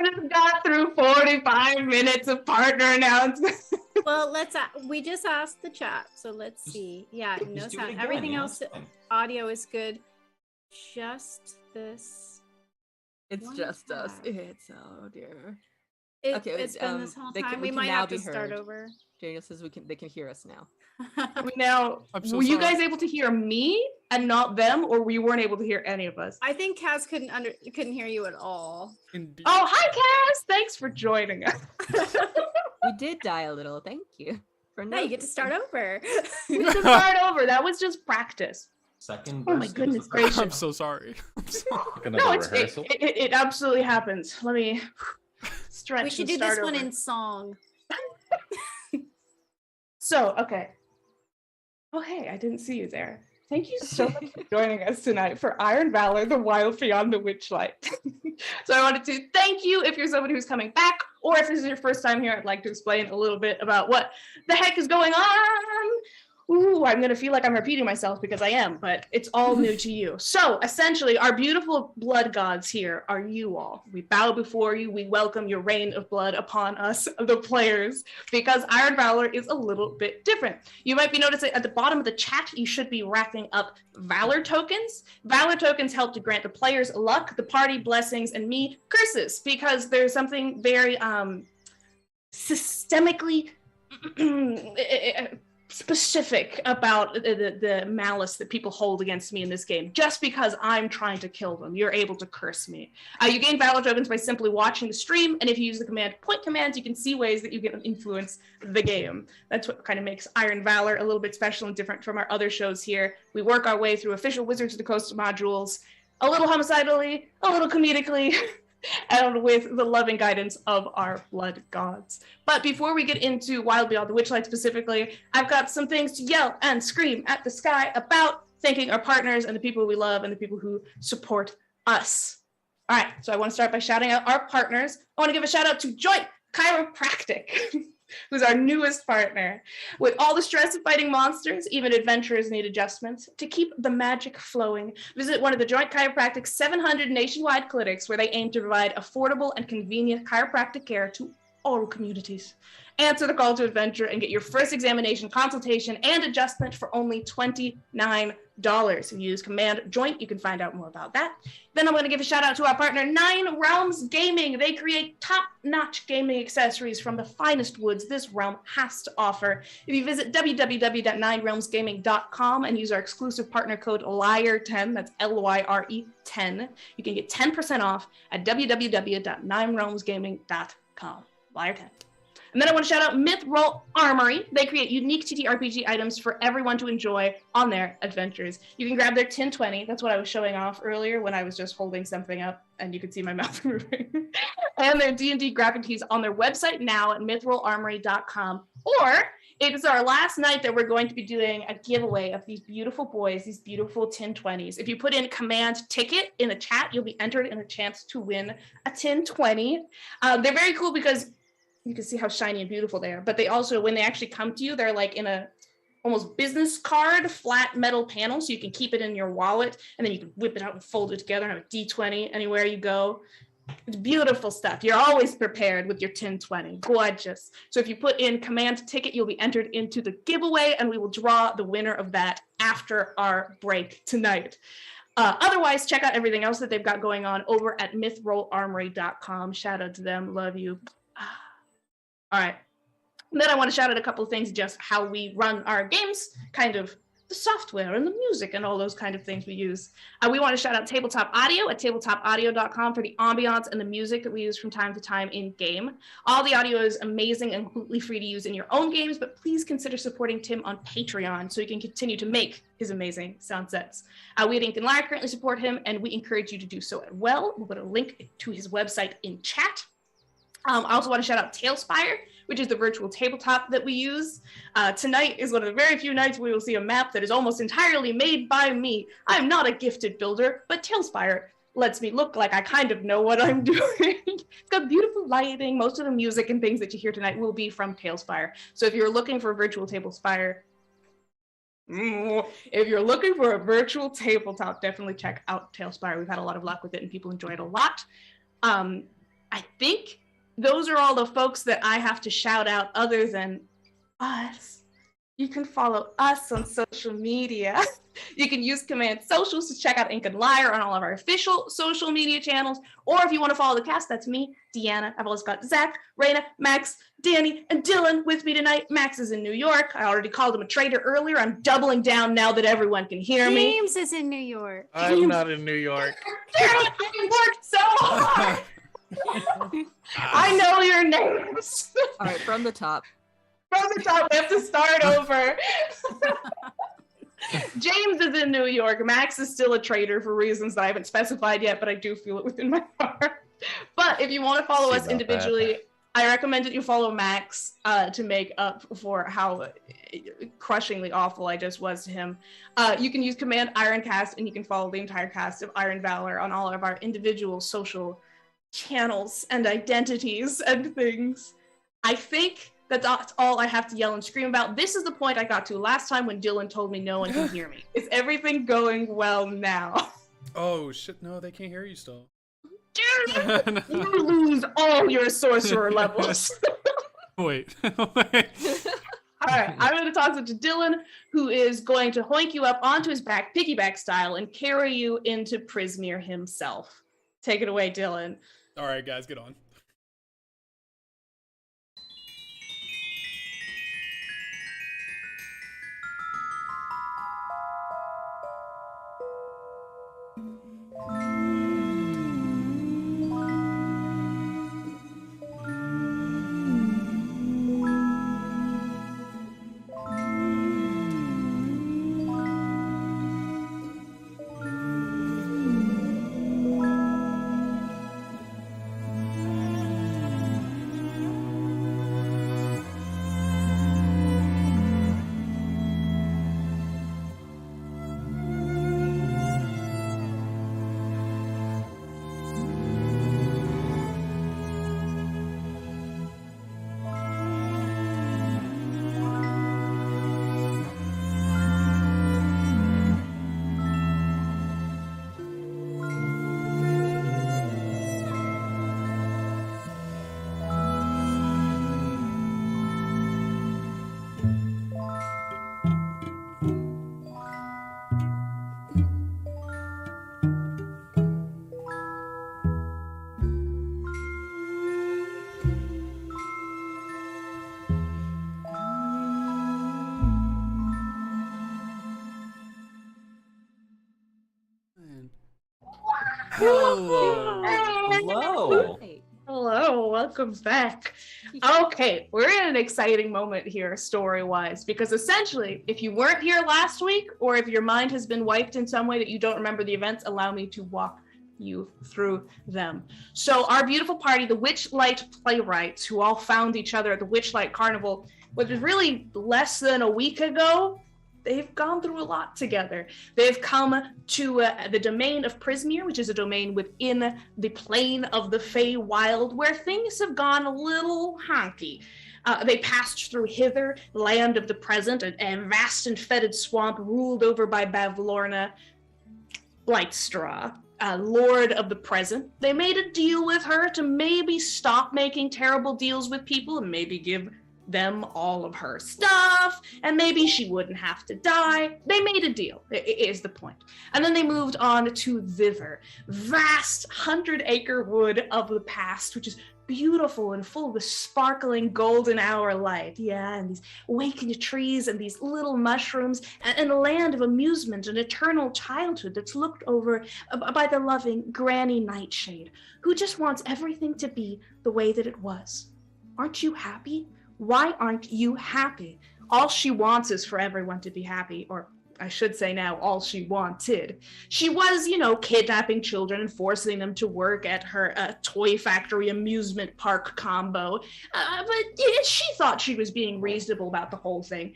just got through 45 minutes of partner announcements. Well, we just asked the chat, so let's see. Yeah, no sound. Everything else, audio is good. Just this. It's just us. It's oh dear. It's been this whole time. We might have to start over. Daniel says they can hear us now. Now, were you guys able to hear me and not them, or you weren't able to hear any of us? I think Kaz couldn't hear you at all. Indeed. Oh, hi, Kaz! Thanks for joining us. We did die a little. Thank you. Now you get to start over. We get to start over. That was just practice. Second. Oh my goodness gracious! I'm so sorry. No, it absolutely happens. Let me stretch. We should do this one in song. So, okay. Oh, hey, I didn't see you there. Thank you so much for joining us tonight for Iron Valor, The Wild Beyond the Witchlight. So I wanted to thank you if you're somebody who's coming back, or if this is your first time here, I'd like to explain a little bit about what the heck is going on. Ooh, I'm gonna feel like I'm repeating myself because I am, but it's all new to you. So essentially, our beautiful blood gods here are you all. We bow before you, we welcome your rain of blood upon us, the players, because Iron Valor is a little bit different. You might be noticing at the bottom of the chat, you should be racking up Valor tokens. Valor tokens help to grant the players luck, the party blessings, and me curses, because there's something very systemically specific about the malice that people hold against me in this game. Just because I'm trying to kill them, you're able to curse me. You gain Valor tokens by simply watching the stream, and if you use the point commands, you can see ways that you can influence the game. That's what kind of makes Iron Valor a little bit special and different from our other shows here. We work our way through official Wizards of the Coast modules, a little homicidally, a little comedically, and with the loving guidance of our blood gods. But before we get into Wild Beyond the Witchlight specifically, I've got some things to yell and scream at the sky about, thanking our partners and the people we love and the people who support us. All right, so I want to start by shouting out our partners. I want to give a shout out to Joint Chiropractic, who's our newest partner. With all the stress of fighting monsters, even adventurers need adjustments. To keep the magic flowing, visit one of the Joint Chiropractic's 700 nationwide clinics, where they aim to provide affordable and convenient chiropractic care to all communities. Answer the call to adventure and get your first examination, consultation, and adjustment for only $29. If you use command joint, you can find out more about that. Then I'm going to give a shout out to our partner, 9 Realms Gaming. They create top-notch gaming accessories from the finest woods this realm has to offer. If you visit www.9realmsgaming.com and use our exclusive partner code LYRE10, that's LYRE 10, you can get 10% off at www.9realmsgaming.com. LYRE 10. And then I want to shout out Mythroll Armory. They create unique TTRPG items for everyone to enjoy on their adventures. You can grab their 1020. That's what I was showing off earlier when I was just holding something up and you could see my mouth moving. And their D&D graphic tees on their website now at mythrollarmory.com. Or it is our last night that we're going to be doing a giveaway of these beautiful boys, these beautiful 1020s. If you put in command ticket in the chat, you'll be entered in a chance to win a 1020. They're very cool because you can see how shiny and beautiful they are, but they also, when they actually come to you, they're like in a almost business card, flat metal panel, so you can keep it in your wallet, and then you can whip it out and fold it together and have a D20 anywhere you go. It's beautiful stuff. You're always prepared with your 1020. Gorgeous. So if you put in command ticket, you'll be entered into the giveaway, and we will draw the winner of that after our break tonight. Otherwise, check out everything else that they've got going on over at mythrollarmory.com. Shout out to them. Love you. All right. And then I want to shout out a couple of things, just how we run our games, kind of the software and the music and all those kind of things we use. We want to shout out Tabletop Audio at tabletopaudio.com for the ambiance and the music that we use from time to time in game. All the audio is amazing and completely free to use in your own games, but please consider supporting Tim on Patreon so he can continue to make his amazing sound sets. We at Ink and Lyre currently support him, and we encourage you to do so as well. We'll put a link to his website in chat. I also want to shout out Tailspire, which is the virtual tabletop that we use. Tonight is one of the very few nights we will see a map that is almost entirely made by me. I'm not a gifted builder, but Tailspire lets me look like I kind of know what I'm doing. It's got beautiful lighting. Most of the music and things that you hear tonight will be from Tailspire. So if you're looking for a virtual Tailspire, definitely check out Tailspire. We've had a lot of luck with it and people enjoy it a lot. I think those are all the folks that I have to shout out other than us. You can follow us on social media. You can use Command Socials to check out Ink and Liar on all of our official social media channels. Or if you want to follow the cast, that's me, Deanna. I've always got Zach, Raina, Max, Danny, and Dylan with me tonight. Max is in New York. I already called him a traitor earlier. I'm doubling down now that everyone can hear me. James is in New York. I'm not in New York. Damn it, I worked so hard. I know your names. All right, from the top. From the top, we have to start over. James is in New York. Max is still a traitor for reasons that I haven't specified yet, but I do feel it within my heart. But if you want to follow us individually, I recommend that you follow Max to make up for how crushingly awful I just was to him. You can use Command Ironcast, and you can follow the entire cast of Iron Valor on all of our individual social channels and identities and things. I think that's all I have to yell and scream about. This is the point I got to last time when Dylan told me no one can hear me. Is everything going well now? Oh shit, no, they can't hear you still. Dylan, you lose all your sorcerer levels. Wait. All right, I'm going to toss it to Dylan, who is going to hoink you up onto his back, piggyback style, and carry you into Prismeer himself. Take it away, Dylan. All right, guys, get on. Hello. Hello, welcome back. Okay, we're in an exciting moment here story-wise, because essentially, if you weren't here last week, or if your mind has been wiped in some way that you don't remember the events, allow me to walk you through them. So our beautiful party, the Witchlight playwrights, who all found each other at the Witchlight Carnival, which was really less than a week ago, they've gone through a lot together. They've come to the domain of Prismeer, which is a domain within the plane of the Feywild, where things have gone a little honky. They passed through Thither, land of the present, a vast and fetid swamp ruled over by Bavlorna Blightstraw, lord of the present. They made a deal with her to maybe stop making terrible deals with people and maybe give them all of her stuff, and maybe she wouldn't have to die. They made a deal, is the point. And then they moved on to Thither, vast 100-acre wood of the past, which is beautiful and full of the sparkling golden hour light. Yeah, and these awakened trees and these little mushrooms, and a land of amusement and eternal childhood that's looked over by the loving Granny Nightshade, who just wants everything to be the way that it was. Aren't you happy? Why aren't you happy? All she wants is for everyone to be happy, or I should say now, all she wanted. She was, kidnapping children and forcing them to work at her toy factory amusement park combo, but she thought she was being reasonable about the whole thing.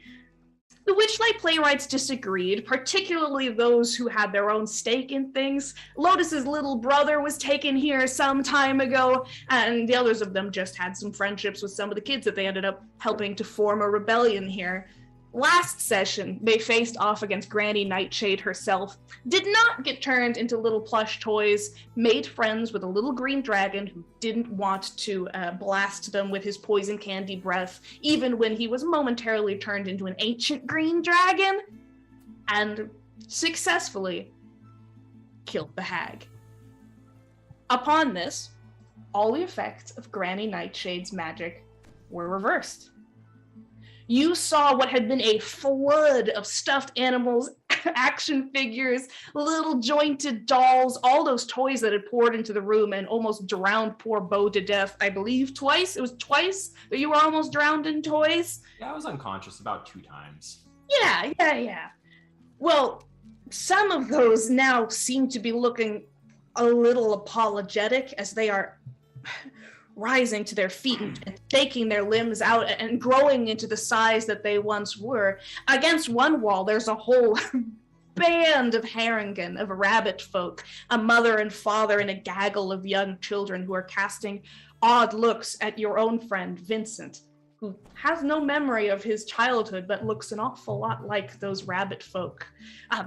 The Witchlight playwrights disagreed, particularly those who had their own stake in things. Lotus's little brother was taken here some time ago, and the others of them just had some friendships with some of the kids that they ended up helping to form a rebellion here. last session, they faced off against Granny Nightshade herself, did not get turned into little plush toys, made friends with a little green dragon who didn't want to blast them with his poison candy breath, even when he was momentarily turned into an ancient green dragon, and successfully killed the hag. Upon this, all the effects of Granny Nightshade's magic were reversed. You saw what had been a flood of stuffed animals, action figures, little jointed dolls, all those toys that had poured into the room and almost drowned poor Bo to death, I believe twice. It was twice that you were almost drowned in toys. Yeah, I was unconscious about 2 times. Yeah. Well, some of those now seem to be looking a little apologetic as they are rising to their feet and shaking their limbs out and growing into the size that they once were. Against one wall, there's a whole band of Haringen, of rabbit folk, a mother and father and a gaggle of young children who are casting odd looks at your own friend, Vincent, who has no memory of his childhood, but looks an awful lot like those rabbit folk.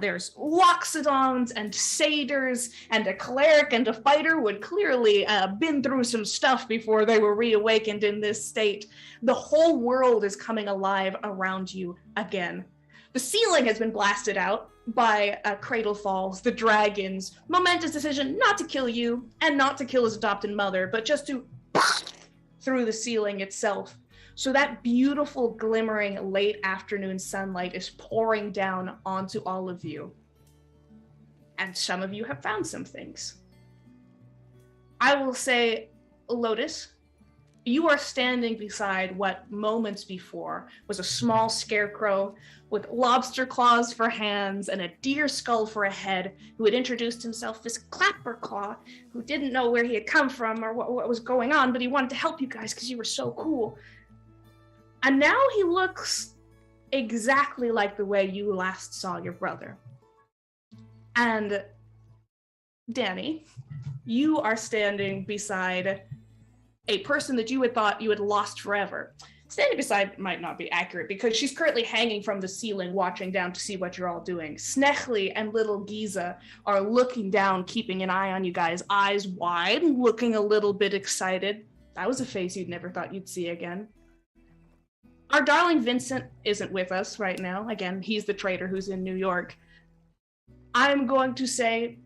There's Loxodons and satyrs, and a cleric and a fighter who had clearly been through some stuff before they were reawakened in this state. The whole world is coming alive around you again. The ceiling has been blasted out by Cradle Falls, the dragons' momentous decision not to kill you and not to kill his adopted mother, but just to through the ceiling itself. So that beautiful, glimmering late afternoon sunlight is pouring down onto all of you. And some of you have found some things. I will say, Lotus, you are standing beside what moments before was a small scarecrow with lobster claws for hands and a deer skull for a head, who had introduced himself as Clapperclaw, who didn't know where he had come from or what was going on, but he wanted to help you guys because you were so cool. And now he looks exactly like the way you last saw your brother. And Danny, you are standing beside a person that you had thought you had lost forever. Standing beside might not be accurate because she's currently hanging from the ceiling watching down to see what you're all doing. Snechly and little Giza are looking down, keeping an eye on you guys, eyes wide, looking a little bit excited. That was a face you'd never thought you'd see again. Our darling Vincent isn't with us right now. Again, he's the traitor who's in New York. I'm going to say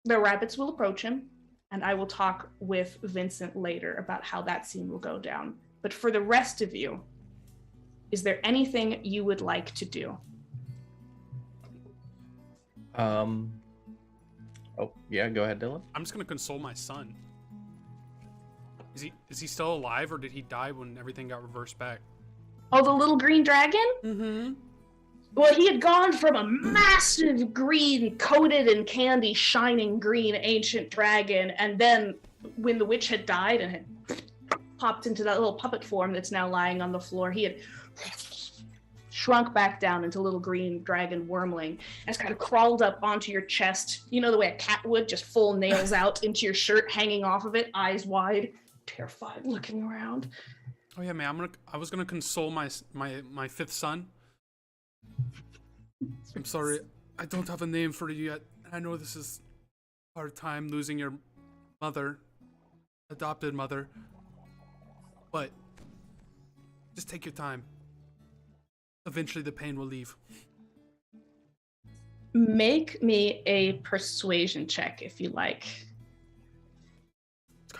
the rabbits will approach him, and I will talk with Vincent later about how that scene will go down. But for the rest of you, is there anything you would like to do? Oh, yeah, go ahead, Dylan. I'm just gonna console my son. Is he still alive, or did he die when everything got reversed back? Oh, the little green dragon? Mm-hmm. Well, he had gone from a massive green, coated in candy, shining green ancient dragon, and then when the witch had died and had popped into that little puppet form that's now lying on the floor, he had shrunk back down into little green dragon wormling and has kind of crawled up onto your chest. You know the way a cat would, just full nails out into your shirt, hanging off of it, eyes wide, terrified, looking around. Oh yeah, man. I was gonna console my 5th son. I'm sorry, I don't have a name for you yet. I know this is a hard time losing your mother, adopted mother, but just take your time. Eventually the pain will leave. Make me a persuasion check if you like. Let's go.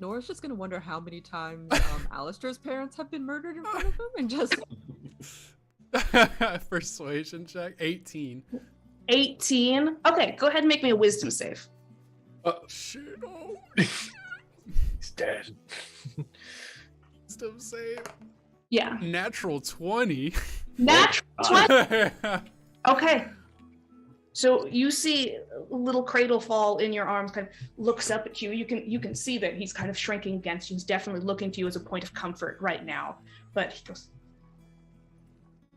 Nora's just gonna wonder how many times Alistair's parents have been murdered in front of him and just... Persuasion check, 18. 18? Okay, go ahead and make me a wisdom save. Oh, shit. Oh. He's dead. Wisdom save. Yeah. Natural 20. Natural 20? Okay. So you see little Cradle fall in your arms, kind of looks up at you. You can see that he's kind of shrinking against you. He's definitely looking to you as a point of comfort right now. But he goes,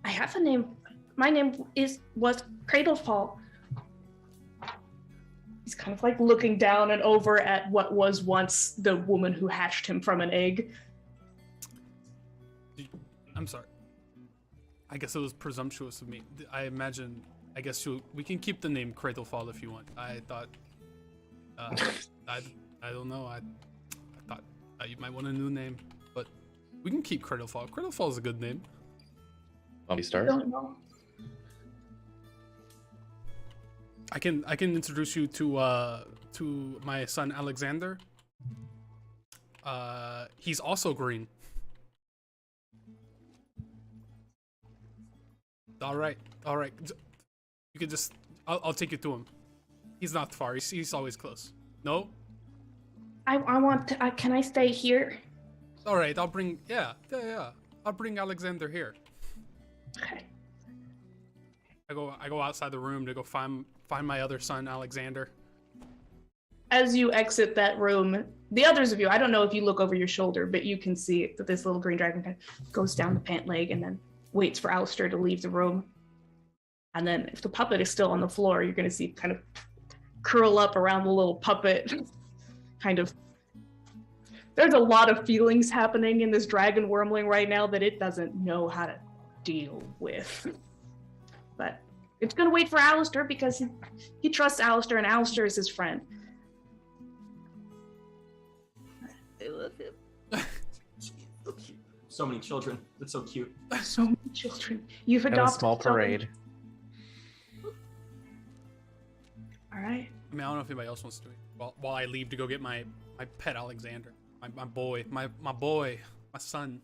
I have a name. My name was Cradle Fall. He's kind of like looking down and over at what was once the woman who hatched him from an egg. I'm sorry. I guess it was presumptuous of me. I guess we can keep the name Cradlefall if you want. I thought, I don't know. I thought you might want a new name, but we can keep Cradlefall. Cradlefall is a good name. Want me to start? Don't know. I can introduce you to my son Alexander. He's also green. All right. You can just I'll take you to him. He's not far. He's always close. No? I want to. Can I stay here? All right. I'll bring. Yeah. I'll bring Alexander here. Okay. I go outside the room to go find my other son Alexander. As you exit that room, the others of you, I don't know if you look over your shoulder, but you can see that this little green dragon kind of goes down the pant leg and then waits for Alistair to leave the room. And then if the puppet is still on the floor, you're going to see kind of curl up around the little puppet. Kind of. There's a lot of feelings happening in this dragon wormling right now that it doesn't know how to deal with. But it's going to wait for Alistair because he trusts Alistair and Alistair is his friend. I love him. So many children. It's so cute. So many children. You've And adopted a small so many- parade. All right. I mean, I don't know if anybody else wants to do it while I leave to go get my pet Alexander, my boy, my son.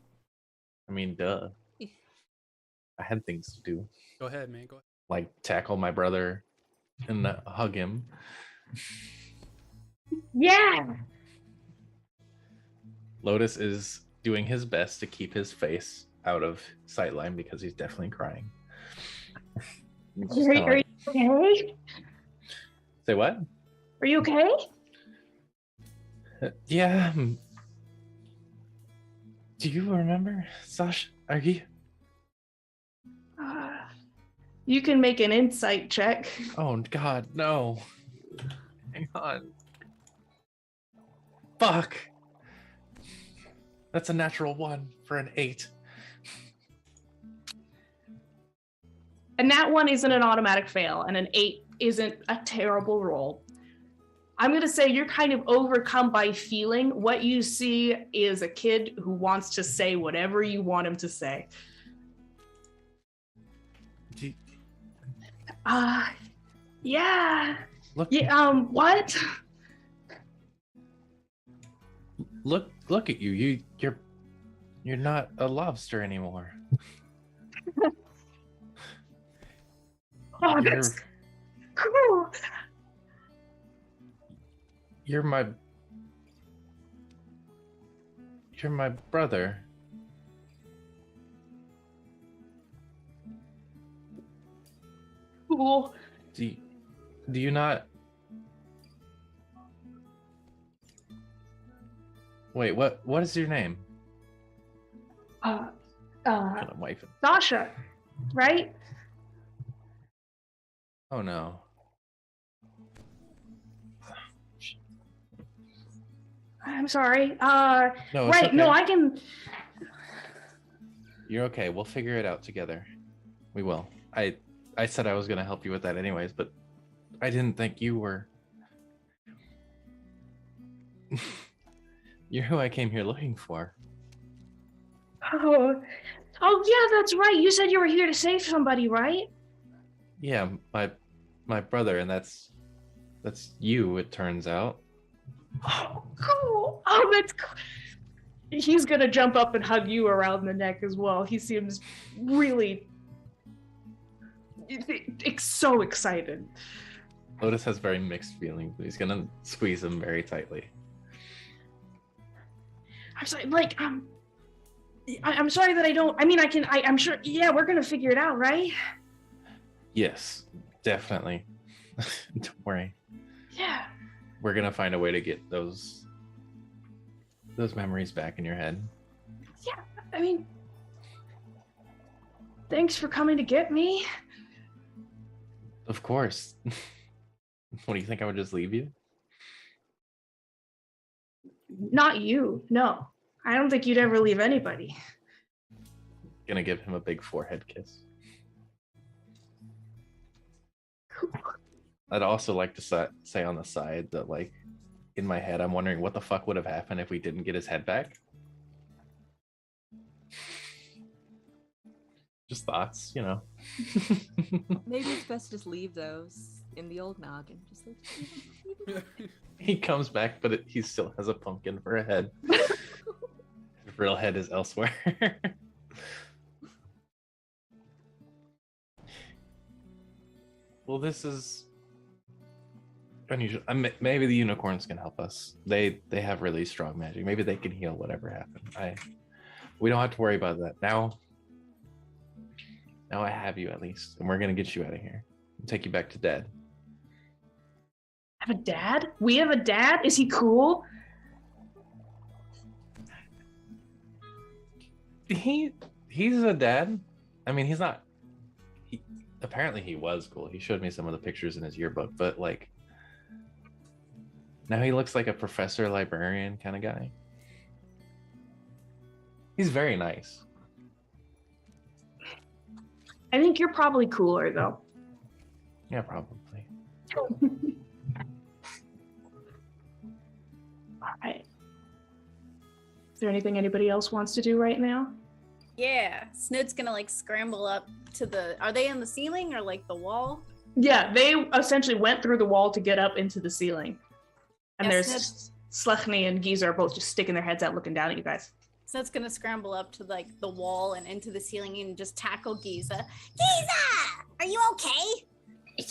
I mean, duh. I had things to do, Go ahead, man. Go ahead. like tackle my brother and hug him. Yeah. Lotus is doing his best to keep his face out of sightline because he's definitely crying. It's just kinda Are you okay? Say what? Are you okay? Yeah. Do you remember, Sasha? Are you? You can make an insight check. Oh God, no! Hang on. Fuck. That's a natural 1 for an 8. And that one isn't an automatic fail, and an 8 isn't a terrible roll. I'm going to say you're kind of overcome by feeling. What you see is a kid who wants to say whatever you want him to say. Yeah. Look. Yeah, what? Look at you. You're not a lobster anymore. Oh, that's cool. You're my brother. Cool. Do you not? Wait, what is your name? Kind of wife. Sasha, right? Oh no. I'm sorry. No, it's right, okay. no, I can. You're okay. We'll figure it out together. We will. I said I was gonna help you with that anyways, but I didn't think you were. You're who I came here looking for. Oh, yeah, that's right. You said you were here to save somebody, right? Yeah, my brother, and that's you, it turns out. Oh, cool. Oh, that's cool. He's gonna jump up and hug you around the neck as well. He seems really so excited. Lotus has very mixed feelings, but he's gonna squeeze him very tightly. I'm sorry, like, I'm sorry that I don't. I mean, I'm sure. Yeah, we're gonna figure it out, right? Yes, definitely. Don't worry. Yeah. We're gonna find a way to get those memories back in your head. Yeah. I mean, thanks for coming to get me. Of course. What, do you think I would just leave you? Not you. No, I don't think you'd ever leave anybody. gonna give him a big forehead kiss. I'd also like to say on the side that, like, in my head, I'm wondering what the fuck would have happened if we didn't get his head back. Just thoughts, you know. Maybe it's best to just leave those in the old noggin. Just like leave them. He comes back, but he still has a pumpkin for a head. His real head is elsewhere. Well, this is unusual. Maybe the unicorns can help us. They have really strong magic. Maybe they can heal whatever happened. We don't have to worry about that now. Now I have you, at least, and we're gonna get you out of here and take you back to Dad. Have a dad? We have a dad? Is he cool? He's a dad. I mean, he's not. Apparently he was cool. He showed me some of the pictures in his yearbook, but like now he looks like a professor librarian kind of guy. He's very nice. I think you're probably cooler though. Yeah, probably. Alright. Is there anything anybody else wants to do right now? Yeah, Snood's gonna like scramble up to the. Are they on the ceiling or like the wall? Yeah, they essentially went through the wall to get up into the ceiling. And Yeah, there's Slechny and Giza are both just sticking their heads out looking down at you guys. Snood's gonna scramble up to like the wall and into the ceiling and just tackle Giza. Giza! Are you okay?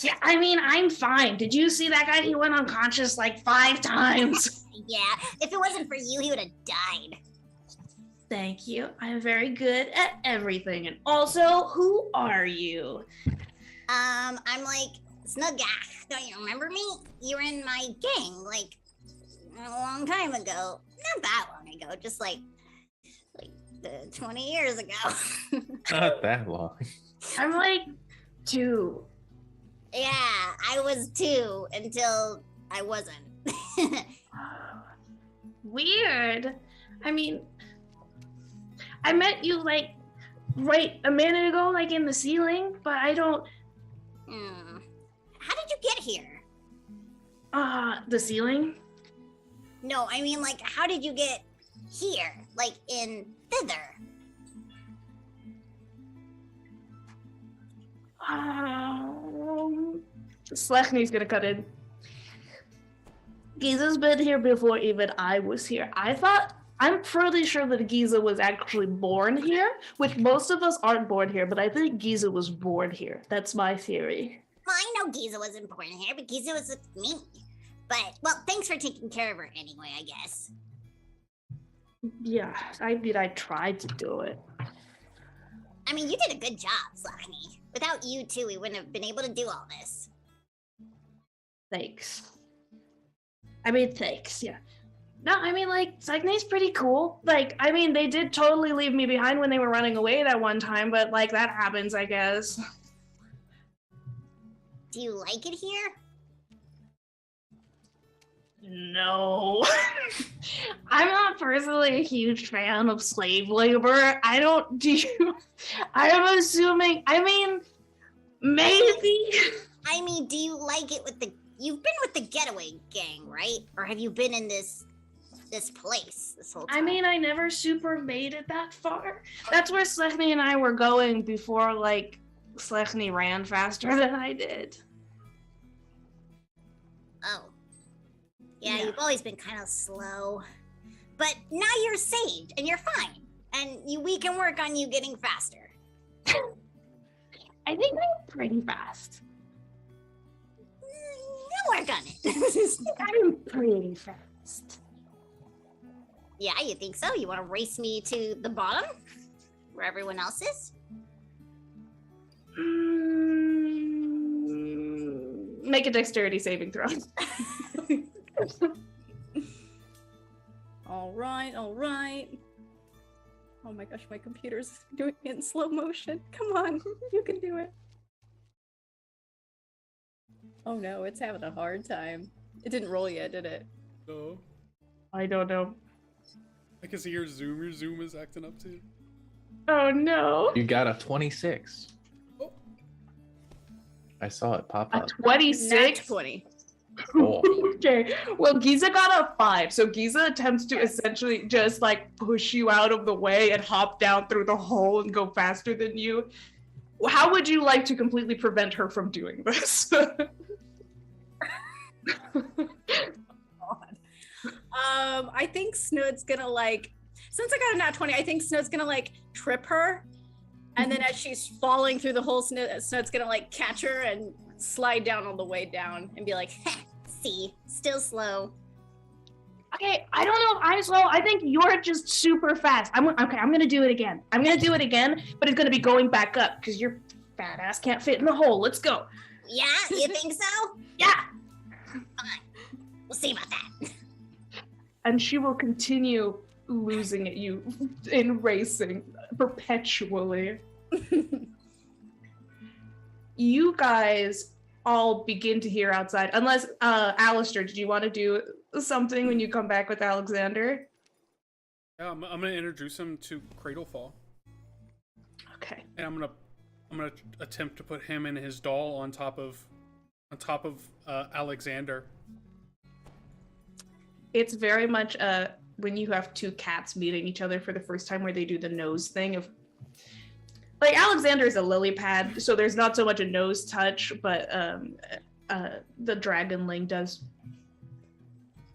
Yeah, I mean, I'm fine. Did you see that guy? He went unconscious like 5 times. Yeah, if it wasn't for you, he would have died. Thank you. I'm very good at everything. And also, who are you? I'm like Snugach. Don't you remember me? You were in my gang like a long time ago. Not that long ago, just like 20 years ago. Not that long. I'm like 2. Yeah, I was 2 until I wasn't. Weird. I mean, I met you like right a minute ago, like in the ceiling, but I don't. How did you get here? The ceiling? No, I mean like how did you get here? Like in Thither? Slechny's gonna cut in. Giza's been here before even I was here. I'm pretty sure that Giza was actually born here, which most of us aren't born here, but I think Giza was born here. That's my theory. Well, I know Giza wasn't born here, but Giza was with me. But, well, thanks for taking care of her anyway, I guess. Yeah, I tried to do it. I mean, you did a good job, Slachny. Without you two, we wouldn't have been able to do all this. Thanks. I mean, thanks, yeah. No, I mean, like, Slechny's pretty cool. Like, I mean, they did totally leave me behind when they were running away that one time, but, like, that happens, I guess. Do you like it here? No. I'm not personally a huge fan of slave labor. I'm assuming, I mean, maybe. I mean, do you like it with you've been with the getaway gang, right? Or have you been in this place this whole time? I mean, I never super made it that far. That's where Slechny and I were going before, like, Slechny ran faster than I did. Oh. Yeah, you've always been kind of slow. But now you're saved, and you're fine. And we can work on you getting faster. I think I'm pretty fast. We'll work on it. I'm pretty fast. Yeah, you think so? You want to race me to the bottom? Where everyone else is? Make a dexterity saving throw. All right. Oh my gosh, my computer's doing it in slow motion. Come on, you can do it. Oh no, it's having a hard time. It didn't roll yet, did it? No. I don't know. I can see your Zoom. Your Zoom is acting up too. Oh no. You got a 26. I saw it pop A up. 26? Nat 20. Oh. Okay. Well, Giza got a 5. So Giza attempts to essentially just like push you out of the way and hop down through the hole and go faster than you. How would you like to completely prevent her from doing this? I think Snood's gonna like, since I got a nat 20, I think Snood's gonna like trip her. And then as she's falling through the hole, Snood's gonna like catch her and slide down on the way down and be like, See, still slow. Okay, I don't know if I'm slow. I think you're just super fast. I'm gonna do it again. I'm gonna do it again, but it's gonna be going back up because your fat ass can't fit in the hole. Let's go. Yeah, you think so? Yeah. Fine. We'll see about that. And she will continue losing at you in racing perpetually. You guys all begin to hear outside, unless Alistair, did you want to do something when you come back with Alexander? Yeah, I'm gonna introduce him to Cradlefall, Okay. and I'm gonna attempt to put him and his doll on top of Alexander. It's very much when you have two cats meeting each other for the first time, where they do the nose thing of, like, Alexander is a lily pad, so there's not so much a nose touch, but the dragonling does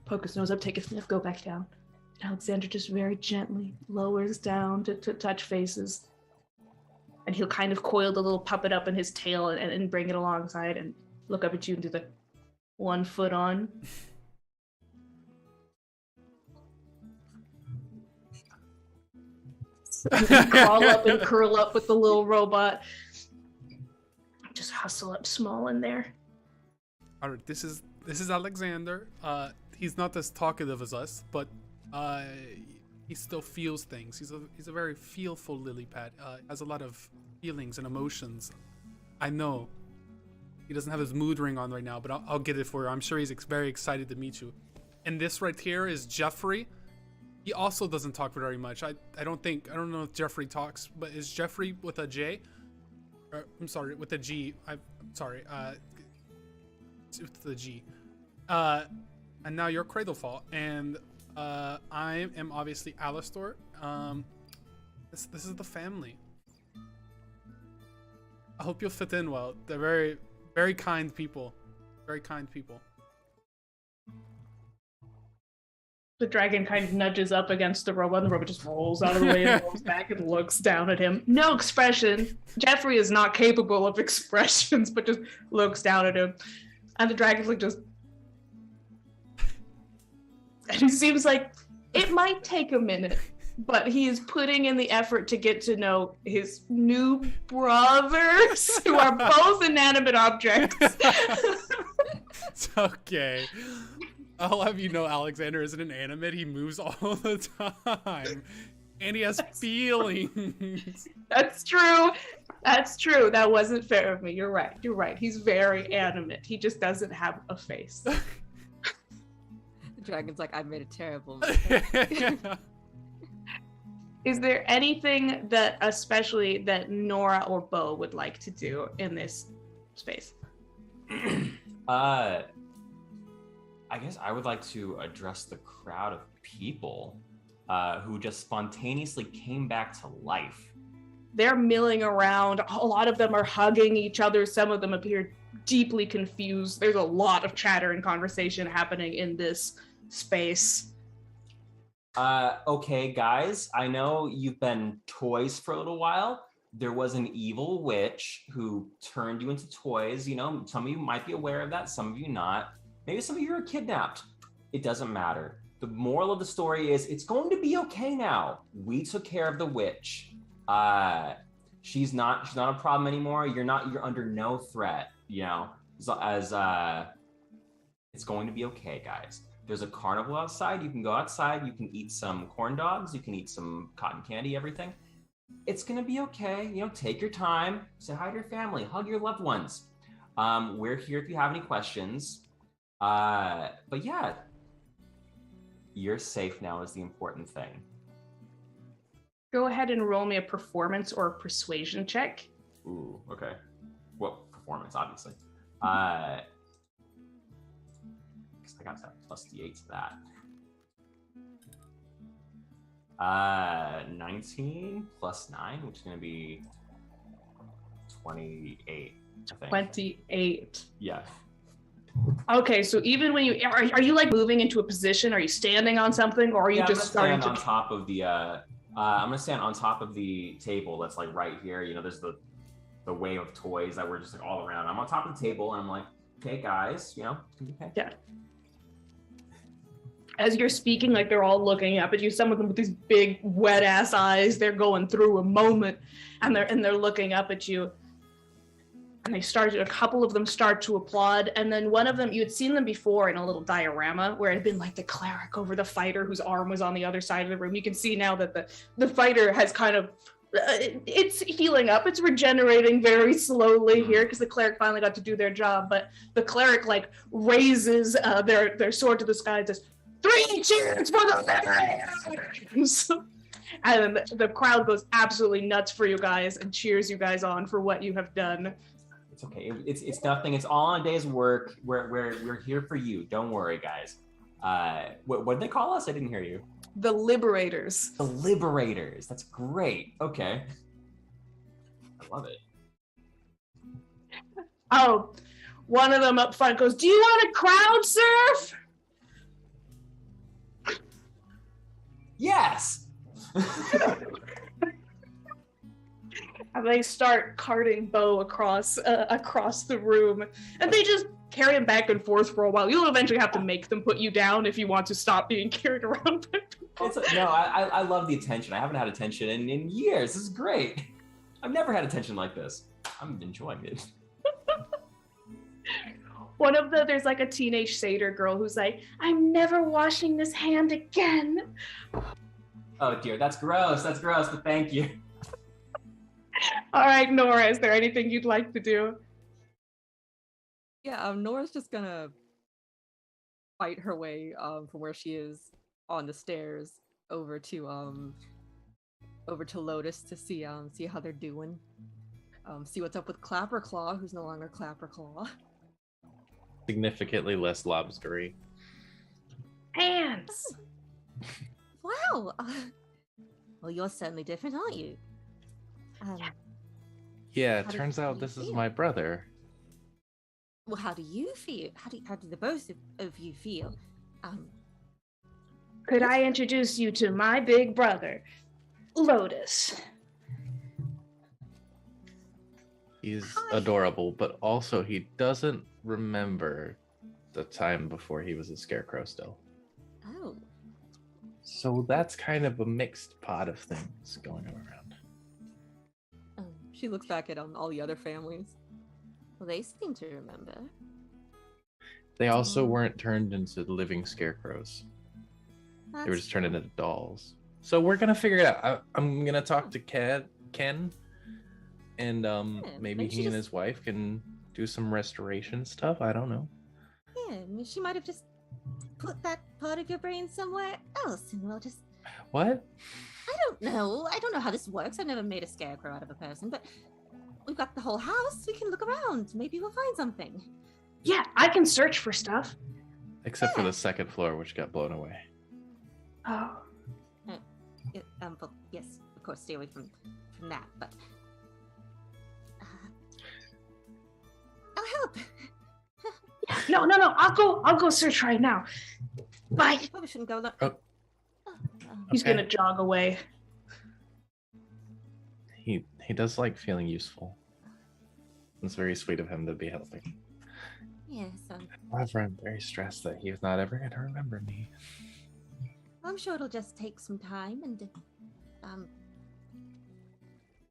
poke his nose up, take a sniff, go back down. Alexander just very gently lowers down to touch faces, and he'll kind of coil the little puppet up in his tail and bring it alongside and look up at you and do the 1 foot on. Crawl up and curl up with the little robot. Just hustle up small in there. All right, this is Alexander. He's not as talkative as us, but he still feels things. He's a very feelful lily pad. Has a lot of feelings and emotions. I know he doesn't have his mood ring on right now, but I'll get it for you. I'm sure he's very excited to meet you. And this right here is Jeffrey. He also doesn't talk very much. I don't know if Jeffrey talks, but is Jeffrey with a J? I'm sorry, with a G. I'm sorry. With the G. And now you're Cradlefall, and I am obviously Alistair. This is the family. I hope you'll fit in well. They're very, very kind people. Very kind people. The dragon kind of nudges up against the robot, and the robot just rolls out of the way and rolls back and looks down at him. No expression. Jeffrey is not capable of expressions, but just looks down at him. And the dragon's like just... And he seems like it might take a minute, but he is putting in the effort to get to know his new brothers, who are both inanimate objects. It's okay. I'll have you know Alexander isn't an animate. He moves all the time. And he has feelings. That's true. That's true. That wasn't fair of me. You're right. You're right. He's very animate. He just doesn't have a face. The dragon's like, I made a terrible mistake. Is there anything that, especially that Nora or Bo would like to do in this space? I guess I would like to address the crowd of people who just spontaneously came back to life. They're milling around. A lot of them are hugging each other. Some of them appear deeply confused. There's a lot of chatter and conversation happening in this space. Okay, guys, I know you've been toys for a little while. There was an evil witch who turned you into toys. You know, some of you might be aware of that, some of you not. Maybe some of you are kidnapped. It doesn't matter. The moral of the story is it's going to be okay now. We took care of the witch. She's not a problem anymore. You're under no threat, you know, as it's going to be okay, guys. There's a carnival outside. You can go outside. You can eat some corn dogs. You can eat some cotton candy, everything. It's going to be okay. You know, take your time. Say hi to your family. Hug your loved ones. We're here if you have any questions. But yeah, you're safe now is the important thing. Go ahead and roll me a performance or a persuasion check. Ooh, okay. Well, performance, obviously. 'Cause I got that plus D8 to that. 19 plus 9, which is going to be 28, I think. 28. Yeah. Okay, so even when you are you like moving into a position? Are you standing on something, or are you just starting stand to? on top of the? I'm gonna stand on top of the table that's like right here. You know, there's the wave of toys that were just like all around. I'm on top of the table, and I'm like, okay, guys, you know, it's gonna be okay. Yeah. As you're speaking, like they're all looking up at you. Some of them with these big wet ass eyes. They're going through a moment, and they're looking up at you. And a couple of them start to applaud, and then one of them, you had seen them before in a little diorama where it had been like the cleric over the fighter whose arm was on the other side of the room. You can see now that the fighter has kind of, it's healing up, it's regenerating very slowly here because the cleric finally got to do their job, but the cleric like raises their sword to the sky and says, 3 cheers for the veterans! And the crowd goes absolutely nuts for you guys and cheers you guys on for what you have done. It's okay. It's nothing. It's all on a day's work. We're here for you. Don't worry, guys. What did they call us? I didn't hear you. The Liberators. The Liberators. That's great. Okay. I love it. Oh, one of them up front goes, do you want to crowd surf? Yes. And they start carting Bo across the room, and they just carry him back and forth for a while. You'll eventually have to make them put you down if you want to stop being carried around by people. I love the attention. I haven't had attention in years. This is great. I've never had attention like this. I'm enjoying it. There's like a teenage satyr girl who's like, I'm never washing this hand again. Oh dear, that's gross. That's gross, but thank you. All right, Nora, is there anything you'd like to do? Yeah, Nora's just gonna fight her way from where she is on the stairs over to Lotus to see how they're doing. See what's up with Clapperclaw, who's no longer Clapperclaw. Significantly less lobstery. Ants. Wow. Well, you're certainly different, aren't you? Yeah, it how turns do out you this is feel? my brother. Well, how do you feel? How do the both of you feel? Could I introduce you to my big brother, Lotus? He's adorable, but also he doesn't remember the time before he was a scarecrow still. Oh. So that's kind of a mixed pot of things going around. She looks back at all the other families. Well, they seem to remember. They also weren't turned into living scarecrows. They were just turned into dolls. So we're gonna figure it out. I'm gonna talk to Ken, and maybe he and his wife can do some restoration stuff. I don't know. Yeah, I mean, she might have just put that part of your brain somewhere else, and we'll just. What? I don't know. I don't know how this works. I've never made a scarecrow out of a person, but we've got the whole house. We can look around. Maybe we'll find something. Yeah, I can search for stuff. Except for the second floor, which got blown away. Oh. Well, yes, of course, stay away from that, but I'll help. No. I'll go search right now. Bye. Probably shouldn't go look. Oh. He's Okay. gonna jog away. He does like feeling useful. It's very sweet of him to be helping. Yes, However, I'm very stressed that he's not ever going to remember me. I'm sure it'll just take some time, and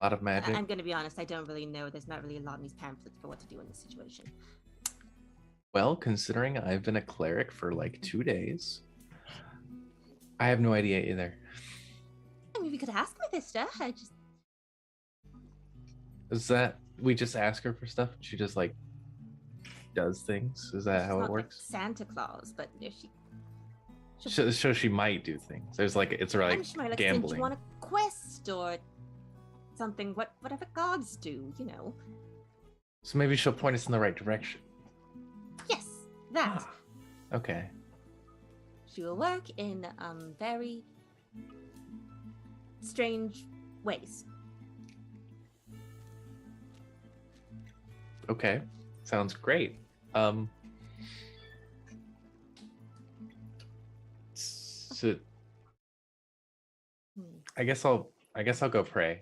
A lot of magic. I'm gonna be honest. I don't really know. There's not really a lot in these pamphlets for what to do in this situation. Well, considering I've been a cleric for like 2 days, I have no idea either. I mean, we could ask my sister. Is that we just ask her for stuff and she just like does things? Is that She's how not it like works? Santa Claus, but if she. So she might do things. There's like it's like And she might, like, gambling. send you on a quest or something. Whatever gods do, you know. So maybe she'll point us in the right direction. Yes, that. Okay. She will work in very strange ways. Okay. Sounds great. So I guess I'll go pray.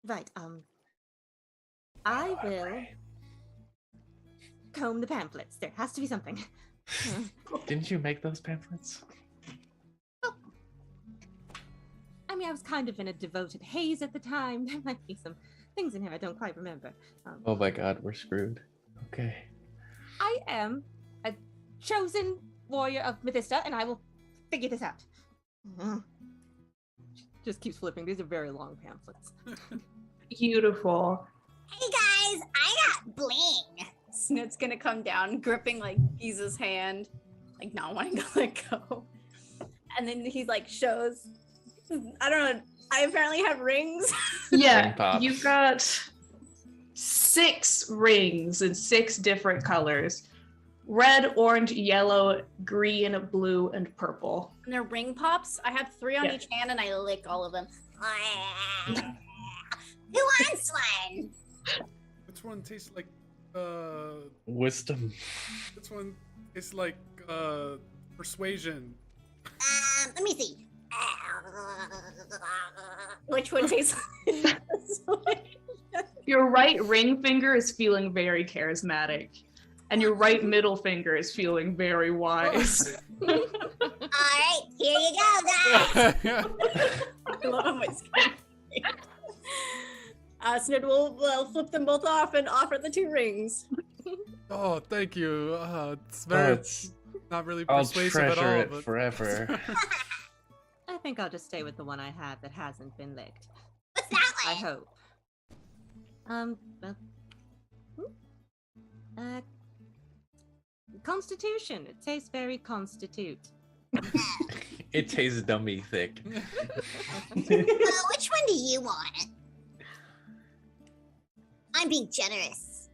Right. I will comb the pamphlets. There has to be something. Didn't you make those pamphlets? I mean, I was kind of in a devoted haze at the time. There might be some things in here I don't quite remember. Oh my god, we're screwed. Okay. I am a chosen warrior of Methista, and I will figure this out. Just keeps flipping. These are very long pamphlets. Beautiful. Hey guys, I got bling. Snoot's gonna come down, gripping like Giza's hand, like not wanting to let go. And then he like shows, I don't know, I apparently have rings. Ring Yeah, pops. you've got 6 rings in 6 different colors. Red, orange, yellow, green, blue, and purple. And they're ring pops. I have 3 on Yeah. each hand and I lick all of them. Who wants one? Which one tastes like Wisdom. This one is like persuasion. Let me see. Which one tastes like Your right ring finger is feeling very charismatic, and your right middle finger is feeling very wise. All right, here you go, guys. I love how my skin. Snoot will flip them both off and offer the 2 rings. Oh, thank you. It's very It's- not really I'll persuasive at treasure all. it But... forever. I think I'll just stay with the one I have that hasn't been licked. What's that I one? hope. Well, Constitution. It tastes very constitute. It tastes dummy thick. Which one do you want? I'm being generous.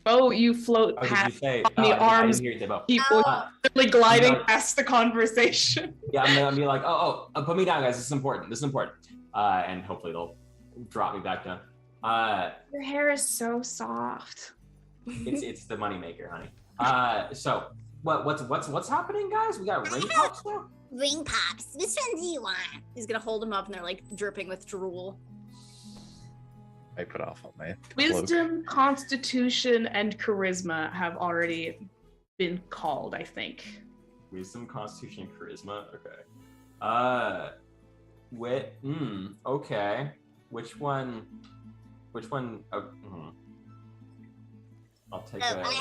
Oh, you float Oh, did you past say? on the I arms. didn't hear you say both. people Uh, really gliding no. past the conversation. Yeah, I'm gonna be like, put me down, guys. This is important. This is important. And hopefully they'll drop me back down. Your hair is so soft. It's the moneymaker, honey. So what's happening, guys? We got ring pops now. Ring pops. Which one do you want? He's gonna hold them up and they're like dripping with drool. I put off on my cloak. Wisdom, Constitution, and Charisma have already been called, I think. Wisdom, Constitution, Charisma. Okay. Okay. Which one? Oh, I'll take So a. I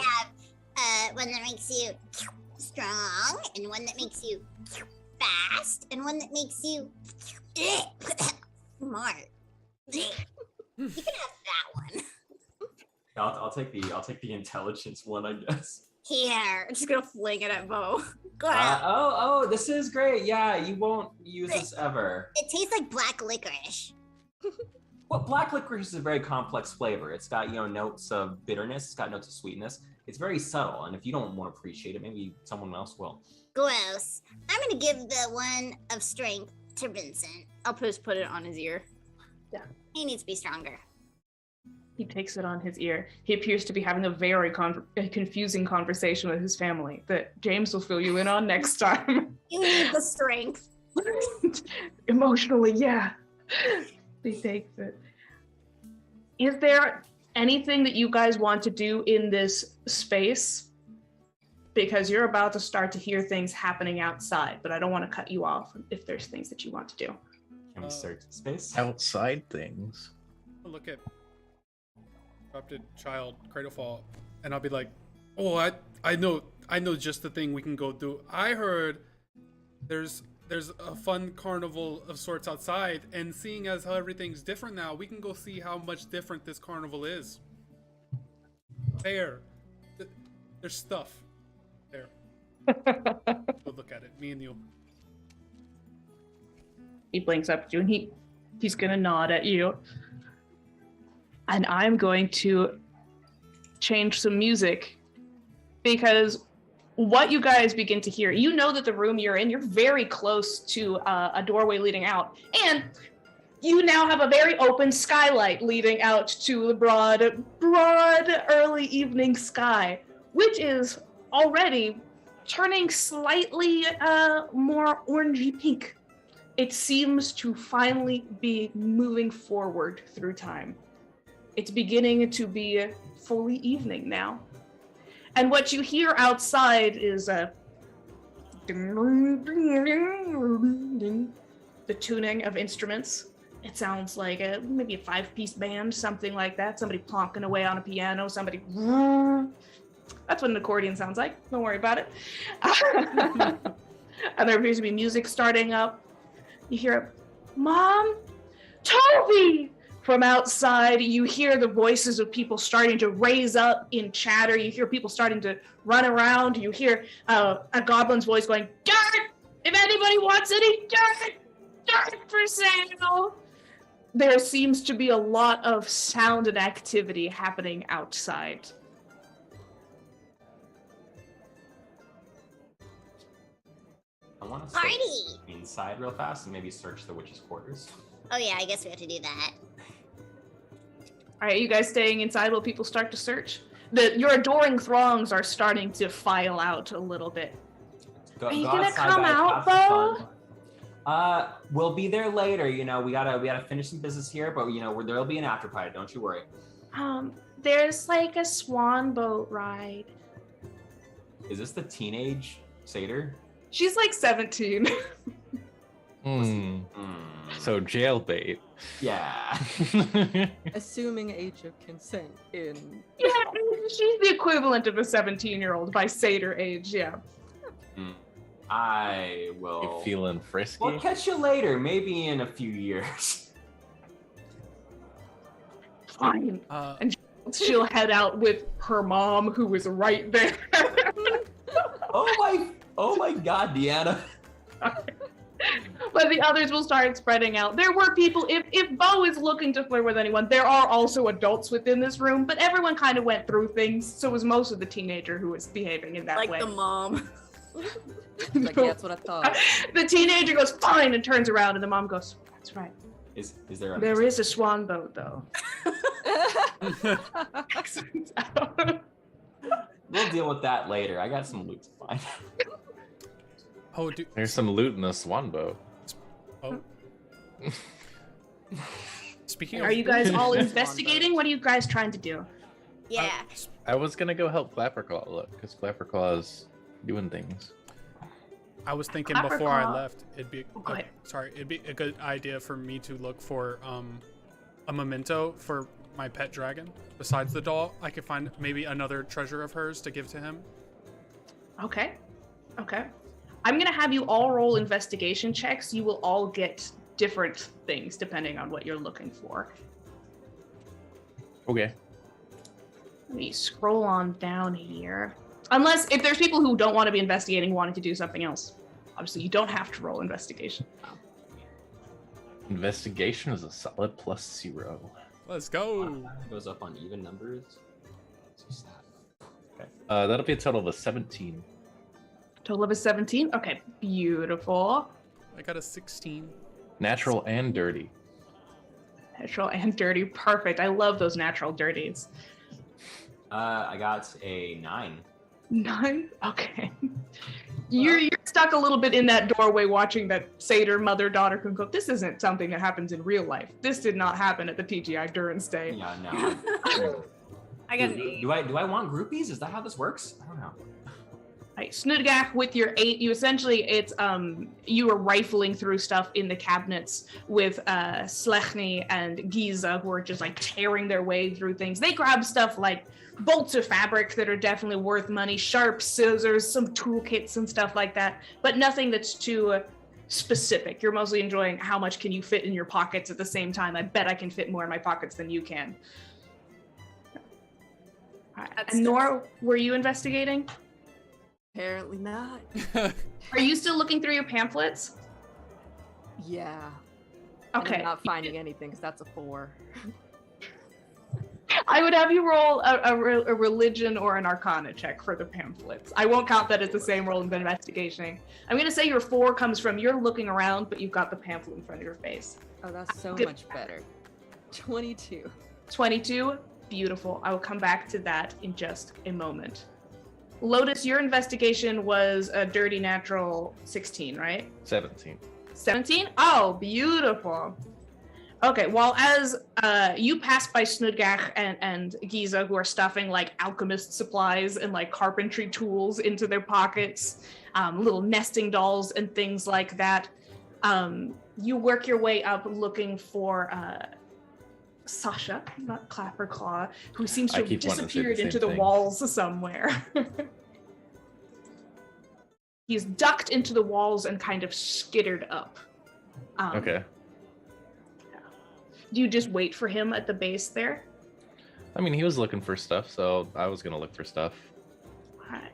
have one that makes you strong, and one that makes you fast, and one that makes you smart. You can have that one. I'll take the intelligence one, I guess. Here. I'm just gonna fling it at Bo. Go Uh, ahead. oh, this is great. Yeah, you won't use this ever. It tastes like black licorice. Well, black licorice is a very complex flavor. It's got, notes of bitterness. It's got notes of sweetness. It's very subtle, and if you don't want to appreciate it, maybe someone else will. Gross. I'm gonna give the one of strength to Vincent. I'll just put it on his ear. He needs to be stronger. He takes it on his ear. He appears to be having a very confusing conversation with his family that James will fill you in on next time. You need the strength. Emotionally, yeah. He takes it. Is there anything that you guys want to do in this space? Because you're about to start to hear things happening outside, but I don't want to cut you off if there's things that you want to do. Can we search the space? Outside things. I'll look at adopted child Cradlefall, and I'll be like, "Oh, I know just the thing we can go do. I heard there's a fun carnival of sorts outside, and seeing as how everything's different now, we can go see how much different this carnival is. There, There's stuff there. Go look at it. Me and you. He blinks up at you, and he's gonna nod at you. And I'm going to change some music, because what you guys begin to hear, you know that the room you're in, you're very close to a doorway leading out, and you now have a very open skylight leading out to the broad early evening sky, which is already turning slightly more orangey pink. It seems to finally be moving forward through time. It's beginning to be fully evening now. And what you hear outside is the tuning of instruments. It sounds like maybe a 5-piece band, something like that. Somebody plonking away on a piano, somebody... That's what an accordion sounds like. Don't worry about it. And there appears to be music starting up. You hear, Mom? Toby! From outside, you hear the voices of people starting to raise up in chatter. You hear people starting to run around. You hear a goblin's voice going, dirt! If anybody wants any dirt! Dirt for sale! There seems to be a lot of sound and activity happening outside. I want to Party! inside real fast and maybe search the witch's quarters. Oh yeah, I guess we have to do that. All right, you guys staying inside while people start to search? Your adoring throngs are starting to file out a little bit. Go, Are you go gonna outside, come guys, out, have Bo? some fun. We'll be there later. You know, we gotta finish some business here, but you know, there'll be an after party. Don't you worry. There's like a swan boat ride. Is this the teenage satyr? She's like 17. So jailbait. Yeah. Assuming age of consent in. Yeah, she's the equivalent of a 17-year-old by satyr age, yeah. I will. You feeling frisky? We'll catch you later, maybe in a few years. Fine. And she'll head out with her mom, who is right there. Oh my God, Deanna. But the others will start spreading out. There were people, if Bo is looking to flirt with anyone, there are also adults within this room, but everyone kind of went through things, so it was most of the teenager who was behaving in that way. Like the mom. Like, yeah, that's what I thought. The teenager goes, fine, and turns around, and the mom goes, that's right. Is there? There is a swan boat, though. We'll deal with that later. I got some loot to find. Oh, dude. There's some loot in the swan boat. Oh. Speaking Are of, you guys all investigating? What are you guys trying to do? Yeah. I was gonna go help Flapperclaw look, because Flapperclaw is doing things. I was thinking before I Flapperclaw. left, it'd be it'd be a good idea for me to look for a memento for my pet dragon. Besides the doll, I could find maybe another treasure of hers to give to him. Okay. I'm gonna have you all roll investigation checks. You will all get different things depending on what you're looking for. Okay. Let me scroll on down here. Unless, if there's people who don't want to be investigating, wanting to do something else. Obviously, you don't have to roll investigation. Investigation is a solid +0. Let's go. It goes up on even numbers. Okay. That'll be a total of a 17. Total of a 17? Okay, beautiful. I got a 16. Natural and dirty. Natural and dirty, perfect. I love those natural dirties. I got a 9. 9? Okay. You're stuck a little bit in that doorway watching that satyr mother-daughter can cook. This isn't something that happens in real life. This did not happen at the TGI Durance Day. Yeah, no. I got an 8. Do I want groupies? Is that how this works? I don't know. Right, Snudgak with your 8, you essentially, it's, you are rifling through stuff in the cabinets with, Slechny and Giza, who are just, like, tearing their way through things. They grab stuff like bolts of fabric that are definitely worth money, sharp scissors, some toolkits and stuff like that, but nothing that's too specific. You're mostly enjoying how much can you fit in your pockets at the same time. I bet I can fit more in my pockets than you can. That's And Nora, were you investigating? Apparently not. Are you still looking through your pamphlets? Yeah. And Okay. I'm not finding anything because that's a 4. I would have you roll a religion or an arcana check for the pamphlets. I won't count that as the same roll as investigation. I'm going to say your 4 comes from you're looking around, but you've got the pamphlet in front of your face. Oh, that's so Good. much better. 22. 22? Beautiful. I will come back to that in just a moment. Lotus, your investigation was a dirty natural 16, right? 17. 17? Oh, beautiful. Okay, well, as you pass by Snudgach and Giza, who are stuffing like alchemist supplies and like carpentry tools into their pockets, little nesting dolls and things like that, you work your way up looking for Sasha, not Clapperclaw, who seems to I have keep wanting to say the disappeared same into the thing. walls somewhere. He's ducked into the walls and kind of skittered up. Okay. Do you just wait for him at the base there? I mean, he was looking for stuff, so I was gonna look for stuff. Alright.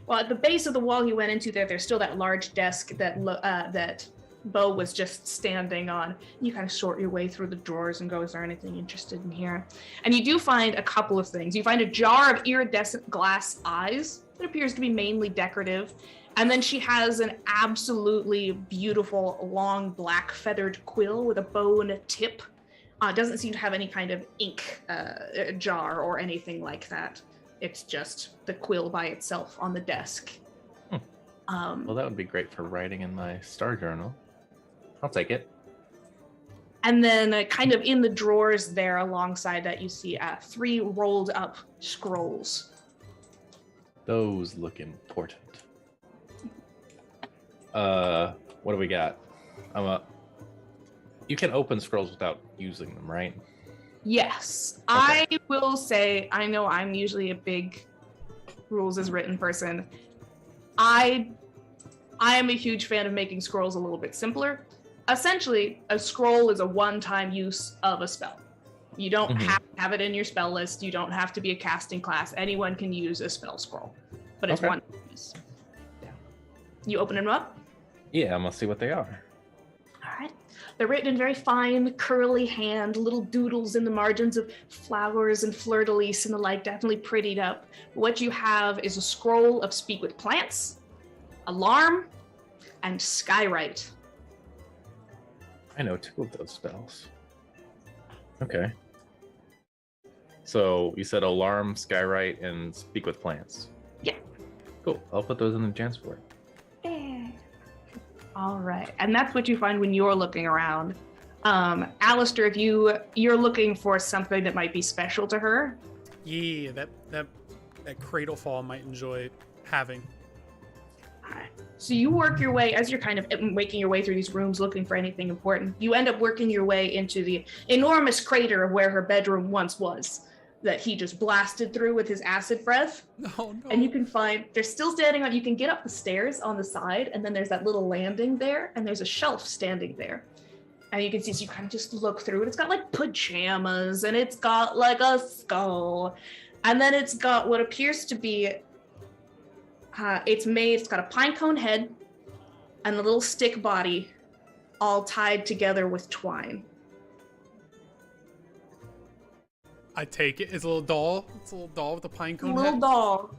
Well, at the base of the wall he went into there's still that large desk that Bo was just standing on. You kind of sort your way through the drawers and go, is there anything interested in here? And you do find a couple of things. You find a jar of iridescent glass eyes that appears to be mainly decorative. And then she has an absolutely beautiful long black feathered quill with a bone tip. Doesn't seem to have any kind of ink jar or anything like that. It's just the quill by itself on the desk. Well, that would be great for writing in my star journal. I'll take it. And then kind of in the drawers there alongside that, you see 3 rolled up scrolls. Those look important. What do we got? You can open scrolls without using them, right? Yes. Okay. I will say, I know I'm usually a big rules as written person. I am a huge fan of making scrolls a little bit simpler. Essentially, a scroll is a one-time use of a spell. You don't have to have it in your spell list. You don't have to be a casting class. Anyone can use a spell scroll, but it's Okay. one use. Yeah. You open them up? Yeah, I'm gonna see what they are. All right. They're written in very fine, curly hand, little doodles in the margins of flowers and fleur-de-lis and the like, definitely prettied up. What you have is a scroll of Speak with Plants, Alarm, and Skywrite. I know 2 of those spells. Okay. So you said Alarm, Skywrite, and Speak with Plants. Yeah. Cool. I'll put those in the chance board. All right, and that's what you find when you're looking around. Alistair, if you're looking for something that might be special to her. Yeah, that cradle fall might enjoy having. So you work your way, as you're kind of making your way through these rooms looking for anything important, you end up working your way into the enormous crater of where her bedroom once was, that he just blasted through with his acid breath. Oh no. And you can find, they're still standing on, you can get up the stairs on the side, and then there's that little landing there, and there's a shelf standing there. And you can see, so you kind of just look through it. It's got like pajamas, and it's got like a skull. And then it's got what appears to be, it's got a pine cone head and a little stick body all tied together with twine. I take it. It's a little doll. It's a little doll with a pine cone Little head. doll.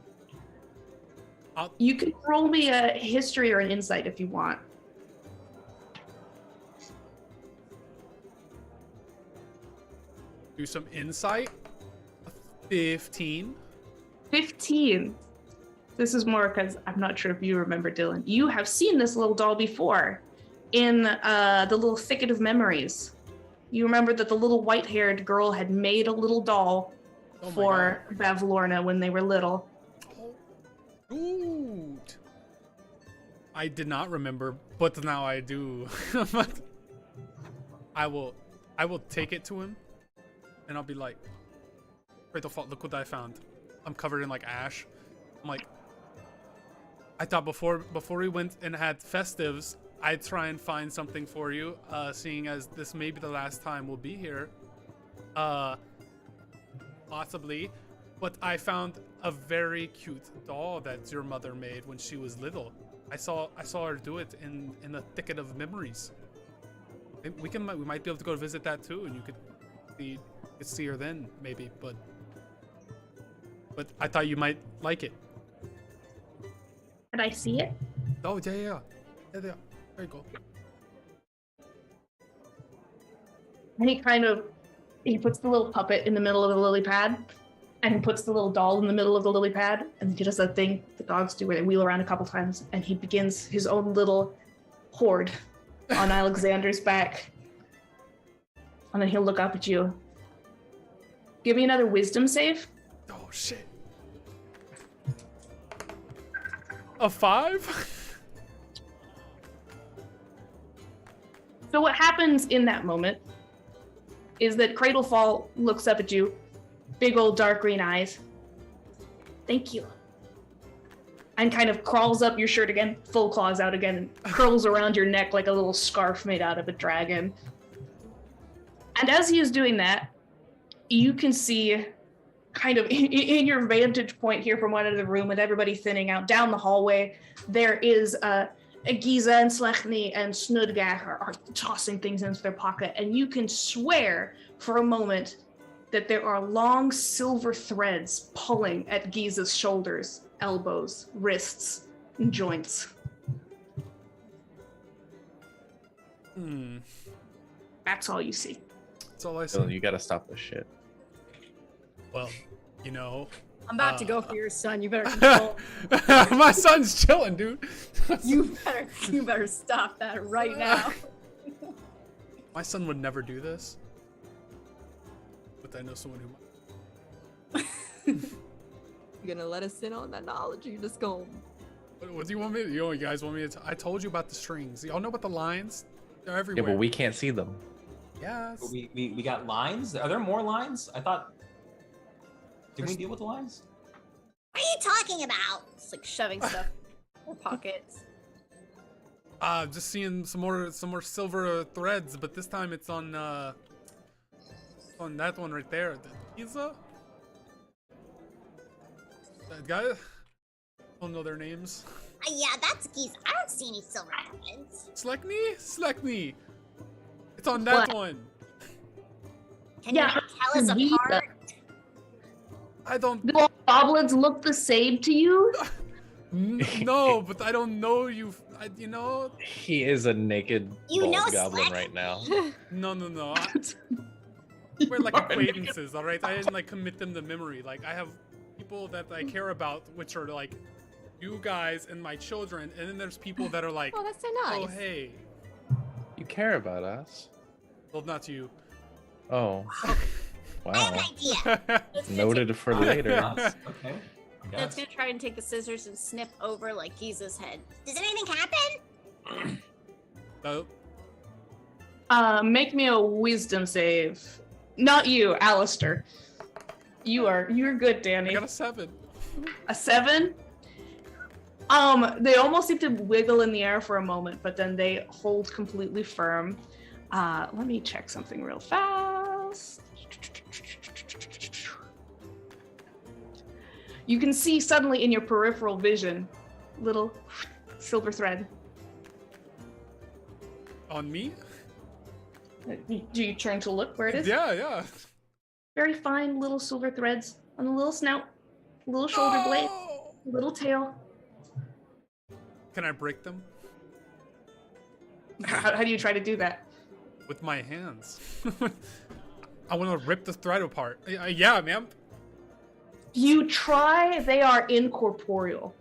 I'll- You can roll me a history or an insight if you want. Do some insight. 15. 15. This is more because I'm not sure if you remember, Dylan. You have seen this little doll before in the little thicket of memories. You remember that the little white-haired girl had made a little doll Oh my for Bavlorna when they were little. God. Dude. I did not remember, but now I do. But I will take it to him, and I'll be like, look what I found. I'm covered in like ash. I'm like, I thought before we went and had festives, I'd try and find something for you, seeing as this may be the last time we'll be here. Possibly. But I found a very cute doll that your mother made when she was little. I saw her do it in the thicket of memories. We might be able to go visit that too, and you could see her then maybe. But I thought you might like it. Can I see it? Oh yeah. There you go. And he puts the little puppet in the middle of the lily pad, and he puts the little doll in the middle of the lily pad, and he does that thing the dogs do where they wheel around a couple times, and he begins his own little horde on Alexander's back. And then he'll look up at you. Give me another wisdom save. Oh shit. A 5? So what happens in that moment is that Cradlefall looks up at you, big old dark green eyes. Thank you. And kind of crawls up your shirt again, full claws out again, and curls around your neck like a little scarf made out of a dragon. And as he is doing that, you can see kind of in your vantage point here from one end of the room with everybody thinning out down the hallway, there is Giza and Slechny and Snudgach are tossing things into their pocket, and you can swear for a moment that there are long silver threads pulling at Giza's shoulders, elbows, wrists, and joints. That's all you see. That's all I see. Dylan, you gotta stop this shit. Well, you know. I'm about to go for your son. You better control. My son's chilling, dude. You better stop that right now. My son would never do this. But I know someone who might. You gonna let us in on that knowledge, or you just going? What do you want me to? You guys want me to? I told you about the strings. Y'all know about the lines? They're everywhere. Yeah, but we can't see them. Yes. But we got lines. Are there more lines? I thought. Did we deal with the lines? What are you talking about? It's like shoving stuff in their pockets. Just seeing some more silver threads, but this time it's on that one right there. The Giza? That guy? I don't know their names. Yeah, that's Giza. I don't see any silver threads. Slechny! It's on that one. Can you not tell us Giza. apart? I don't. Do all goblins look the same to you? No, but I don't know you. You know. He is a naked You know bald goblin Slack? right now. No. We're like acquaintances, all right? I didn't like commit them to memory. Like I have people that I care about, which are like you guys and my children, and then there's people that are like, Oh, that's so nice. oh hey, You care about us. well not you. Oh. I have an Wow. idea. Noted for later. Us? Okay. I That's guess. gonna try and take the scissors and snip over like Giza's head. Does anything happen? No. Make me a wisdom save. Not you, Alistair. You're good, I Danny. got a 7. A 7? They almost seem to wiggle in the air for a moment, but then they hold completely firm. Let me check something real fast. You can see suddenly in your peripheral vision, little silver thread. On me? Do you turn to look where it is? Yeah. Very fine little silver threads on the little snout, little shoulder blade, Oh! little tail. Can I break them? How do you try to do that? With my hands. I want to rip the thread apart. Yeah, man. You try, they are incorporeal.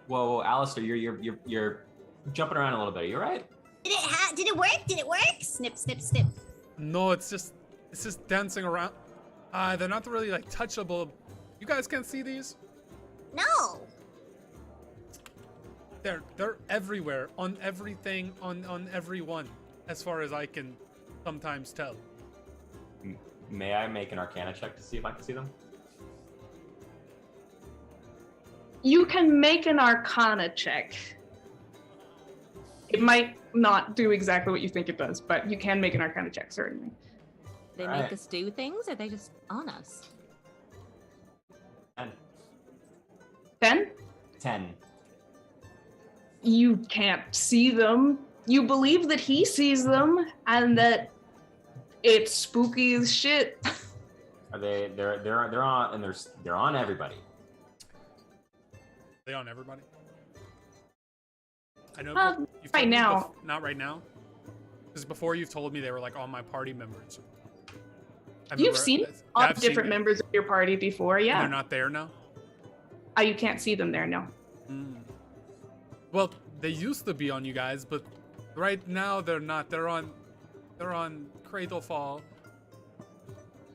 Whoa, Alistair, you're jumping around a little bit. You right? Did it work? Did it work? Snip, snip, snip. No, it's just dancing around. They're not really like touchable. You guys can't see these? No. They're everywhere, on everything, on everyone, as far as I can sometimes tell. May I make an Arcana check to see if I can see them? You can make an Arcana check. It might not do exactly what you think it does, but you can make an Arcana check, certainly. They Alright. make us do things, or they just on us? 10? 10. You can't see them. You believe that he sees them and that it's spooky as shit. Are they? They're on, and they're on everybody. They on everybody? I know. you've told right me now. Not right now. Because before you've told me they were like all my party members. You've seen all different members of your party before, yeah. And they're not there now? You can't see them there, no. Well, they used to be on you guys, but right now they're not. They're on Cradlefall,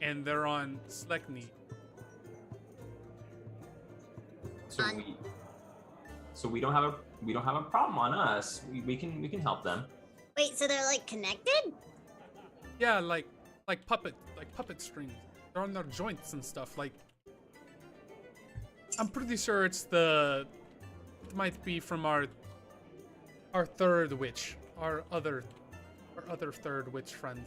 and they're on Sleckney. So we don't have a problem on us. We can help them. Wait, so they're like connected? Yeah, like puppet strings. They're on their joints and stuff. Like, I'm pretty sure it might be from our third witch, our other third witch friend.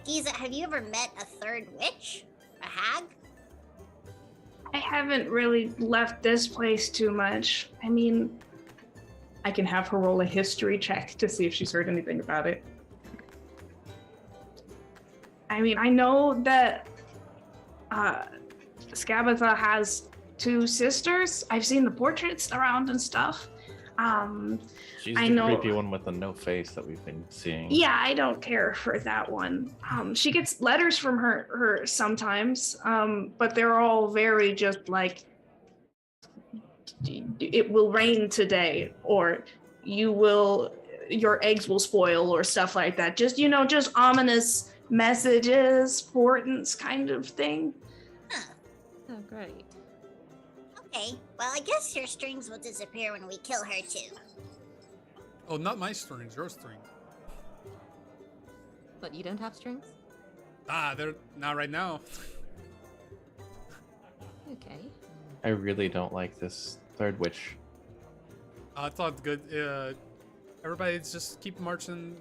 Giza, have you ever met a third witch? A hag? I haven't really left this place too much. I mean, I can have her roll a history check to see if she's heard anything about it. I mean, I know that Skabatha has 2 sisters. I've seen the portraits around and stuff. She's I the know. creepy one with the no face that we've been seeing. Yeah, I don't care for that one. She gets letters from her sometimes, but they're all very just like, it will rain today, or your eggs will spoil, or stuff like that. Just, just ominous messages, portents kind of thing. Huh. Oh, great. Okay, well, I guess your strings will disappear when we kill her too. Oh, not my strings, your strings. But you don't have strings? They're not right now. Okay. I really don't like this third witch. It's all good. Everybody just keep marching,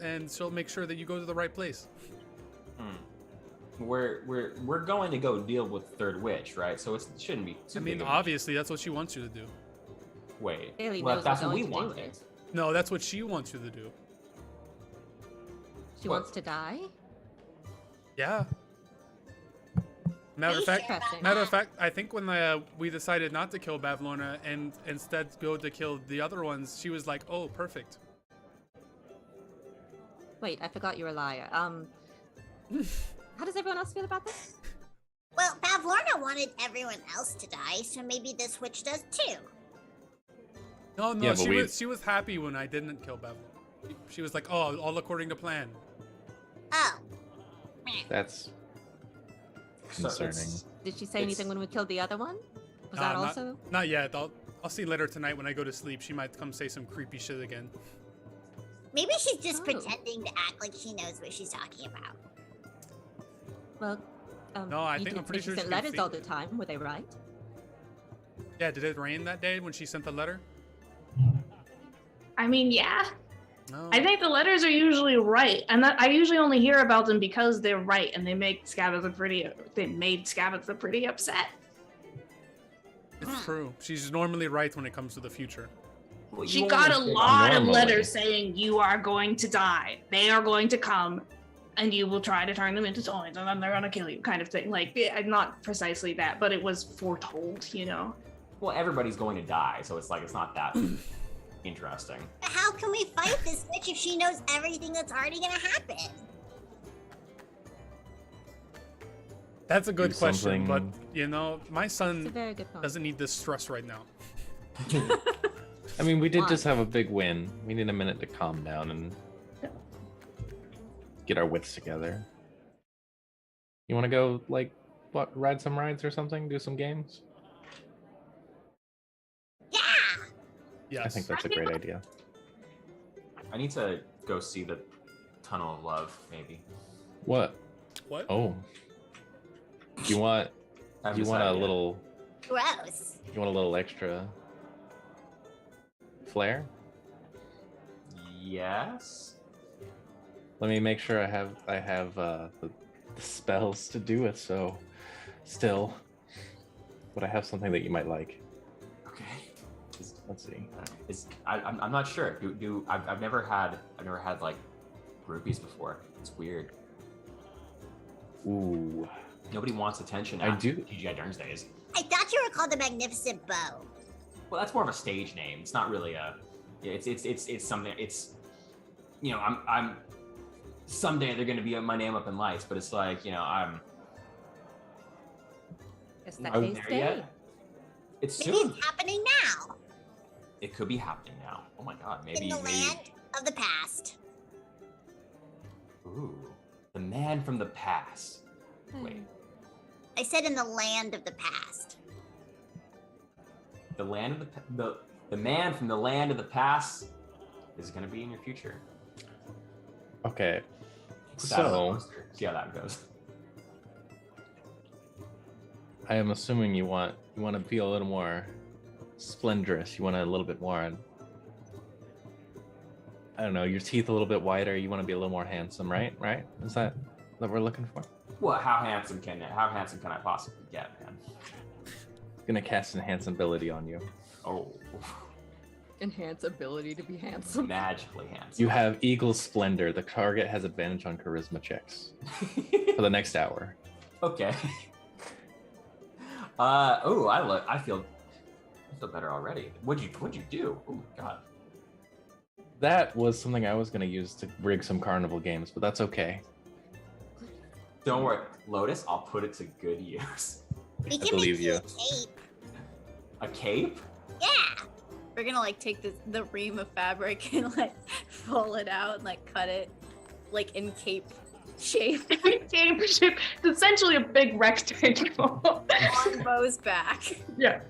and she'll make sure that you go to the right place. We're going to go deal with the third witch, right? So it shouldn't be too big of a- Obviously, that's what she wants you to do. Wait. Bailey Well, knows that's we're what we going to do wanted. it. No, that's what she wants you to do. She What? wants to die? Yeah. Matter Are of you fact, sure about matter of that? fact, I think when we decided not to kill Bavlorna and instead go to kill the other ones, she was like, "Oh, perfect." Wait, I forgot you're a liar. How does everyone else feel about this? Well, Pavlorna wanted everyone else to die, so maybe this witch does too. No, Yeah, but she was happy when I didn't kill Bavlorna. She was like, "Oh, all according to plan." Oh. That's So concerning. Did she say anything when we killed the other one? Was that also? Not yet. I'll see later tonight when I go to sleep. She might come say some creepy shit again. Maybe she's just Oh. pretending to act like she knows what she's talking about. Well, No, I you think did I'm pretty say sure she she sent can letters see all it. the time. Were they right? Yeah, did it rain that day when she sent the letter? I mean, yeah. No. I think the letters are usually right, and I usually only hear about them because they're right, and they made Skabatha pretty upset. It's true. She's normally right when it comes to the future. Well, She you got a only say- lot of Normally. letters saying you are going to die. They are going to come, and you will try to turn them into toys, and then they're gonna kill you, kind of thing. Like, not precisely that, but it was foretold, Well, everybody's going to die, so it's not that interesting. But how can we fight this witch if she knows everything that's already gonna happen? That's a good Do question, but something- my It's a son very good point. doesn't need this stress right now. I mean, we did Why? just have a big win. We need a minute to calm down and get our wits together. You want to go, ride some rides or something? Do some games? Yeah! Yes. I think that's a great idea. I need to go see the Tunnel of Love, maybe. What? What? Oh. You want I haven't you want a decided yet. little Gross. extra flair? Yes. Let me make sure I have the spells to do it. So, still, but I have something that you might like. Let's see. I'm not sure. I've never had like groupies before. It's weird. Ooh. Nobody wants attention. I do. TGI Thursdays. I thought you were called the Magnificent Bow. Well, that's more of a stage name. It's not really a. It's something. It's, you know, I'm. Someday they're gonna be my name up in lights, but it's like, you know, I'm. It's that Are day's there day. yet? It's Maybe soon. it's happening now. It could be happening now. Oh my god, In maybe. the land of the past. Ooh, the man from the past. Wait, I said in the land of the past. the land of the man from the land of the past is gonna be in your future. Okay. Put that on the So poster. See how that goes. I am assuming you want to be a little more splendorous. You want a little bit more. I don't know. Your teeth a little bit whiter. You want to be a little more handsome, right? Right? Is that what we're looking for? Well, how handsome can I possibly get, man? Gonna cast enhance ability on you. Oh, Enhance ability to be handsome. magically handsome. You have Eagle Splendor. The target has advantage on charisma checks for the next hour. Okay. I feel better already. What'd you do? Oh my god. That was something I was gonna use to rig some carnival games, but that's okay. Don't worry, Lotus. I'll put it to good use. We can believe make you. a cape. A cape? Yeah. We're gonna like take the ream of fabric and like pull it out and like cut it like in cape shape Cape shape. It's essentially a big rectangle. on Bo's back. Yeah.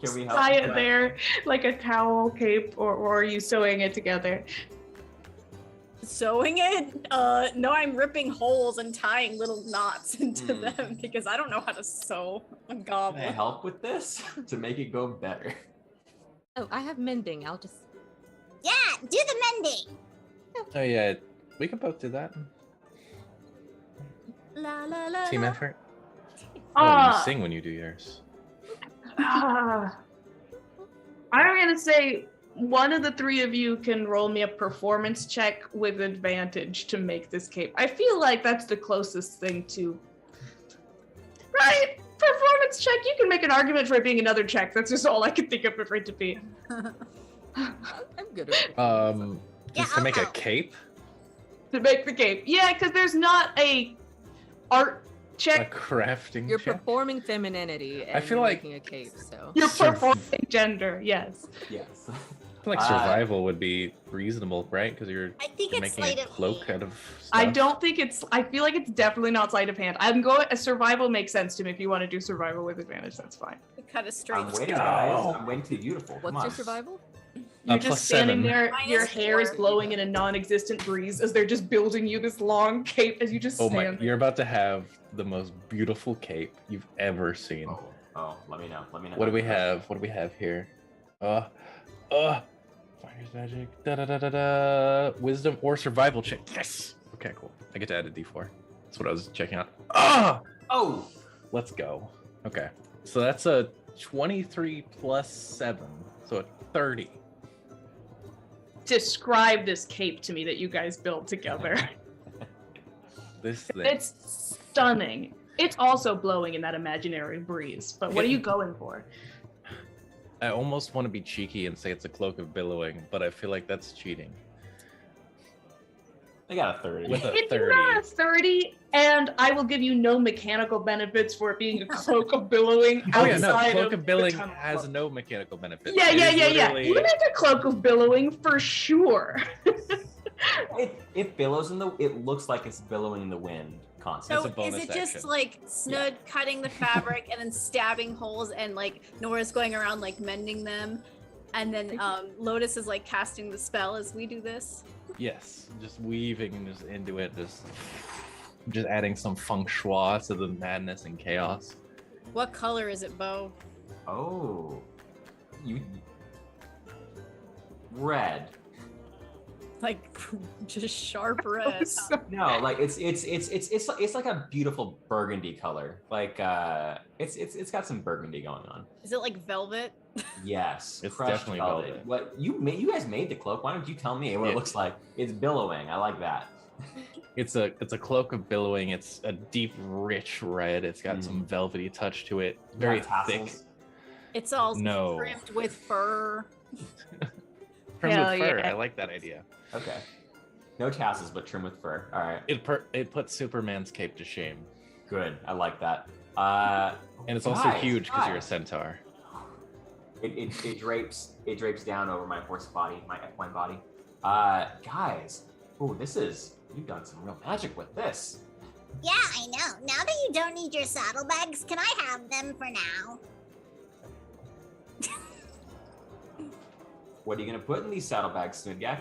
Can we help? Tie with it that? there like a towel cape, or are you sewing it together? Sewing it? No, I'm ripping holes and tying little knots into them because I don't know how to sew a Can I goblin. help with this to make it go better? Oh, I have mending. I'll just. Yeah, do the mending. Oh yeah, we can both do that. La la la. Team la. effort. Oh, you Ah. sing when you do yours. I'm gonna say one of the three of you can roll me a performance check with advantage to make this cape. I feel like that's the closest thing to. Right? Performance check. You can make an argument for it being another check. That's just all I can think of for it to be. I'm good at it. Yeah, Just to I'll make a help. cape, To make the cape. Yeah, because there's not a art a check. crafting. You're check? performing femininity and feel you're like- making a cape, so. You're Sur- performing gender, yes. Yes. I feel like survival would be reasonable, right? Because you're I think you're it's making sleight a of cloak hand. out of stuff. I don't think it's. I feel like it's definitely not sleight of hand. I'm going. A survival makes sense to me. If you want to do survival with advantage, that's fine. Cut a straight. I'm waiting, go. guys. I'm waiting to be beautiful. What's Come your on. survival? You're plus just standing 7. there. Your Minus hair is 4. blowing in a non-existent breeze as they're just building you this long cape as you just Oh stand. my! You're about to have the most beautiful cape you've ever seen. Oh, let me know. Let me know. What do we have? What do we have here? Fire's magic. Da da da da da. Wisdom or survival check. Yes. Okay, cool. I get to add a D4. That's what I was checking out. Oh, Let's go. Okay. So that's a 23 plus 7. So a 30. Describe this cape to me that you guys built together. This thing. It's stunning. It's also blowing in that imaginary breeze. But what are you going for? I almost want to be cheeky and say it's a cloak of billowing, but I feel like that's cheating. I got a 30. With a It's 30. not a 30, and I will give you no mechanical benefits for it being a cloak of billowing Oh outside yeah, no. Cloak the of billing tunnel. has no mechanical benefits. Yeah, It yeah, is yeah, yeah. literally- You make a cloak of billowing for sure. It billows in the. It looks like it's billowing in the wind constantly. So It's a bonus is it just action. like Snood cutting the fabric and then stabbing holes and like Nora's going around like mending them, and then Lotus is like casting the spell as we do this? Yes, just weaving just into it, just adding some feng shui to the madness and chaos. What color is it, Bo? Oh, you red. like just sharp red. No, like it's like a beautiful burgundy color. Like it's got some burgundy going on. Is it like velvet? Yes, It's crushed definitely velvet. What you guys made the cloak? Why don't you tell me what it looks like? It's billowing. I like that. It's a cloak of billowing. It's a deep, rich red. It's got some velvety touch to it. Very thick. It's all No. trimmed with fur. Trimmed Hell with fur. yeah. I like that idea. Okay. No tassels, but trim with fur. All right. It puts Superman's cape to shame. Good. I like that. And it's also guys, huge because you're a guys. centaur. It drapes down over my horse body, my equine body. Guys, you've done some real magic with this. Yeah, I know. Now that you don't need your saddlebags, can I have them for now? What are you gonna put in these saddlebags, Snidgak?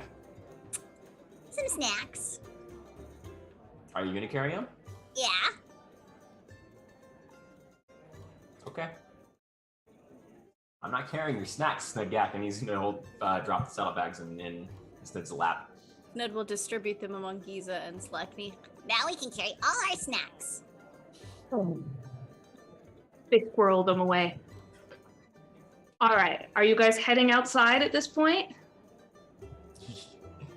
Some snacks. Are you gonna carry them? Yeah. Okay. I'm not carrying your snacks, Snidgak, and he's gonna drop the saddlebags in Snid's lap. Ned will distribute them among Giza and Slackney. Now we can carry all our snacks. They squirreled them away. All right, are you guys heading outside at this point?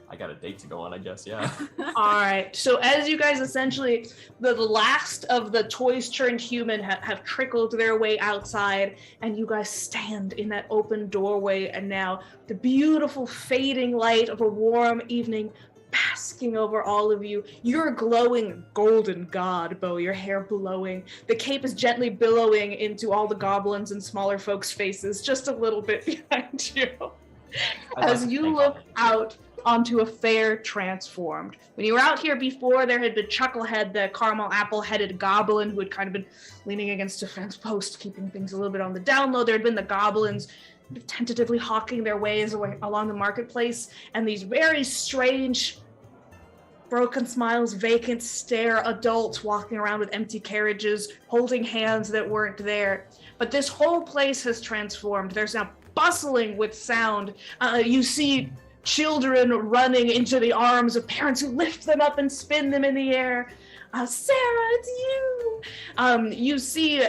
I got a date to go on, I guess, yeah. All right, so as you guys essentially, the last of the toys turned human have trickled their way outside, and you guys stand in that open doorway, and now the beautiful fading light of a warm evening basking over all of you. You're a glowing golden god, Bo, your hair blowing. The cape is gently billowing into all the goblins and smaller folks' faces, just a little bit behind you. As you look out onto a fair transformed. When you were out here before, there had been Chucklehead, the caramel apple-headed goblin who had kind of been leaning against a fence post, keeping things a little bit on the down low. There had been the goblins tentatively hawking their ways along the marketplace, and these very strange, broken smiles, vacant stare adults walking around with empty carriages, holding hands that weren't there. But this whole place has transformed. There's now bustling with sound. You see children running into the arms of parents who lift them up and spin them in the air. Sarah, it's you! You see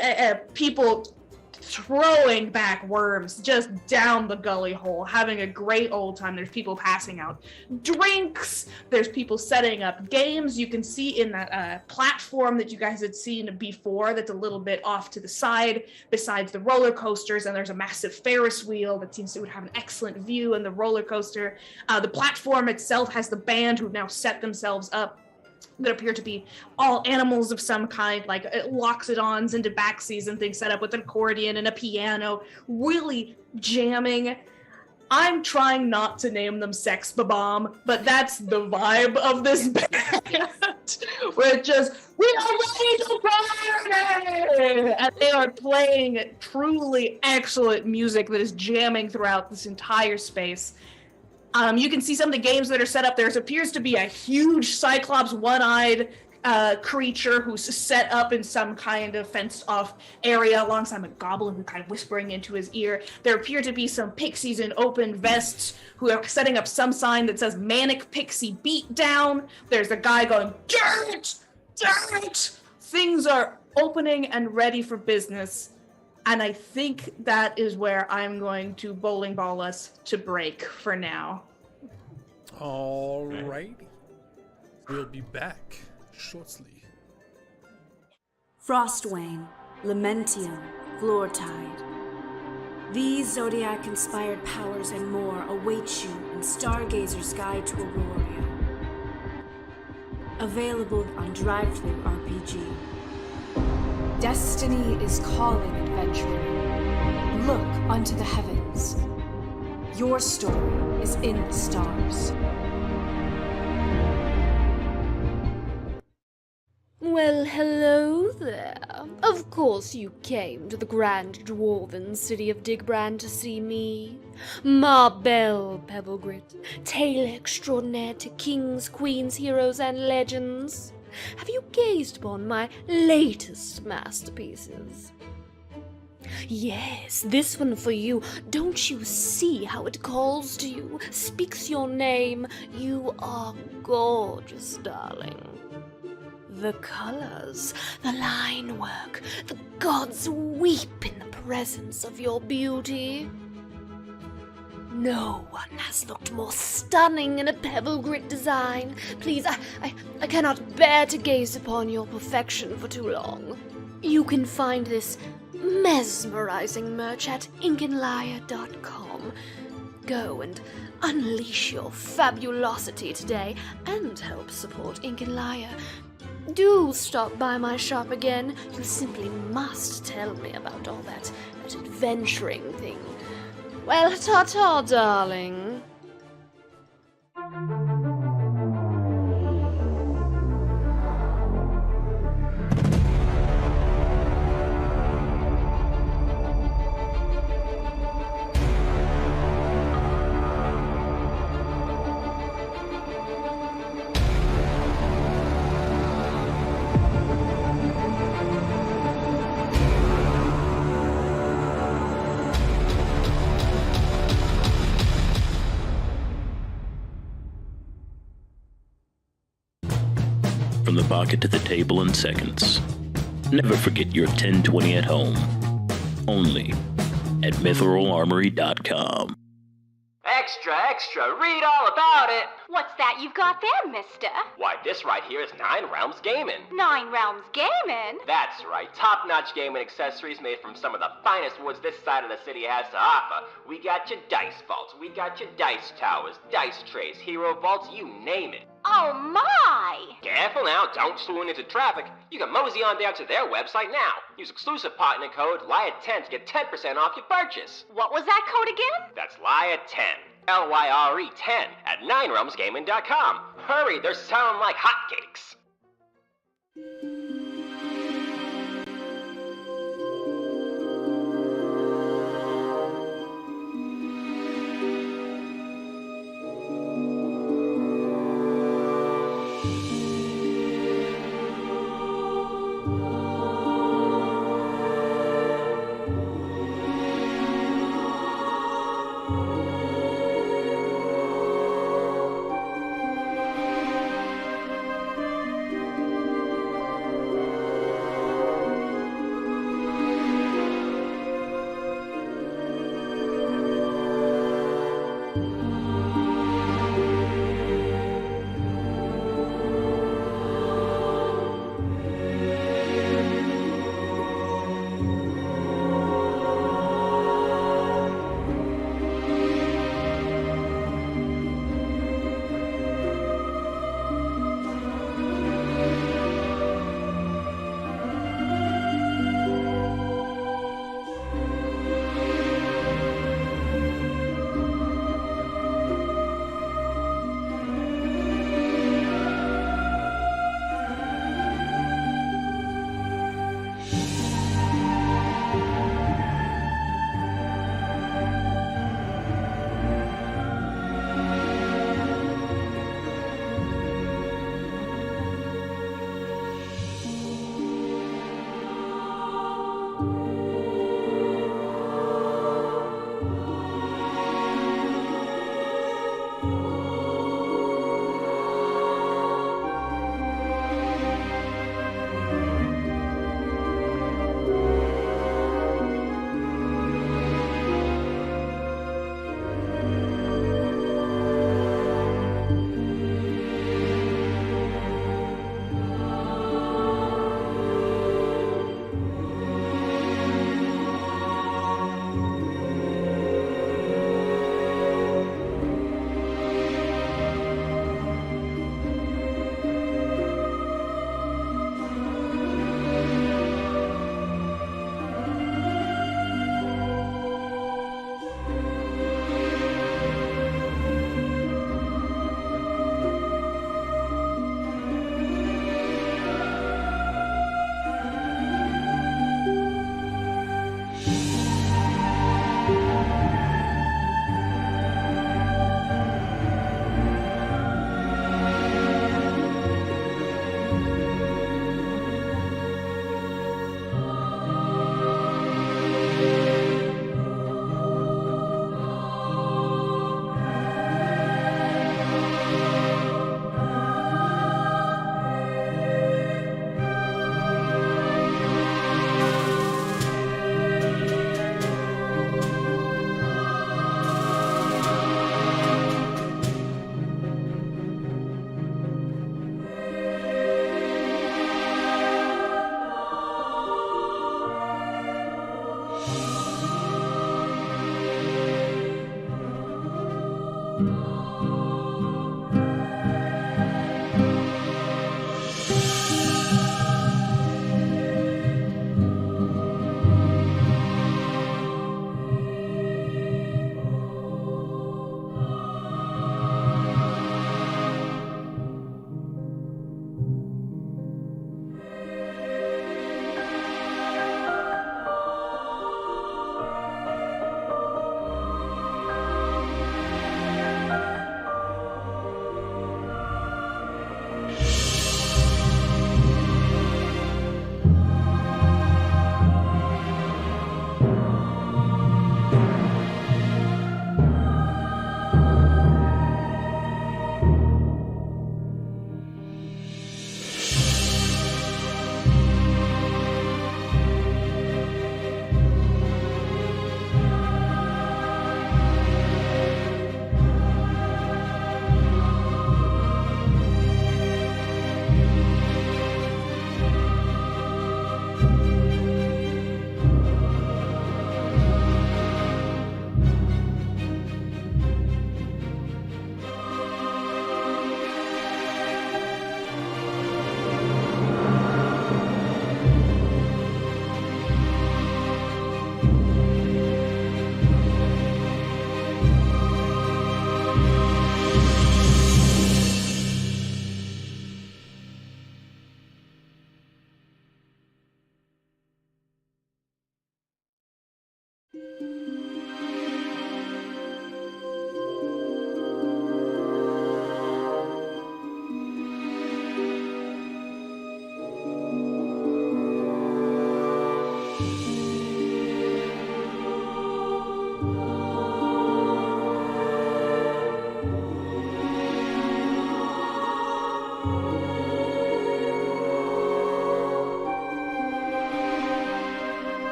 people throwing back worms just down the gully hole, having a great old time. There's people passing out drinks. There's people setting up games. You can see in that platform that you guys had seen before that's a little bit off to the side, besides the roller coasters, and there's a massive Ferris wheel that seems to have an excellent view in the roller coaster. The platform itself has the band who've now set themselves up that appear to be all animals of some kind, like loxodons and tabaxis and things set up with an accordion and a piano, really jamming. I'm trying not to name them Sex Bomb, but that's the vibe of this band. Where it just, we are ready to party! And they are playing truly excellent music that is jamming throughout this entire space. You can see some of the games that are set up. There appears to be a huge Cyclops one-eyed creature who's set up in some kind of fenced-off area alongside a goblin who's kind of whispering into his ear. There appear to be some pixies in open vests who are setting up some sign that says Manic Pixie Beatdown. There's a guy going, dirt! Dirt! Things are opening and ready for business. And I think that is where I'm going to bowling ball us to break for now. Alrighty. We'll be back shortly. Frostwane, Lamentium, Floortide. These Zodiac-inspired powers and more await you in Stargazer's Guide to Aurora. Available on DriveThru RPG. Destiny is calling, adventurer. Look unto the heavens. Your story is in the stars. Well, hello there. Of course you came to the grand dwarven city of Digbrand to see me. Ma Belle Pebblegrit, tale extraordinaire to kings, queens, heroes, and legends. Have you gazed upon my latest masterpieces? Yes, this one for you. Don't you see how it calls to you, speaks your name? You are gorgeous, darling. The colors, the line work, the gods weep in the presence of your beauty. No one has looked more stunning in a pebble grit design. Please, I cannot bear to gaze upon your perfection for too long. You can find this mesmerizing merch at inkinliar.com. Go and unleash your fabulosity today and help support Ink and Liar. Do stop by my shop again. You simply must tell me about all that adventuring thing. Well, ta-ta, darling. From the pocket to the table in seconds. Never forget your 1020 at home. Only at mitheralarmory.com. Extra, read all about it! What's that you've got there, mister? Why, this right here is 9 Realms Gaming. 9 Realms Gaming? That's right, top-notch gaming accessories made from some of the finest woods this side of the city has to offer. We got your dice vaults, we got your dice towers, dice trays, hero vaults, you name it. Oh my! Careful now, don't swoon into traffic. You can mosey on down to their website now. Use exclusive partner code LYRE10 to get 10% off your purchase. What was that code again? That's LYRE10. LYRE10 at 9realmsgaming.com. Hurry, they're selling like hotcakes.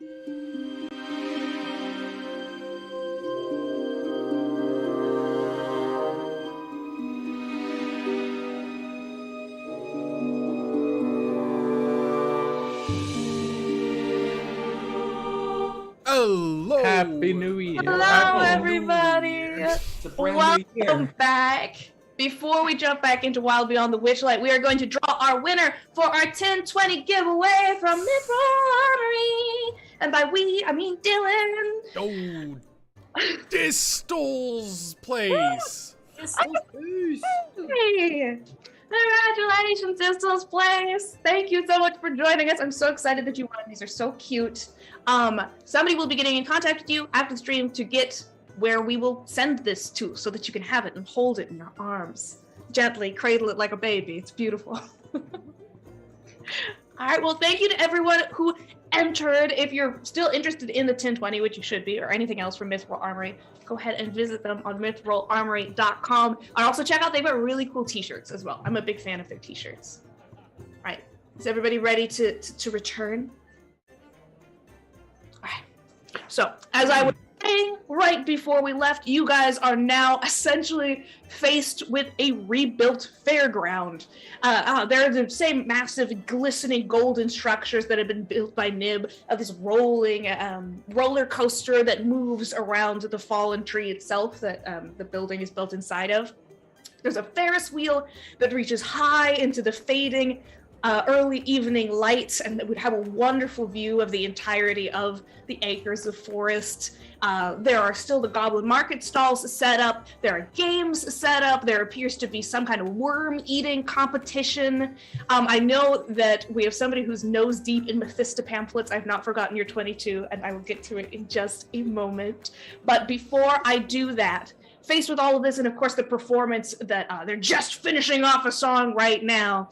Hello. Happy New Year. Hello, Happy New everybody. Year. It's a brand new year. Welcome back. Before we jump back into Wild Beyond the Witchlight, we are going to draw our winner for our 1020 giveaway from Mythral Armory. And by we, I mean Dylan. Oh, Distal's place. Hey. Congratulations, Distal's Place. Thank you so much for joining us. I'm so excited that you won. These are so cute. Somebody will be getting in contact with you after the stream to get where we will send this to so that you can have it and hold it in your arms. Gently cradle it like a baby. It's beautiful. All right, well, thank you to everyone who entered. If you're still interested in the 1020, which you should be, or anything else from Mythral Armory, go ahead and visit them on mythralarmory.com. And also check out, they've got really cool t-shirts as well. I'm a big fan of their t-shirts. All right, is everybody ready to return? All right, so as I was saying right before we left, you guys are now essentially faced with a rebuilt fairground. They're the same massive, glistening golden structures that have been built by Nib, of this rolling roller coaster that moves around the fallen tree itself that the building is built inside of. There's a Ferris wheel that reaches high into the fading early evening lights, and that would have a wonderful view of the entirety of the acres of forest. There are still the goblin market stalls set up. There are games set up. There appears to be some kind of worm-eating competition. I know that we have somebody who's nose deep in Mephisto pamphlets. I've not forgotten your 22, and I will get to it in just a moment. But before I do that, faced with all of this, and of course the performance that they're just finishing off a song right now,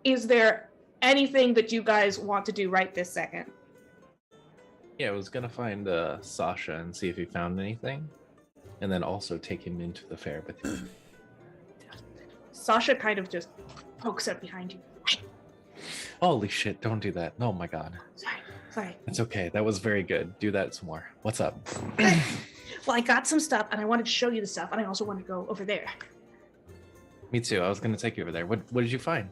is there anything that you guys want to do right this second? Yeah, I was gonna find Sasha and see if he found anything, and then also take him into the fair with you. Sasha kind of just pokes up behind you. Holy shit! Don't do that. Oh my god. Sorry. It's okay. That was very good. Do that some more. What's up? Well, I got some stuff, and I wanted to show you the stuff, and I also want to go over there. Me too. I was gonna take you over there. What did you find?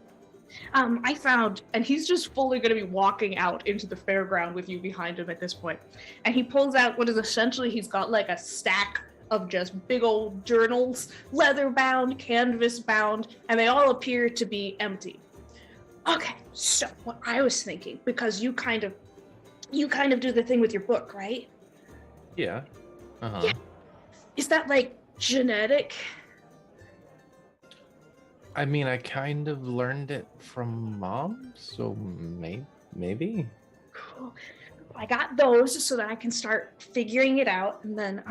I found, and he's just fully going to be walking out into the fairground with you behind him at this point. And he pulls out what is essentially, he's got like a stack of just big old journals, leather bound, canvas bound, and they all appear to be empty. Okay, so what I was thinking, because you kind of do the thing with your book, right? Yeah. Uh-huh. Yeah. Is that like genetic? I mean, I kind of learned it from Mom, so maybe. Cool. I got those so that I can start figuring it out, and then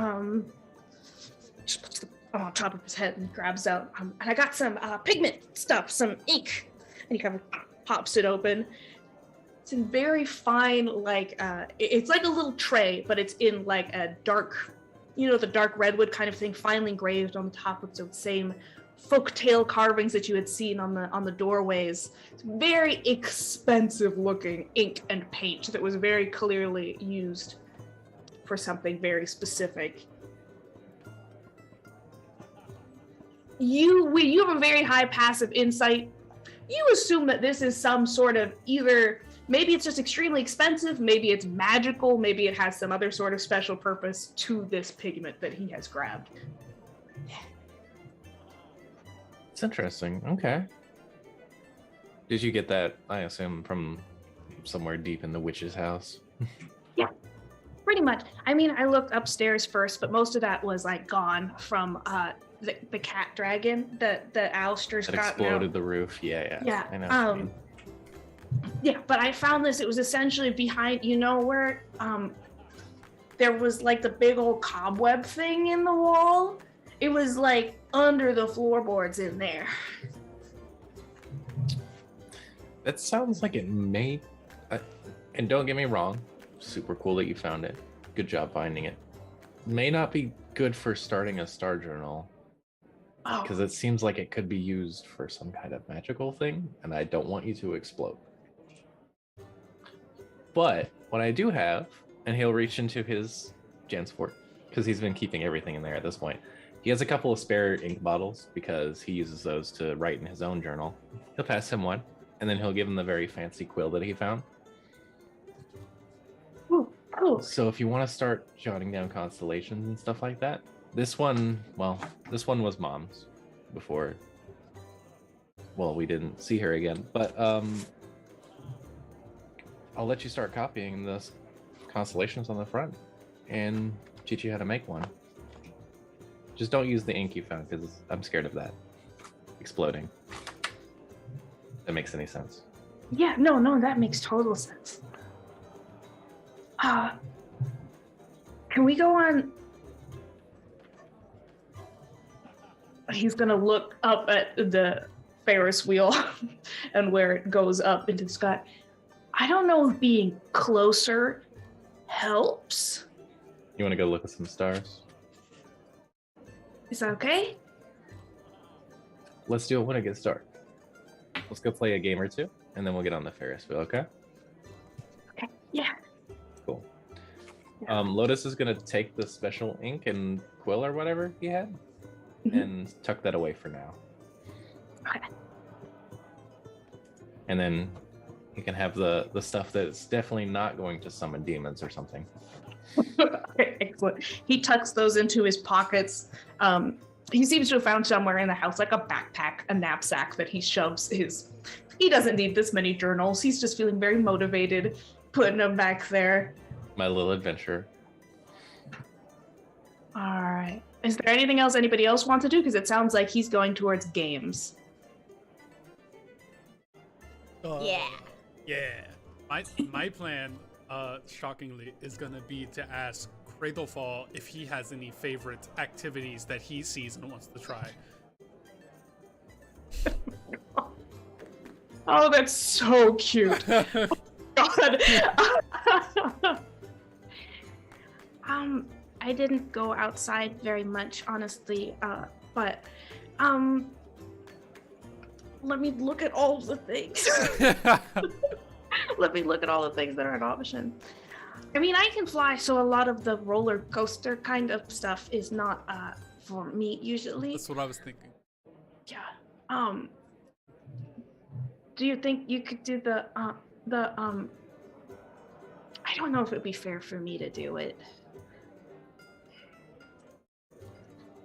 just puts them on top of his head and grabs out. And I got some pigment stuff, some ink, and he kind of pops it open. It's in very fine, like it's like a little tray, but it's in like a dark, the dark redwood kind of thing, finely engraved on the top of the same folktale carvings that you had seen on the doorways. It's very expensive looking ink and paint that was very clearly used for something very specific. You have a very high passive insight. You assume that this is some sort of either, maybe it's just extremely expensive, maybe it's magical, maybe it has some other sort of special purpose to this pigment that he has grabbed. It's interesting. Okay. Did you get that, I assume, from somewhere deep in the witch's house? Yeah, pretty much. I mean, I looked upstairs first, but most of that was like gone from the cat dragon that Alistair's That got exploded now. the roof. Yeah. I know. what you mean. Yeah, but I found this. It was essentially behind, where there was like the big old cobweb thing in the wall. It was like under the floorboards in there. That sounds like it may, and don't get me wrong, super cool that you found it. Good job finding it. May not be good for starting a star journal, because it seems like it could be used for some kind of magical thing, and I don't want you to explode. But what I do have, and he'll reach into his Jansport, because he's been keeping everything in there at this point. He has a couple of spare ink bottles because he uses those to write in his own journal. He'll pass him one, and then he'll give him the very fancy quill that he found. Ooh, cool. So if you want to start jotting down constellations and stuff like that, this one was Mom's before. Well, we didn't see her again, but I'll let you start copying the constellations on the front and teach you how to make one. Just don't use the ink you found, because I'm scared of that exploding. If that makes any sense. Yeah, no, that makes total sense. Can we go on? He's gonna look up at the Ferris wheel and where it goes up into the sky. I don't know if being closer helps. You want to go look at some stars? Is that okay? Let's do it when it gets dark. Let's go play a game or two, and then we'll get on the Ferris wheel, okay? Okay, yeah. Cool. Lotus is going to take the special ink and quill or whatever he had, and tuck that away for now. Okay. And then you can have the stuff that's definitely not going to summon demons or something. Okay, excellent. He tucks those into his pockets. He seems to have found somewhere in the house, like a backpack, a knapsack that he shoves his... He doesn't need this many journals. He's just feeling very motivated, putting them back there. My little adventure. All right. Is there anything else anybody else wants to do? Because it sounds like he's going towards games. Yeah. My plan, shockingly, is gonna be to ask Cradlefall if he has any favorite activities that he sees and wants to try. Oh, that's so cute. God. I didn't go outside very much, honestly, but let me look at all the things. Let me look at all the things that are an option. I mean, I can fly, so a lot of the roller coaster kind of stuff is not for me usually. That's what I was thinking. Yeah. Do you think you could do the I don't know if it'd be fair for me to do it.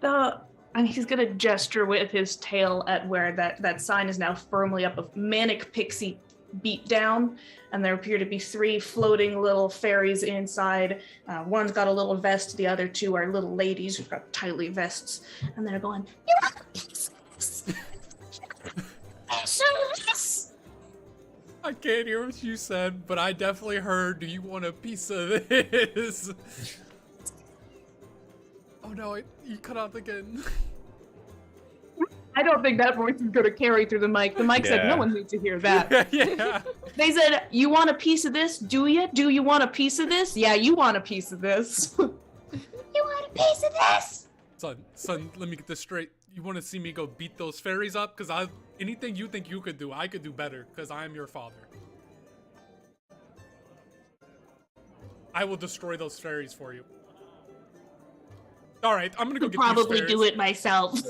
And he's gonna gesture with his tail at where that sign is now firmly up of Manic Pixie Beat Down, and there appear to be 3 floating little fairies inside. One's got a little vest, the other 2 are little ladies who've got tightly vests, and they're going, "You want a piece of this? Yes." I can't hear what you said, but I definitely heard, "Do you want a piece of this?" Oh no, you cut off again. I don't think that voice is gonna carry through the mic. The mic said no one needs to hear that. Yeah. They said, "You want a piece of this? Do you? Do you want a piece of this? Yeah, you want a piece of this." You want a piece of this? Son, let me get this straight. You want to see me go beat those fairies up? Because anything you think you could do, I could do better, because I am your father. I will destroy those fairies for you. All right, I'm gonna go get probably these do it myself.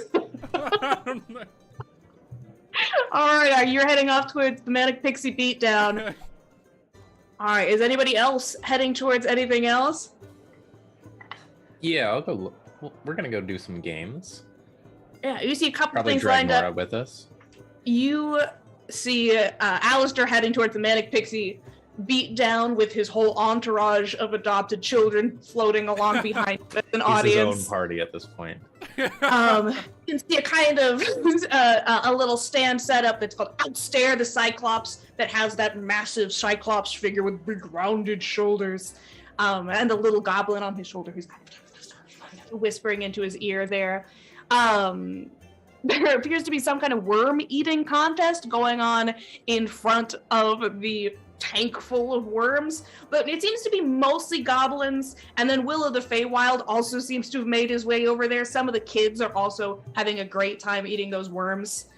All right, you're heading off towards the Manic Pixie Beatdown. All right, is anybody else heading towards anything else? Yeah, I'll go look. Well, we're gonna go do some games. Yeah, you see a couple Probably things drag lined Nora up. with us. You see Alistair heading towards the Manic Pixie Beatdown with his whole entourage of adopted children floating along behind with an audience. His own party at this point. You can see a kind of a little stand set up that's called Outstare the Cyclops, that has that massive Cyclops figure with big rounded shoulders, and the little goblin on his shoulder who's kind of whispering into his ear there. There appears to be some kind of worm eating contest going on in front of the tank full of worms, but it seems to be mostly goblins, and then Will of the Feywild also seems to have made his way over there. Some of the kids are also having a great time eating those worms.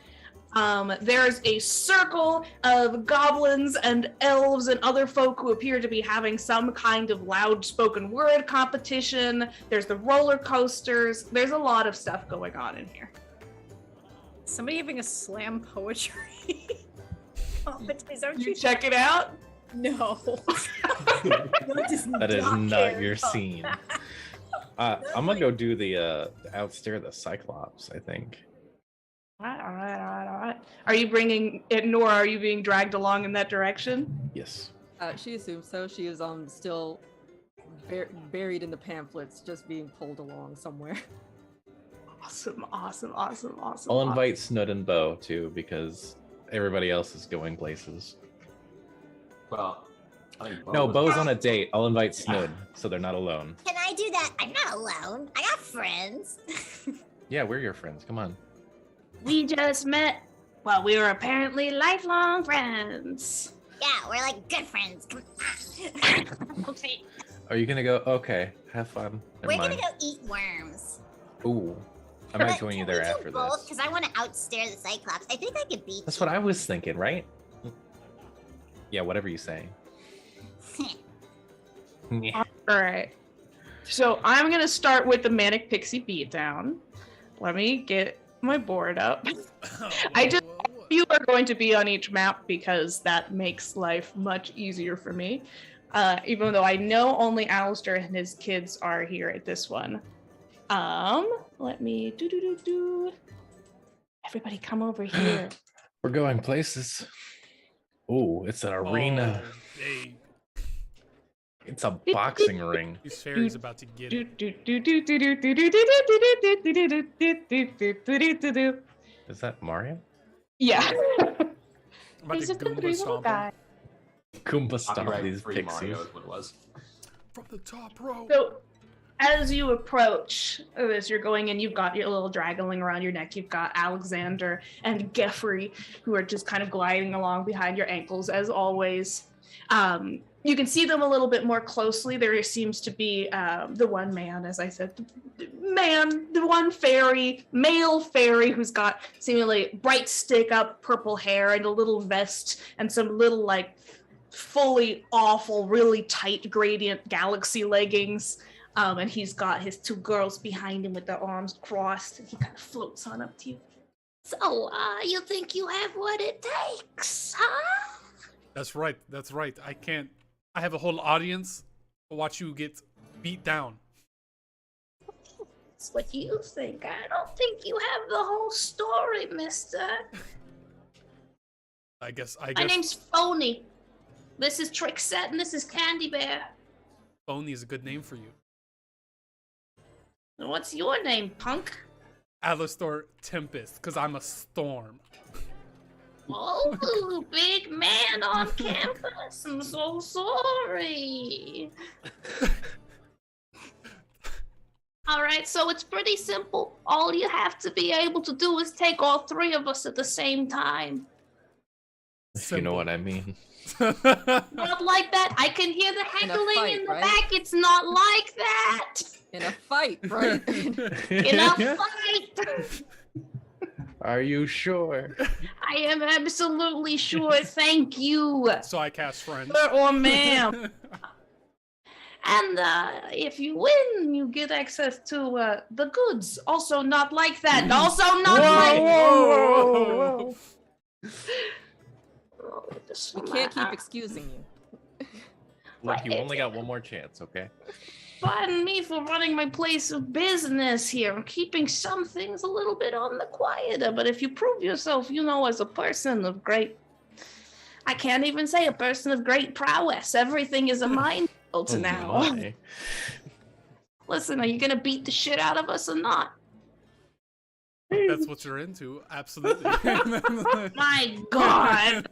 There's a circle of goblins and elves and other folk who appear to be having some kind of loud spoken word competition. There's the roller coasters. There's a lot of stuff going on in here. Somebody having a slam poetry competition. You check it out? No. That is not your scene. I'm gonna go do the outstare the Cyclops, I think. All right. Are you bringing it, Nora? Are you being dragged along in that direction? Yes. She assumes so. She is still buried in the pamphlets, just being pulled along somewhere. Awesome. I'll invite Snood and Bo too, because everybody else is going places. Well, I think No, Bo's on a date. I'll invite Snood, so they're not alone. Can I do that? I'm not alone. I got friends. Yeah, we're your friends. Come on. We just met. Well, we were apparently lifelong friends. Yeah, we're like good friends. Come on. Okay. Are you gonna go? Okay, have fun. Never We're mind. gonna go eat worms. Ooh, I might join you there after this. Because I want to outstare the Cyclops. I think I could beat That's what I was thinking, right? Yeah, whatever you say. Yeah. All right. So I'm gonna start with the Manic Pixie beatdown. Let me get my board up. You are going to be on each map because that makes life much easier for me. Even though I know only Alistair and his kids are here at this one. Let me do. Everybody come over here. We're going places. Ooh, it's an arena. Hey, It's a boxing ring. this fairy's about to get it. Is that Mario? Yeah. I'm about He's to just a Goomba pretty stomp little him. guy. Goomba stomp Copyright these free pixies. Mario is what it was. From the top row. So, as you approach this, you're going in, you've got your little draggling around your neck. You've got Alexander and Geoffrey, who are just kind of gliding along behind your ankles, as always. You can see them a little bit more closely. There seems to be the one man, as I said, the one fairy, male fairy, who's got seemingly bright stick-up purple hair and a little vest and some little, like, fully awful, really tight gradient galaxy leggings. And he's got his two girls behind him with their arms crossed, and he kind of floats on up to you. So, you think you have what it takes, huh? That's right. I have a whole audience to watch you get beat down. That's what you think. I don't think you have the whole story, mister. I guess. My name's Phony. This is Trickset, and this is Candy Bear. Phony is a good name for you. What's your name, punk? Alistair Tempest, because I'm a storm. Oh, big man on campus. I'm so sorry. All right, so it's pretty simple. All you have to be able to do is take all three of us at the same time. If you know what I mean. Not like that. I can hear the heckling in the back. It's not like that. In a fight, right? In a fight. Are you sure? I am absolutely sure. Thank you. So I cast friends. Sir or ma'am. And if you win, you get access to the goods. Also not like that. Also not like Whoa. We can't keep excusing you. Look, you only got one more chance, okay? Pardon me for running my place of business here. I'm keeping some things a little bit on the quieter, but if you prove yourself, as a person of great... I can't even say a person of great prowess. Everything is a minefield now. My. Listen, are you going to beat the shit out of us or not? That's what you're into. Absolutely. My God.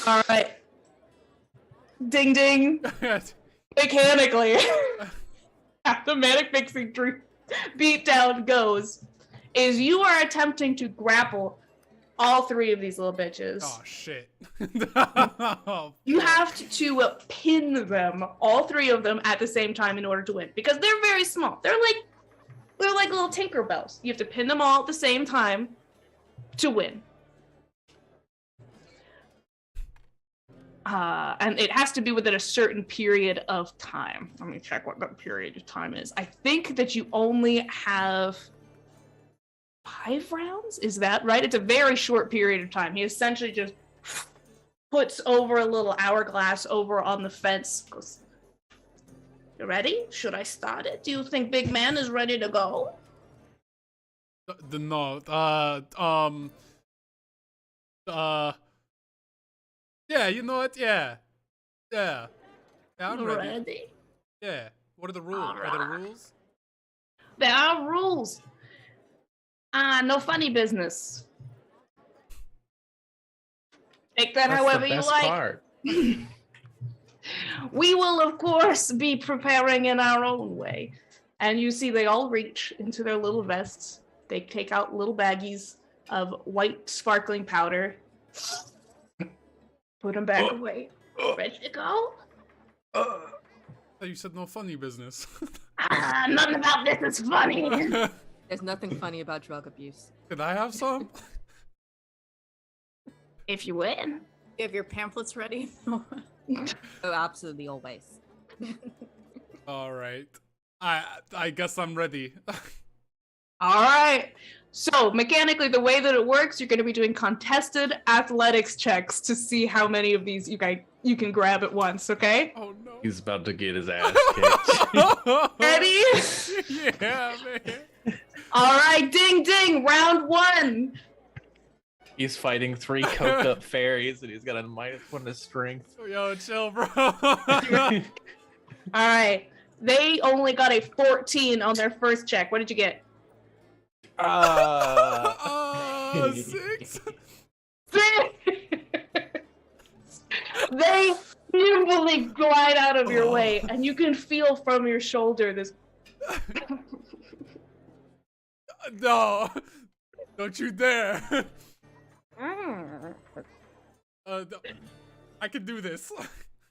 All right. Ding, ding. Mechanically, the Manic Pixie beatdown goes, is you are attempting to grapple all three of these little bitches. Oh, shit. You have to pin them, all three of them, at the same time in order to win, because they're very small. They're like little Tinkerbells. You have to pin them all at the same time to win. And it has to be within a certain period of time. Let me check what that period of time is. I think that you only have 5 rounds. Is that right? It's a very short period of time. He essentially just puts over a little hourglass over on the fence. Goes, you ready? Should I start it? Do you think Big Man is ready to go? No. Yeah, you know what? Yeah. I'm ready. Ready? Yeah. What are the rules? All Are there right. rules? There are rules. No funny business. Take that That's however the you best like. part. We will, of course, be preparing in our own way. And you see they all reach into their little vests. They take out little baggies of white sparkling powder. Put them back away. Ready to go? Oh, you said no funny business. Nothing about this is funny. There's nothing funny about drug abuse. Could I have some? If you win. You have your pamphlets ready? Oh, absolutely, always. All right. I guess I'm ready. All right. So mechanically, the way that it works, you're going to be doing contested athletics checks to see how many of these you can grab at once. Okay? Oh no. He's about to get his ass kicked. Ready? Yeah, man. All right. Ding ding. Round 1. He's fighting 3 coked up fairies and he's got a -1 to strength. Yo, chill, bro. All right. They only got a 14 on their first check. What did you get? 6. They nimbly glide out of your way, and you can feel from your shoulder this. No, don't you dare. I can do this.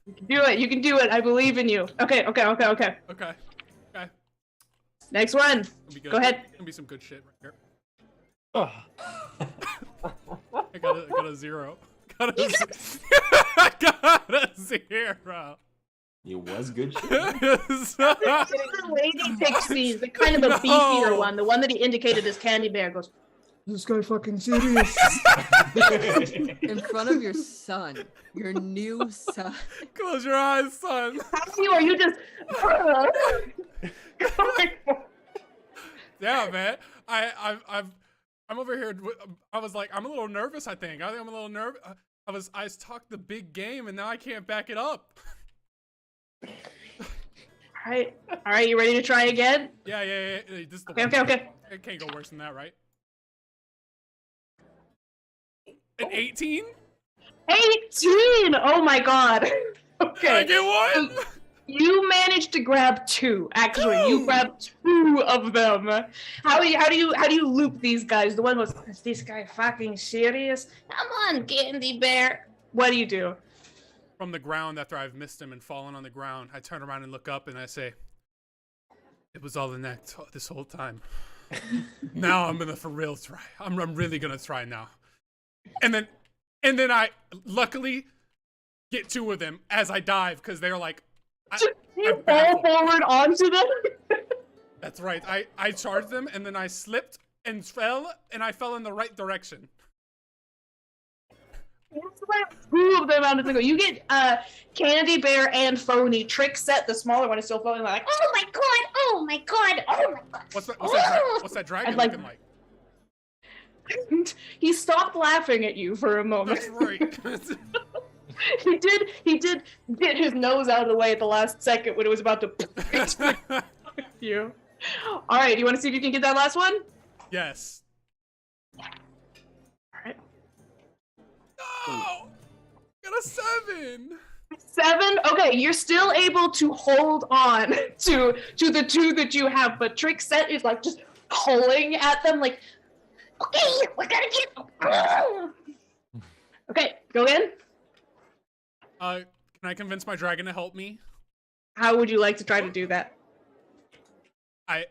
You can do it. I believe in you. Okay. Okay. Next one. Go ahead. Gonna be some good shit right here. Oh. I got a 0. I got a 0. It was good shit. The lady pixies, the kind of a beefier one, the one that he indicated as Candy Bear, goes, "This guy fucking serious." In front of your son, your new son. Close your eyes, son. Are you just? Yeah, man. I'm over here. I was like, I'm a little nervous. I think I'm a little nervous. I talked the big game, and now I can't back it up. All right. You ready to try again? Yeah. This is the Okay. It can't go worse than that, right? An 18? 18! Oh my god. Okay. I get one? You managed to grab 2. Actually, you grabbed 2 of them. How do you loop these guys? The one was, is this guy fucking serious? Come on, Candy Bear. What do you do? From the ground, after I've missed him and fallen on the ground, I turn around and look up and I say, it was all an act this whole time. Now I'm gonna for real try. I'm really gonna try now. And then I luckily get 2 of them as I dive because they're like, You fall forward onto them? That's right. I charged them and then I slipped and fell and I fell in the right direction. That's 2 of them out of the go. You get Candy Bear and Phony. Trick Set, the smaller one, is still floating like, Oh my god! Oh my god! Oh my god! What's that dragon like- looking like? He stopped laughing at you for a moment. That's right. He did get his nose out of the way at the last second when it was about to you. All right, you want to see if you can get that last one? Yes. All right. No! Got a 7. 7? Okay, you're still able to hold on to the 2 that you have, but Trick Set is like just pulling at them like, okay, we gotta get. Okay, go in. Can I convince my dragon to help me? How would you like to try to do that? I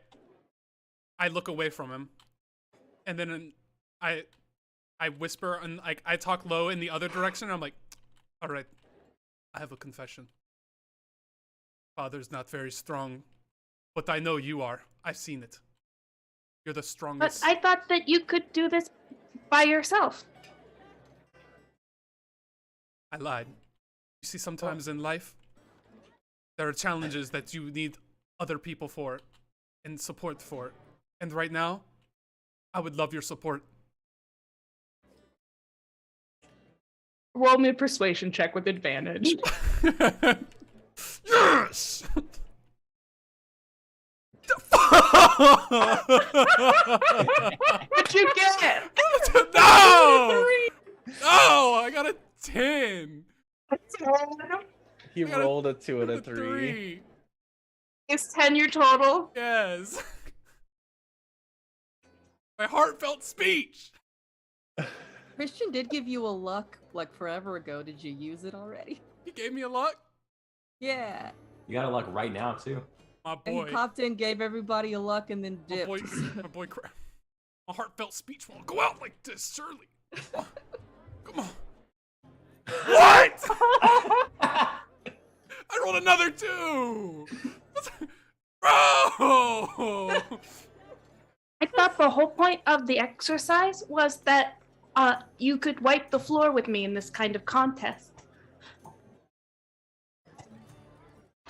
look away from him, and then I whisper and like I talk low in the other direction. I'm like, all right, I have a confession. Father's not very strong, but I know you are. I've seen it. You're the But strongest. I thought that you could do this by yourself. I lied. You see, sometimes in life, there are challenges that you need other people for and support for. And right now, I would love your support. Roll me a persuasion check with advantage. Yes! What'd you get? No! Oh, I got a 10. He rolled a 2 and a 3. Is 10 your total? Yes. My heartfelt speech. Christian did give you a luck like forever ago. Did you use it already? He gave me a luck? Yeah. You got a luck right now too. My And boy. he popped in, gave everybody a luck, and then dipped. My boy, my heartfelt speech won't go out like this, surely. Come on. What? I rolled another 2. Bro! I thought the whole point of the exercise was that you could wipe the floor with me in this kind of contest.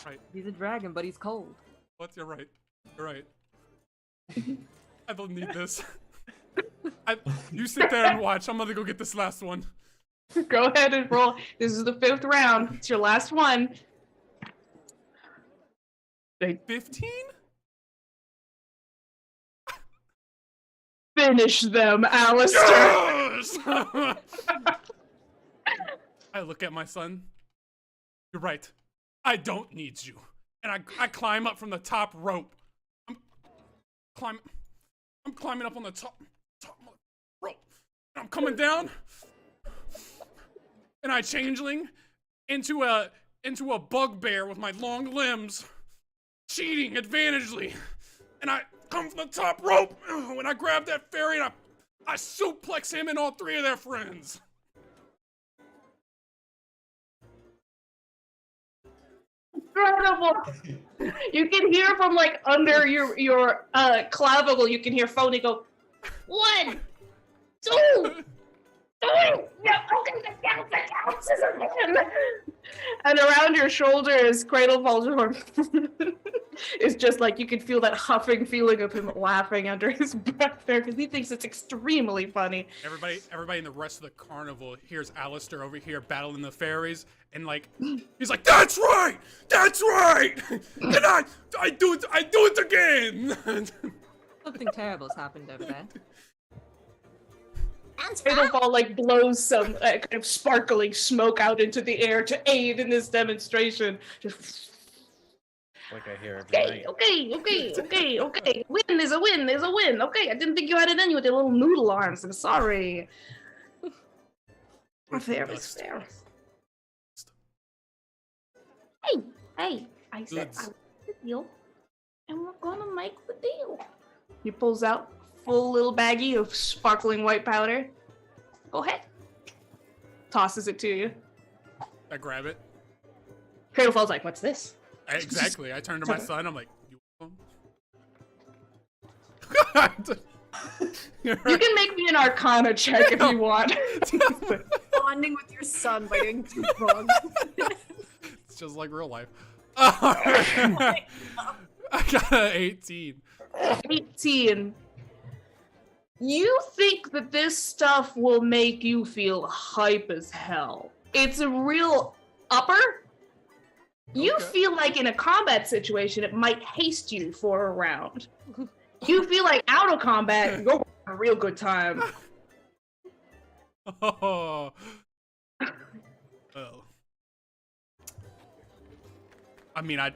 Right. He's a dragon, but he's cold. What? You're right. You're right. I don't need this. You sit there and watch. I'm gonna go get this last one. Go ahead and roll. This is the 5th round. It's your last one. 15? Finish them, Alistair. Yes! I look at my son. You're right. I don't need you. And I climb up from the top rope. I'm climbing up on the top rope. And I'm coming down. And I changeling into a bugbear with my long limbs, cheating advantagely. And I come from the top rope. When I grab that fairy and I suplex him and all 3 of their friends. Incredible. You can hear from like under your clavicle, you can hear Phony go, 1, 2, 3. Yeah, okay, that counts as a win. And around your shoulders, Cradle Falls is just like you can feel that huffing feeling of him laughing under his breath there because he thinks it's extremely funny. Everybody in the rest of the carnival hears Alistair over here battling the fairies, and like he's like, "That's right, and I do it again." Something terrible's happened over there. Cradle Fall like blows some kind of sparkling smoke out into the air to aid in this demonstration. Just Like I hear every night. Okay. Win is a win. There's a win. Okay, I didn't think you had it in you with your little noodle arms. I'm sorry. Fair is fair. Hey, I said I want the deal, and we're gonna make the deal. He pulls out full little baggie of sparkling white powder. Go ahead. Tosses it to you. I grab it. Cradle Fall's like, what's this? Exactly. I turn to my son. I'm like, "You want some?" You can make me an Arcana check if you want. Bonding with your son by doing 2 wrong. It's just like real life. I got an 18. 18. You think that this stuff will make you feel hype as hell. It's a real upper. You feel like in a combat situation, it might haste you for a round. You feel like out of combat, you're having a real good time. Oh. Well. I mean, I'm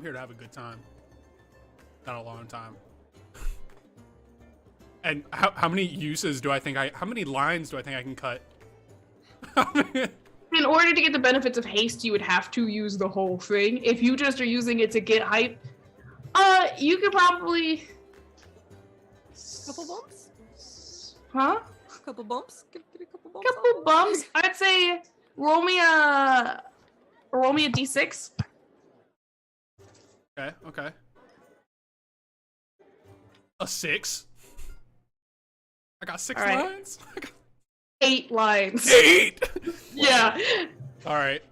here to have a good time. Not a long time. And how many uses do I think how many lines do I think I can cut? In order to get the benefits of haste, you would have to use the whole thing. If you just are using it to get hype, you could probably... Couple bumps? Huh? Couple bumps? Give it a couple bumps. Couple bumps? I'd say roll me a d6. Okay. A 6. I got 6 lines. 8 lines. 8. Yeah. All right.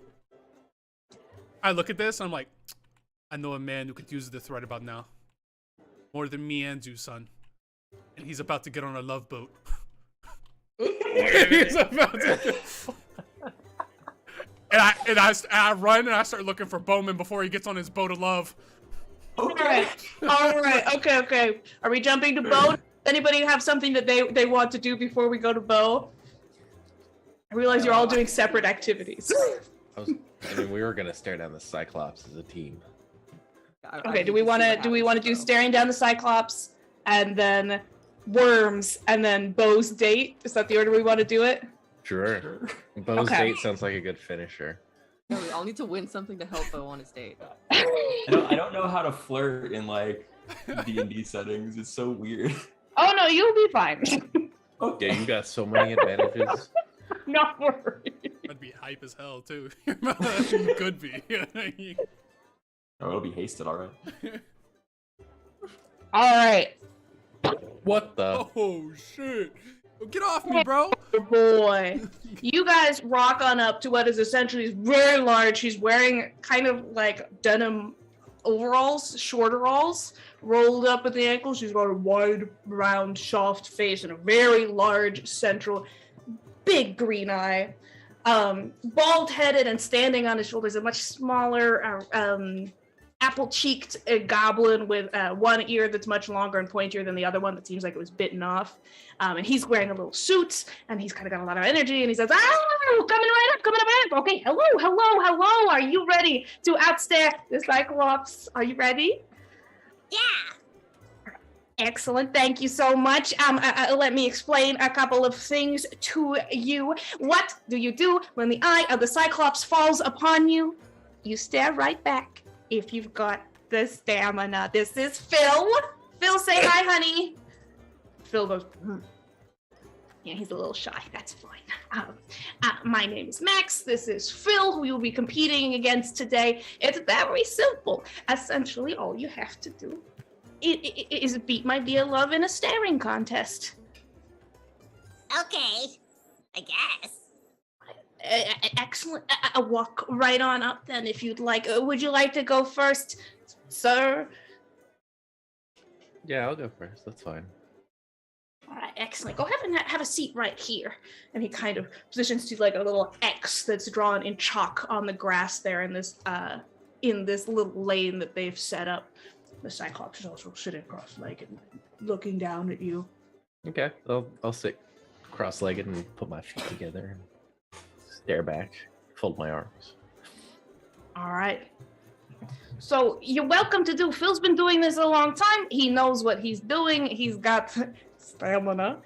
I look at this and I'm like, I know a man who could use this right about now. More than me and you, son. And he's about to get on a love boat. He's about to. And I run and I start looking for Bowman before he gets on his boat of love. Okay. All right. Okay. Are we jumping to Bo? Anybody have something that they want to do before we go to Bo? I realize you're all doing separate activities. I mean, we were gonna stare down the Cyclops as a team. Okay. Do we want to do staring down the Cyclops and then worms and then Bo's date? Is that the order we want to do it? Sure. Bo's date sounds like a good finisher. No, we all need to win something to help Bo on his date. I don't know how to flirt in like D&D settings. It's so weird. Oh no, you'll be fine. Yeah, you got so many advantages. Not worry. That'd be hype as hell too. You could be. Oh, it'll be hasted, all right. All right. What the? Oh shit! Get off me, bro! Boy, you guys rock on up to what is essentially very large. He's wearing kind of like denim overalls, shorteralls, rolled up at the ankles. He's got a wide, round, soft face and a very large central, big green eye. Bald-headed and standing on his shoulders, a much smaller, apple-cheeked goblin with one ear that's much longer and pointier than the other one that seems like it was bitten off. And he's wearing a little suit, and he's kind of got a lot of energy, and he says, "Oh, coming right up. Okay, hello. Are you ready to outstare the Cyclops? Are you ready?" Yeah. Excellent. Thank you so much. Let me explain a couple of things to you. What do you do when the eye of the Cyclops falls upon you? You stare right back if you've got the stamina. This is Phil. Phil, say hi, honey. Phil goes, Yeah, he's a little shy. That's fine. My name is Max. This is Phil, who you'll be competing against today. It's very simple. Essentially, all you have to do is beat my dear love in a staring contest. Okay, I guess. Excellent. I'll walk right on up then if you'd like. Would you like to go first, sir? Yeah, I'll go first. That's fine. All right, excellent. Go ahead and have a seat right here. And he kind of positions to like a little X that's drawn in chalk on the grass there in this little lane that they've set up. The Cyclops is also sitting cross-legged, looking down at you. Okay, I'll sit cross-legged and put my feet together and stare back, fold my arms. All right. So you're welcome to do. Phil's been doing this a long time. He knows what he's doing. He's got stamina.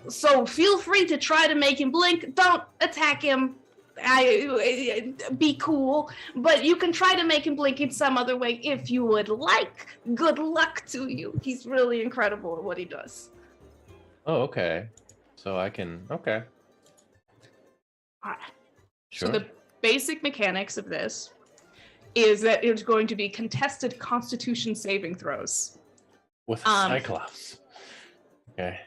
So feel free to try to make him blink. Don't attack him. Be cool. But you can try to make him blink in some other way if you would like. Good luck to you. He's really incredible at what he does. Oh, okay. So I can... Okay. All right. Sure. So the basic mechanics of this is that it's going to be contested Constitution saving throws. With a Cyclops. Okay.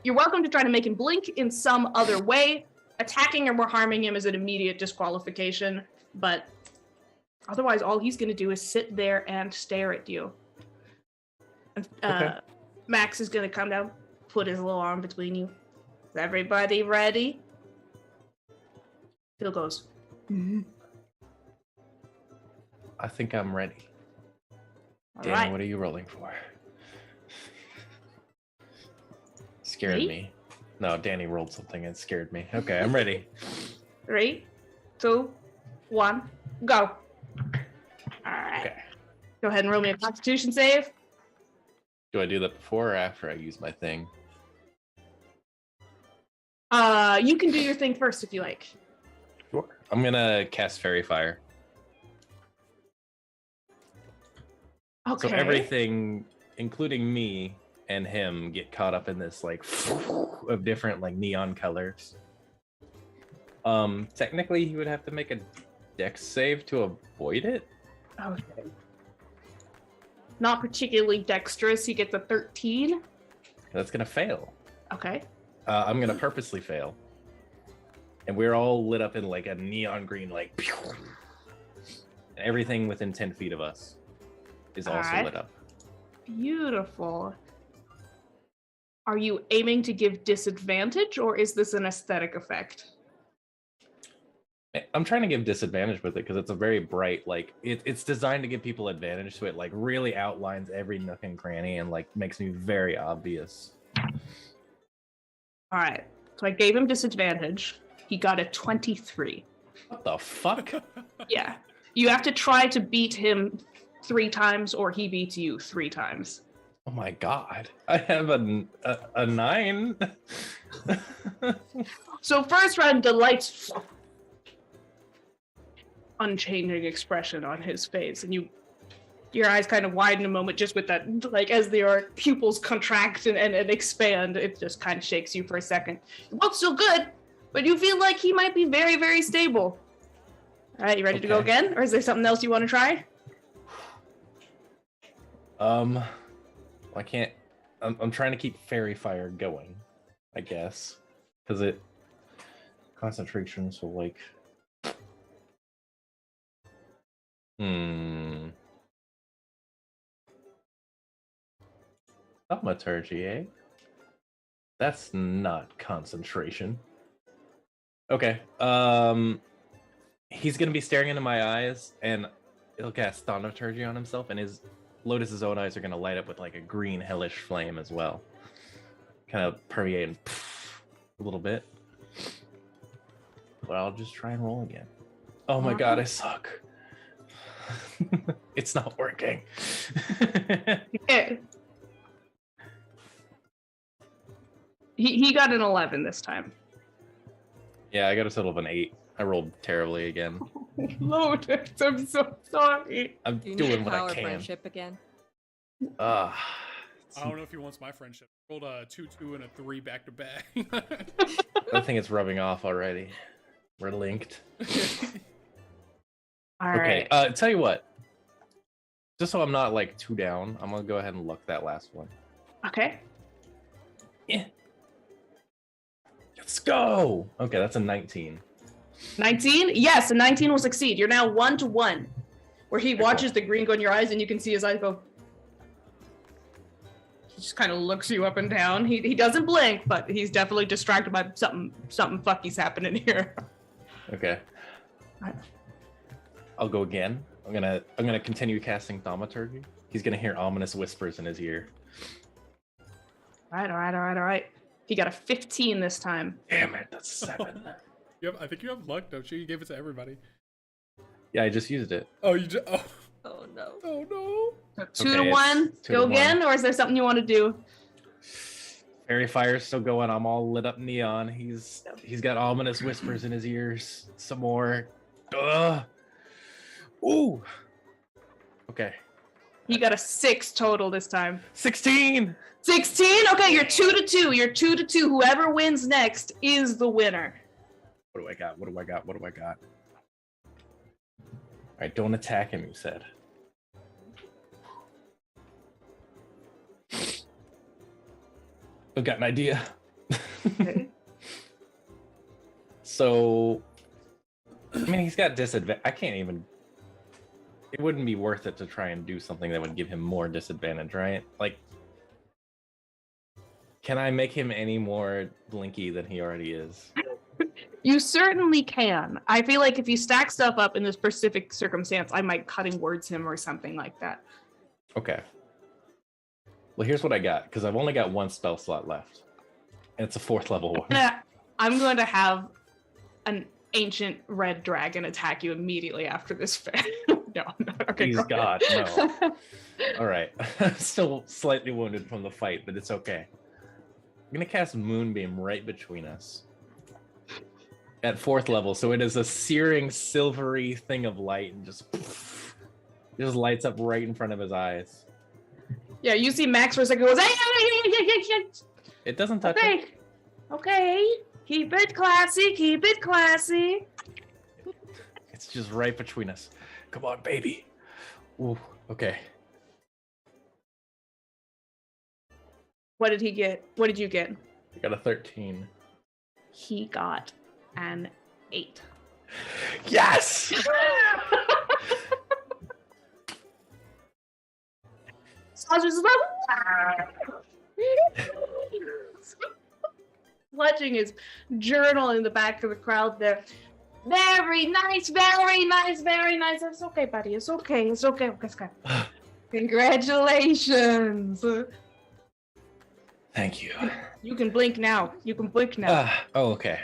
You're welcome to try to make him blink in some other way. Attacking him or harming him is an immediate disqualification, but otherwise all he's going to do is sit there and stare at you. Okay. Max is going to come down, put his little arm between you. Is everybody ready? Phil goes, I think I'm ready. All Danny, right. what are you rolling for? Scared Me? me. No, Danny rolled something and scared me. Okay, I'm ready. 3, 2, 1, go. All right. Okay. Go ahead and roll me a Constitution save. Do I do that before or after I use my thing? You can do your thing first if you like. Sure. I'm gonna cast Fairy Fire. Okay. So everything, including me, and him get caught up in this like of different like neon colors. Technically he would have to make a dex save to avoid it. Okay. Not particularly dexterous. He gets a 13. That's gonna fail. Okay. I'm gonna purposely fail. And we're all lit up in like a neon green, like everything within 10 feet of us is also Alright. lit up. Beautiful. Are you aiming to give disadvantage, or is this an aesthetic effect? I'm trying to give disadvantage with it because it's a very bright, like it's designed to give people advantage, so it like really outlines every nook and cranny and like makes me very obvious. All right. So I gave him disadvantage. He got a 23. What the fuck? Yeah. You have to try to beat him 3 times, or he beats you 3 times. Oh my god. I have a 9. So first round, Delight's unchanging expression on his face, and your eyes kind of widen a moment just with that, like as your pupils contract and expand, it just kind of shakes you for a second. You're both still good, but you feel like he might be very, very stable. All right, you ready to go again? Or is there something else you want to try? I can't, I'm trying to keep fairy fire going, I guess, because it concentration, so like thaumaturgy, eh? That's not concentration. Okay. He's gonna be staring into my eyes, and he'll cast thaumaturgy on himself, and Lotus's own eyes are gonna light up with like a green hellish flame as well, kind of permeating a little bit. But I'll just try and roll again. Oh my god, I suck. It's not working. He got an 11 this time. Yeah, I got a total of an 8. I rolled terribly again. Lotus, I'm so sorry. I'm Do you doing need what I power can. friendship again? I don't know if he wants my friendship. I rolled a 2, 2, and a 3 back to back. I think it's rubbing off already. We're linked. All Okay, right. tell you what. Just so I'm not like too down, I'm gonna go ahead and look that last one. Okay. Yeah. Let's go. Okay, that's a 19. 19? Yes, a 19 will succeed. You're now 1-to-1, where he watches the green go in your eyes, and you can see his eyes go. He just kind of looks you up and down. He doesn't blink, but he's definitely distracted by something fucky's happening here. Okay. I'll go again. I'm gonna continue casting thaumaturgy. He's gonna hear ominous whispers in his ear. All right. He got a 15 this time. Damn it, that's 7. I think you have luck, don't you? You gave it to everybody. Yeah, I just used it. Oh, you just. Oh no. Oh no. 2-to-1. Go again, or is there something you want to do? Fairy fire's still going. I'm all lit up neon. He's got ominous whispers in his ears. Some more. Ooh. Okay. He got a 6 total this time. 16. 16? Okay, you're 2-to-2. You're 2-to-2. Whoever wins next is the winner. What do I got? All right, don't attack him, you said. I've got an idea. Okay. So, I mean, he's got disadvantage. I can't even. It wouldn't be worth it to try and do something that would give him more disadvantage, right? Like, can I make him any more blinky than he already is? You certainly can. I feel like if you stack stuff up in this specific circumstance, I might cutting words him or something like that. Okay. Well, here's what I got, because I've only got 1 spell slot left. And it's a 4th level one. I'm going to have an ancient red dragon attack you immediately after this fair. No, okay. Please God, no. All right. I'm still slightly wounded from the fight, but it's okay. I'm going to cast Moonbeam right between us. At 4th level, so it is a searing, silvery thing of light, and just lights up right in front of his eyes. Yeah, you see Max for a second goes, hey, It doesn't touch it. Okay. Okay. Keep it classy. Keep it classy. It's just right between us. Come on, baby. Ooh, okay. What did he get? What did you get? I got a 13. He got an 8. Yes! Sasha's like, clutching his journal in the back of the crowd there. Very nice, very nice, very nice. It's okay, buddy. It's okay. It's okay. It's okay. Congratulations. Thank you. You can blink now. You can blink now. Oh, okay.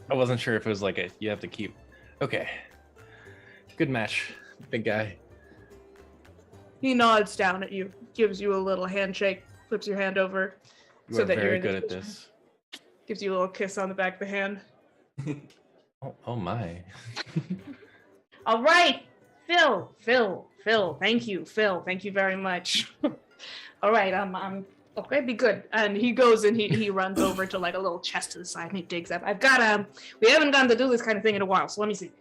I wasn't sure if it was like you have to keep. Okay. Good match, big guy. He nods down at you, gives you a little handshake, flips your hand over. You are very good at this. Gives you a little kiss on the back of the hand. Oh my. All right, Phil. Thank you, Phil. Thank you very much. All right, I'm okay. Be good. And he goes and he runs over to like a little chest to the side and he digs up. I've got we haven't gotten to do this kind of thing in a while, so let me see.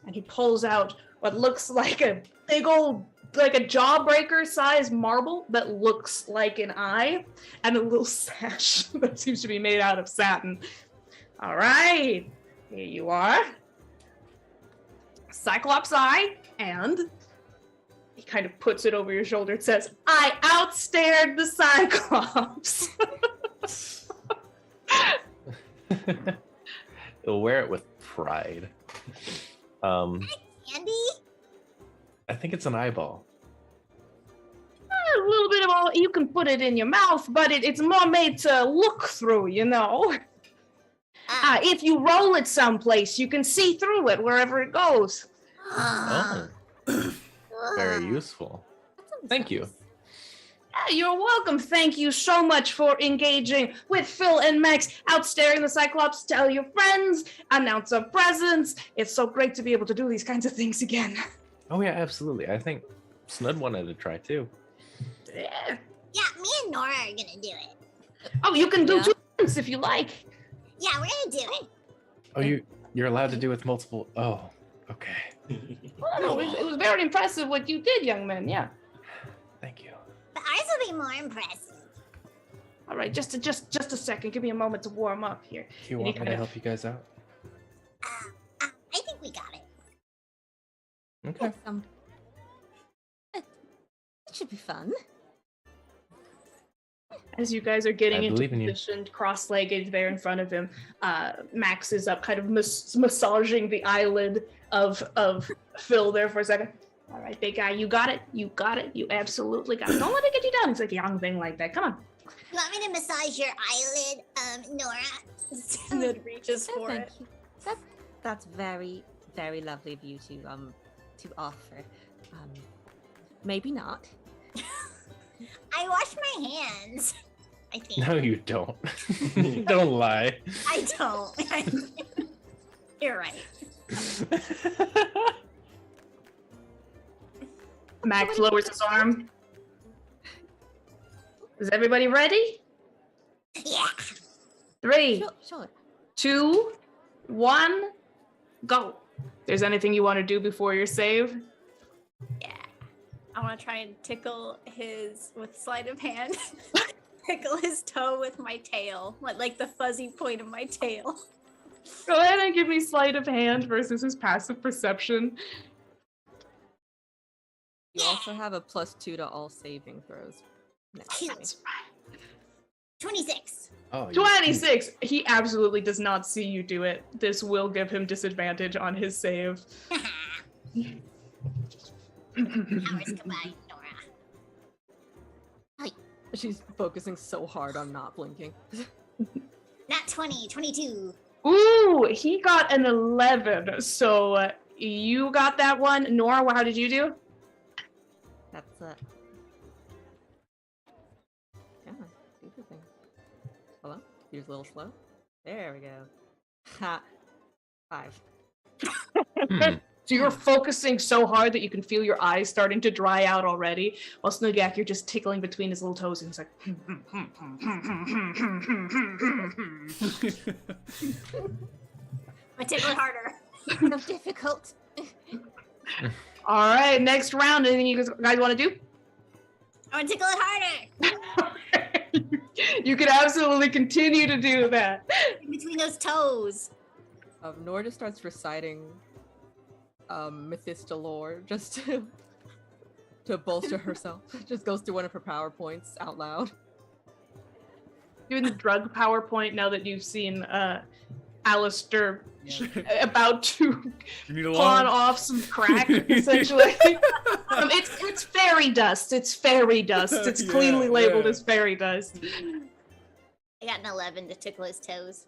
And he pulls out what looks like a big old, like a jawbreaker size marble that looks like an eye, and a little sash that seems to be made out of satin. All right, here you are. Cyclops eye, and he kind of puts it over your shoulder. It says, "I outstared the Cyclops." He'll wear it with pride. Candy? I think it's an eyeball. A little bit of all. You can put it in your mouth, but it's more made to look through, you know. If you roll it someplace, you can see through it wherever it goes. Oh. Very useful. Thank you. You're welcome. Thank you so much for engaging with Phil and Max, outstaring the Cyclops. Tell your friends, announce our presence. It's so great to be able to do these kinds of things again. Oh yeah, absolutely. I think Snud wanted to try too. Yeah. Yeah, me and Nora are gonna do it. Oh, you can do two things if you like. Yeah, we're gonna do it. Oh, you're allowed to do with multiple. Oh, okay. Well, no, it was very impressive what you did, young man. Yeah. Thank you. But ours will be more impressive. All right, just a second. Give me a moment to warm up here. Do you want me to help you guys out? I think we got it. Okay. It should be fun. As you guys are getting into believe in you. position, cross-legged there in front of him, Max is up, kind of massaging the eyelid of Phil there for a second. All right, big guy, you got it. You got it. You absolutely got it. Don't let it get you down. It's like a young thing like that. Come on. You want me to massage your eyelid, Nora? Snud reaches for Thank it. you. That's very, very lovely of you to offer. Maybe not. I wash my hands. I think. No, you don't. Don't lie. I don't. You're right. Max lowers his arm. Is everybody ready? Yeah. 3, Sure. 2, 1, go. If there's anything you want to do before your save? Yeah. I want to try and tickle with sleight of hand. Tickle his toe with my tail, like the fuzzy point of my tail. Go ahead and give me sleight of hand versus his passive perception. You also have a +2 to all saving throws. That's right. 26. Oh, 26. He absolutely does not see you do it. This will give him disadvantage on his save. Hours combined, Nora. She's focusing so hard on not blinking. Not 20, 22. Ooh, he got an 11. So you got that one. Nora, how did you do? That's Yeah, do the thing. Hold on. Here's a little slow. There we go. Ha. 5. So you're focusing so hard that you can feel your eyes starting to dry out already, while Snugak, you're just tickling between his little toes, and he's like... I tickle it harder. Kind of difficult. All right, next round. Anything you guys want to do? I want to tickle it harder. You can absolutely continue to do that. In between those toes. Nora just starts reciting Mephisto lore just to bolster herself. Just goes through one of her PowerPoints out loud. Doing the drug PowerPoint now that you've seen Alistair about to pawn off some crack, essentially. It's fairy dust. It's fairy dust. It's cleanly labeled as fairy dust. I got an 11 to tickle his toes.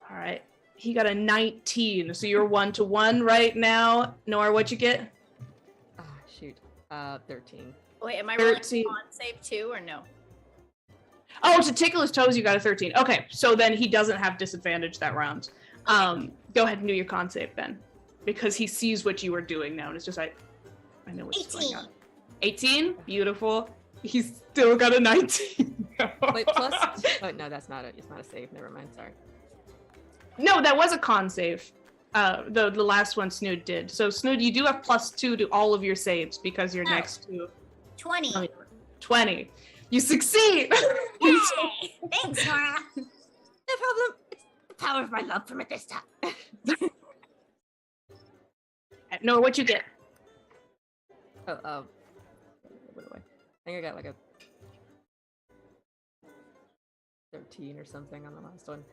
All right. He got a 19, so you're 1-1 right now. Nora, what'd you get? Ah, shoot. 13. Wait, am I rolling 13. on save too, or no? Oh, to tickle his toes, you got a 13. Okay, so then he doesn't have disadvantage that round. Go ahead and do your con save then, because he sees what you are doing now, and it's just like, I know what's going on. 18, beautiful. He's still got a 19. Wait, plus. Oh, no, that's not it. It's not a save. Never mind. Sorry. No, that was a con save. The last one Snood did. So Snood, you do have +2 to all of your saves because you're next to 20. 20. You succeed. Yay! Thanks, Nora. No problem. It's the power of my love for Mephisto. Nora, what you get? Oh, what do I think I got like a 13 or something on the last one.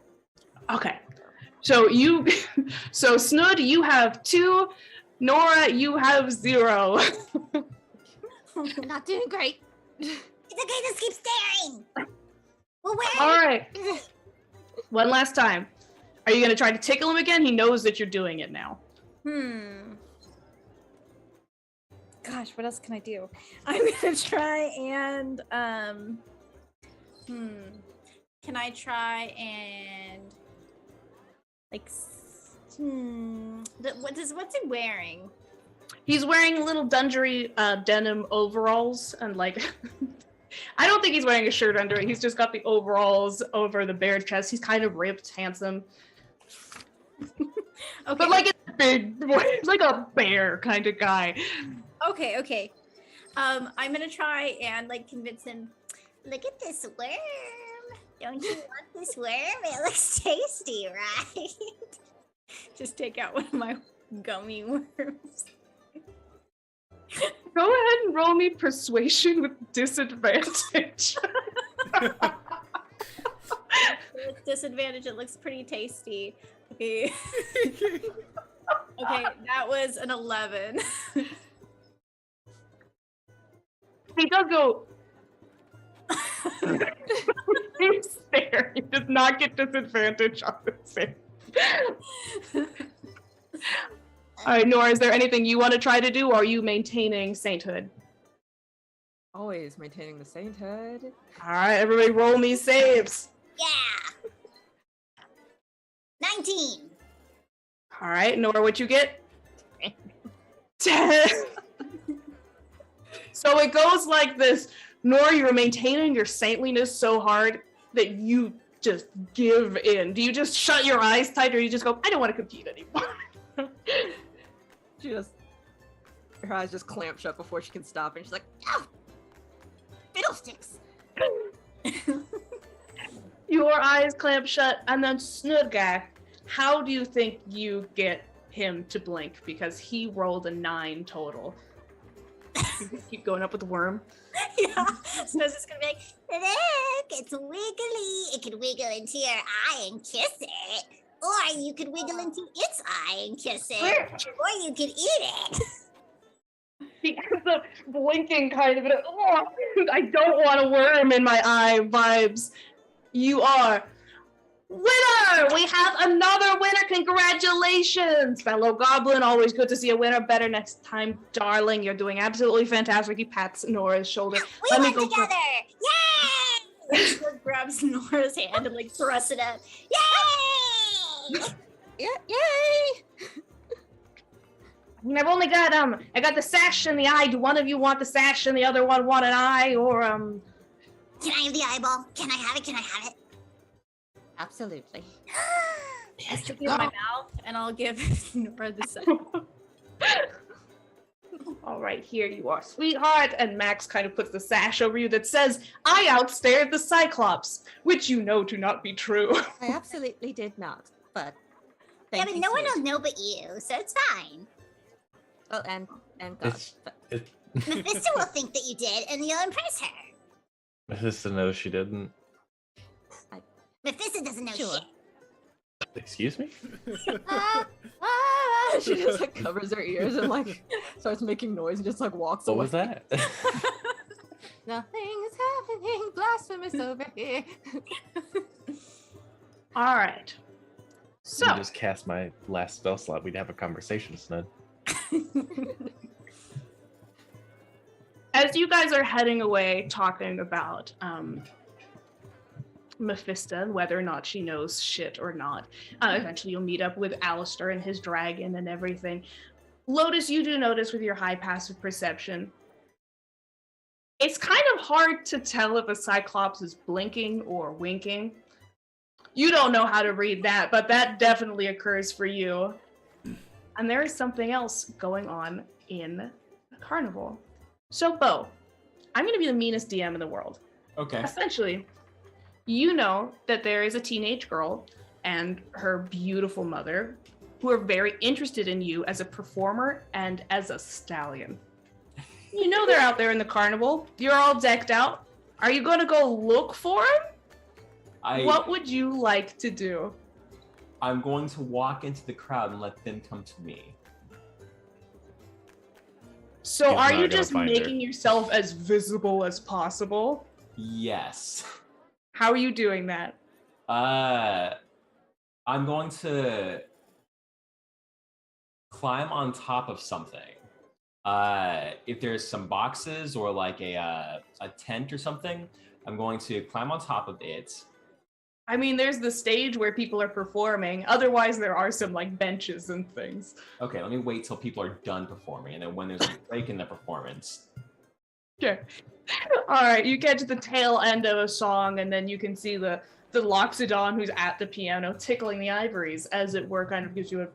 Okay. So Snood, you have 2. Nora, you have 0. I'm not doing great. It's okay, just keep staring. Well, where? All right. One last time. Are you going to try to tickle him again? He knows that you're doing it now. Gosh, what else can I do? I'm gonna try and Can I try and what's he wearing? He's wearing little dungery denim overalls and like I don't think he's wearing a shirt under it. He's just got the overalls over the bare chest. He's kind of ripped, handsome. Okay. But like a big, like a bear kind of guy. Okay. I'm gonna try and like convince him. Look at this worm. Don't you want this worm? It looks tasty, right? Just take out one of my gummy worms. Go ahead and roll me persuasion with disadvantage. With disadvantage, it looks pretty tasty. Okay. Okay, that was an 11. He does go. He's there. He does not get disadvantage on the save. All right, Nora, is there anything you want to try to do, or are you maintaining sainthood? Always maintaining the sainthood. All right, everybody roll me saves. Yeah. 19. All right, Nora, what you get? 10. So it goes like this. Nora, you're maintaining your saintliness so hard that you just give in. Do you just shut your eyes tight, or you just go, I don't want to compete anymore? Her eyes just clamp shut before she can stop, and she's like, Oh, fiddlesticks. Your eyes clamp shut, and then Snudgak, how do you think you get him to blink? Because he rolled a 9 total. Keep going up with the worm. Yeah. So it's just gonna be like, Look, it's wiggly. It can wiggle into your eye and kiss it. Or you could wiggle into its eye and kiss it. Or you could eat it. He ends up blinking kind of, oh, I don't want a worm in my eye vibes. You are winner! We have another winner. Congratulations, fellow goblin. Always good to see a winner. Better next time, darling. You're doing absolutely fantastic. He pats Nora's shoulder. We went together! Yay! She grabs Nora's hand and like thrusts it out. Yay! Yeah, yay! mean, I've only got I got the sash and the eye. Do one of you want the sash and the other one want an eye, or Can I have the eyeball? Can I have it? Can I have it? Absolutely. I'll stick it in my mouth, and I'll give Nora the sash. All right, here you are, sweetheart. And Max kind of puts the sash over you that says, "I outstared the Cyclops," which you know to not be true. I absolutely did not, but Yeah, thank but you, no one Sue. will know but you, so it's fine. Oh, and God. Mephisto will think that you did, and you'll impress her. Mephisto knows she didn't. Mephisto doesn't know Sure. shit. Excuse me? She just like covers her ears and like starts making noise and just like walks What away. was that? Nothing is happening. Blasphemous over here. All right. So, You just cast my last spell slot. We'd have a conversation, Snud. as you guys are heading away talking about Mephisto and whether or not she knows shit or not, eventually you'll meet up with Alistair and his dragon and everything. Lotus, you do notice with your high passive perception, it's kind of hard to tell if a Cyclops is blinking or winking. You don't know how to read that, but that definitely occurs for you. And there is something else going on in the carnival. So, Bo, I'm going to be the meanest DM in the world. Okay. Essentially, you know that there is a teenage girl and her beautiful mother who are very interested in you as a performer and as a stallion. You know they're out there in the carnival. You're all decked out. Are you going to go look for them? What would you like to do? I'm going to walk into the crowd and let them come to me. So He's are not you gonna just find her. making yourself as visible as possible? Yes. How are you doing that? I'm going to climb on top of something. If there's some boxes or like a tent or something, I'm going to climb on top of it. I mean, there's the stage where people are performing. Otherwise, there are some like benches and things. Okay, let me wait till people are done performing, and then when there's a break in the performance. Okay. All right, you get to the tail end of a song, and then you can see the Loxodon who's at the piano tickling the ivories, as it were, kind of gives you a...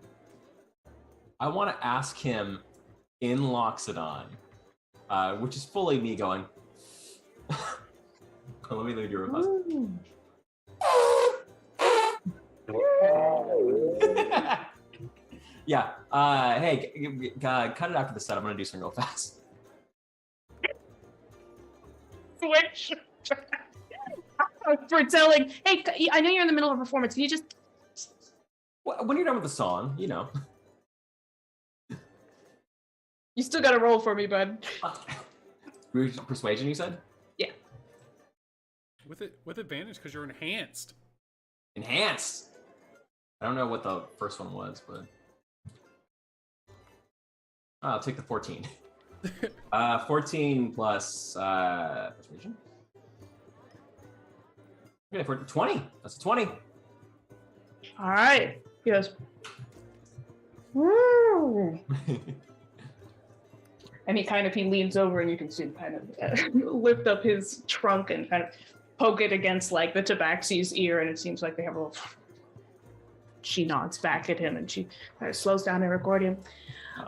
I want to ask him in Loxodon, which is fully me going. Let me leave you a buzz. Yeah. Hey, cut it after the set. I'm gonna do something real fast. Switch. For telling, hey, I know you're in the middle of a performance. Can you just... When you're done with the song, you know. You still got to roll for me, bud. Persuasion, you said? Yeah. With advantage because you're enhanced. Enhanced. I don't know what the first one was, but I'll take the 14. 14 plus persuasion. Okay, for 20. That's a 20. All right. He goes, woo. And he leans over, and you can see him kind of lift up his trunk and kind of poke it against like the tabaxi's ear, and it seems like they have a little... She nods back at him, and she kind of slows down her accordion.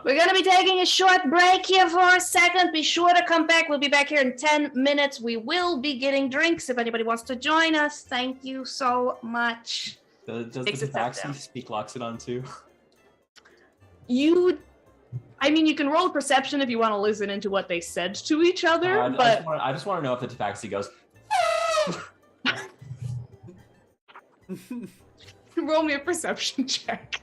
We're going to be taking a short break here for a second. Be sure to come back. We'll be back here in 10 minutes. We will be getting drinks if anybody wants to join us. Thank you so much. Does the Takes a step tabaxi down. speak Loxodon too? You can roll perception if you want to listen into what they said to each other, but... I just want to know if the tabaxi goes... Roll me a perception check.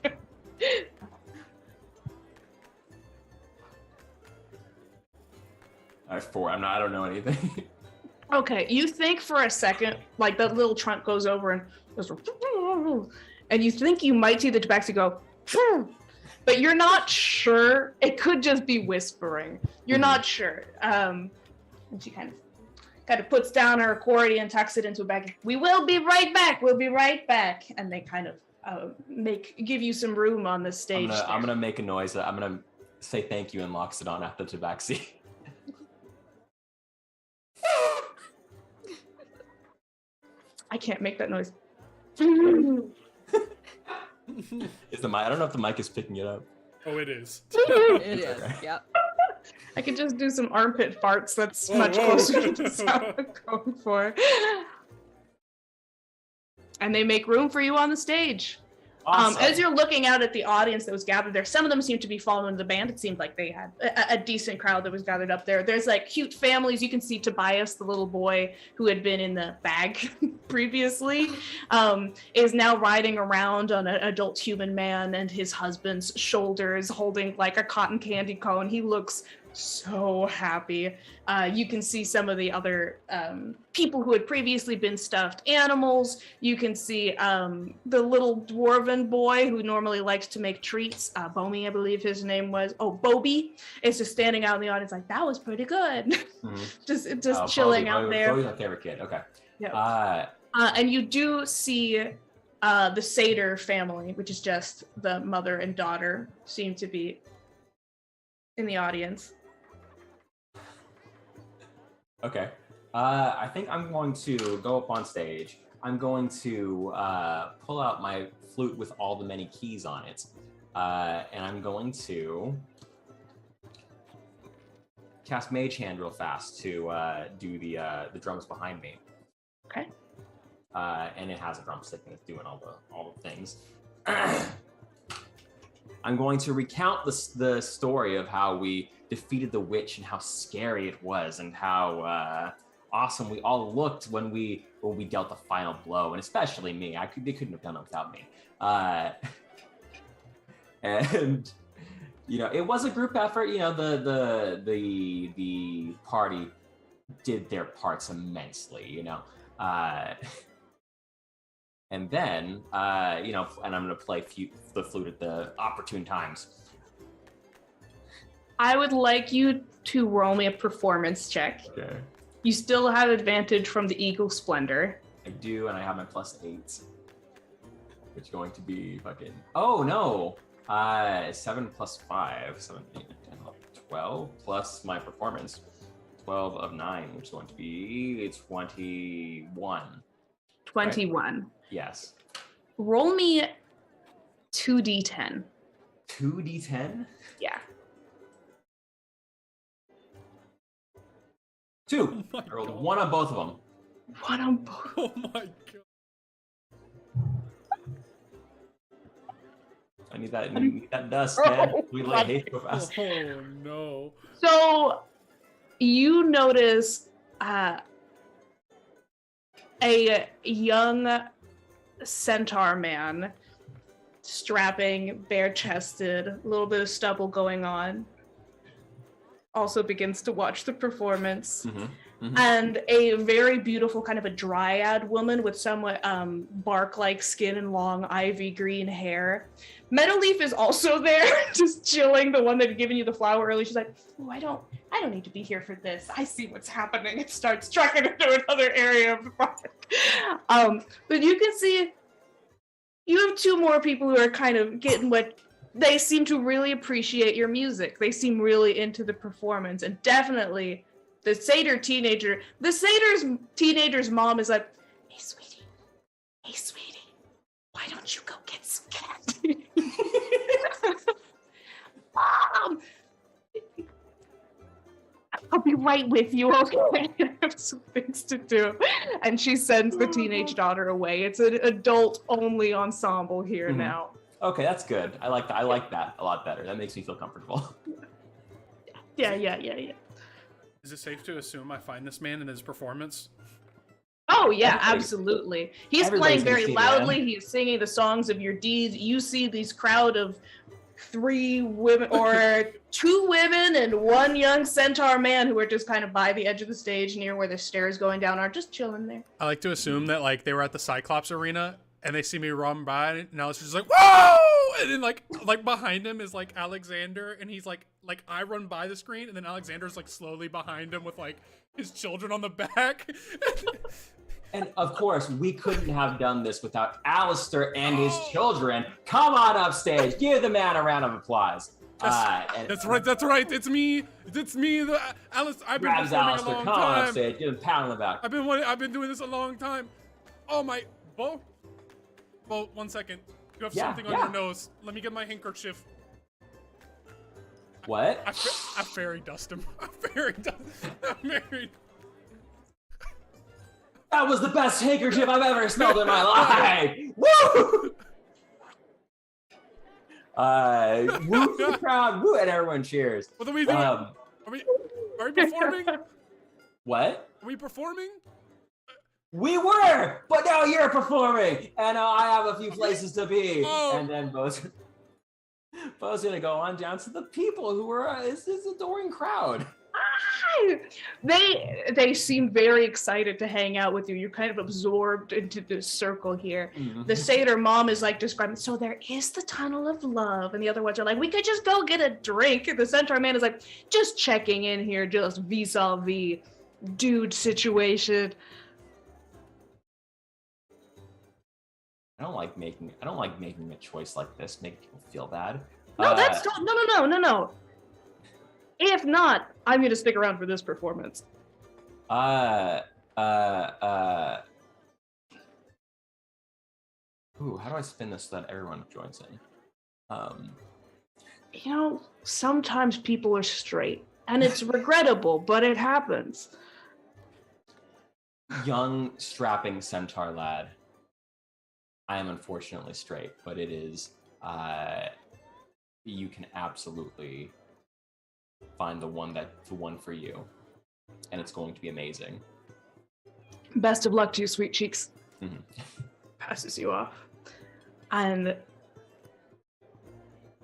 All right, 4. I don't know anything. Okay, you think for a second, like that little trunk goes over and goes, and you think you might see the tabaxi go, but you're not sure. It could just be whispering. You're not sure. And she kind of puts down her accordion, tucks it into a bag. We will be right back. We'll be right back. And they kind of give you some room on the stage. I'm gonna make a noise. I'm gonna say thank you and locks it on after the tabaxi. I can't make that noise. Is the mic? I don't know if the mic is picking it up. Oh, it is. It is. Yep. I could just do some armpit farts. That's much closer to the sound I'm going for. And they make room for you on the stage. Awesome. As you're looking out at the audience that was gathered there, some of them seem to be following the band. It seemed like they had a decent crowd that was gathered up there. There's like cute families. You can see Tobias, the little boy who had been in the bag previously, is now riding around on an adult human man and his husband's shoulders, holding like a cotton candy cone. He looks so happy. You can see some of the other people who had previously been stuffed animals. You can see the little dwarven boy who normally likes to make treats. Bomi, I believe his name was. Oh, Bobby is just standing out in the audience like, that was pretty good. Mm-hmm. just chilling out there. Bobby's my favorite kid. Okay. Yeah. And you do see the Satyr family, which is just the mother and daughter, seem to be in the audience. Okay. I think I'm going to go up on stage. I'm going to pull out my flute with all the many keys on it. And I'm going to cast Mage Hand real fast to do the drums behind me. Okay. And it has a drumstick and it's doing all the things. I'm going to recount the story of how we defeated the witch and how scary it was and how awesome we all looked when we dealt the final blow, and especially me. They couldn't have done it without me. And it was a group effort. The party did their parts immensely. And then and I'm gonna play the flute at the opportune times. I would like you to roll me a performance check. Okay. You still have advantage from the Eagle Splendor. I do, and I have my +8. Which is going to be fucking... Oh, no! 7 plus 5. 7, 8, 10, 11, 12 plus my performance. 12 of 9, which is going to be 21. 21. Right? Yes. Roll me 2d10. 2d10? Yeah. 2. I rolled 1 on both of them. 1 on both. Oh my god. I need that dust, man. We like hate so fast. Oh no. So you notice a young centaur man, strapping, bare-chested, a little bit of stubble going on, also begins to watch the performance. Mm-hmm. Mm-hmm. And a very beautiful kind of a dryad woman with somewhat bark-like skin and long ivy green hair. Meadowleaf is also there, just chilling, the one that had given you the flower earlier. She's like, oh, I don't need to be here for this. I see what's happening. It starts trekking into another area of the park. But you can see you have 2 more people who are kind of getting what they seem to really appreciate your music. They seem really into the performance, and definitely the Satyr's teenager's mom is like, hey sweetie, why don't you go get some candy? Mom, I'll be right with you, okay? I have some things to do. And she sends the teenage daughter away. It's an adult-only ensemble here now. Okay, that's good. I like that. I like that a lot better. That makes me feel comfortable. Yeah. Is it safe to assume I find this man in his performance? Oh yeah, absolutely. He's Everybody's playing very gonna see loudly. He's singing the songs of your deeds. You see these crowd of 3 women or 2 women and 1 young centaur man who are just kind of by the edge of the stage near where the stairs going down are, just chilling there. I like to assume that like they were at the Cyclops arena and they see me run by and now it's just like, whoa! And then like behind him is like Alexander, and he's like I run by the screen and then Alexander's like slowly behind him with like his children on the back. And of course, we couldn't have done this without Alistair and his children. Come on up stage. Give the man a round of applause. That's right. That's right. It's me. It's me. Alice. I've been performing a long time. Give him a pat on the back. I've been doing this a long time. Oh my, Bo. Bo, 1 second. You have something on your nose. Let me get my handkerchief. What? I fairy dust him. I fairy dust. I'm married. That was the best handkerchief I've ever smelled in my life. Woo! Woo to the crowd, woo, and everyone cheers. What are we doing? Are we performing? What? Are we performing? We were, but now you're performing, and I have a few places to be. Oh. And then Bo's gonna go on down to the people who are this adoring crowd. They seem very excited to hang out with you. You're kind of absorbed into this circle here. Mm-hmm. The satyr mom is like describing, so there is the tunnel of love, and the other ones are like, we could just go get a drink. And the centaur man is like, just checking in here, just vis-a-vis dude situation. I don't like making a choice like this, make people feel bad. No, no. If not, I'm gonna stick around for this performance. Ooh, how do I spin this so that everyone joins in? You know, sometimes people are straight, and it's regrettable, but it happens. Young, strapping centaur lad. I am unfortunately straight, but it is, you can absolutely find the one for you, and it's going to be amazing. Best of luck to you, sweet cheeks. Mm-hmm. Passes you off. And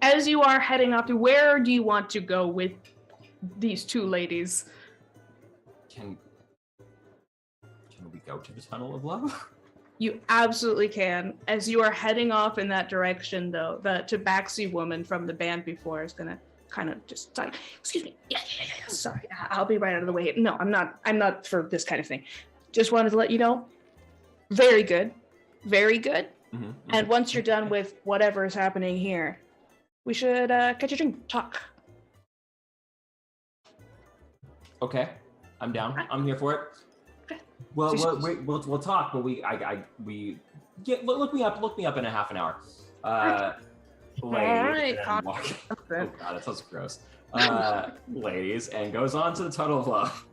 as you are heading off, where do you want to go with these two ladies? Can we go to the Tunnel of Love? You absolutely can. As you are heading off in that direction, though, the tabaxi woman from the band before is gonna kind of just sign. Excuse me. Yeah. Sorry, I'll be right out of the way. No, I'm not for this kind of thing. Just wanted to let you know. Very good. Very good. Mm-hmm. And once you're done with whatever is happening here, we should catch a drink, talk. Okay, I'm down. I'm here for it. Okay. Well, we'll talk, but look me up in a half an hour. All right. Oh God, that sounds gross. Ladies, and goes on to the Tunnel of Love.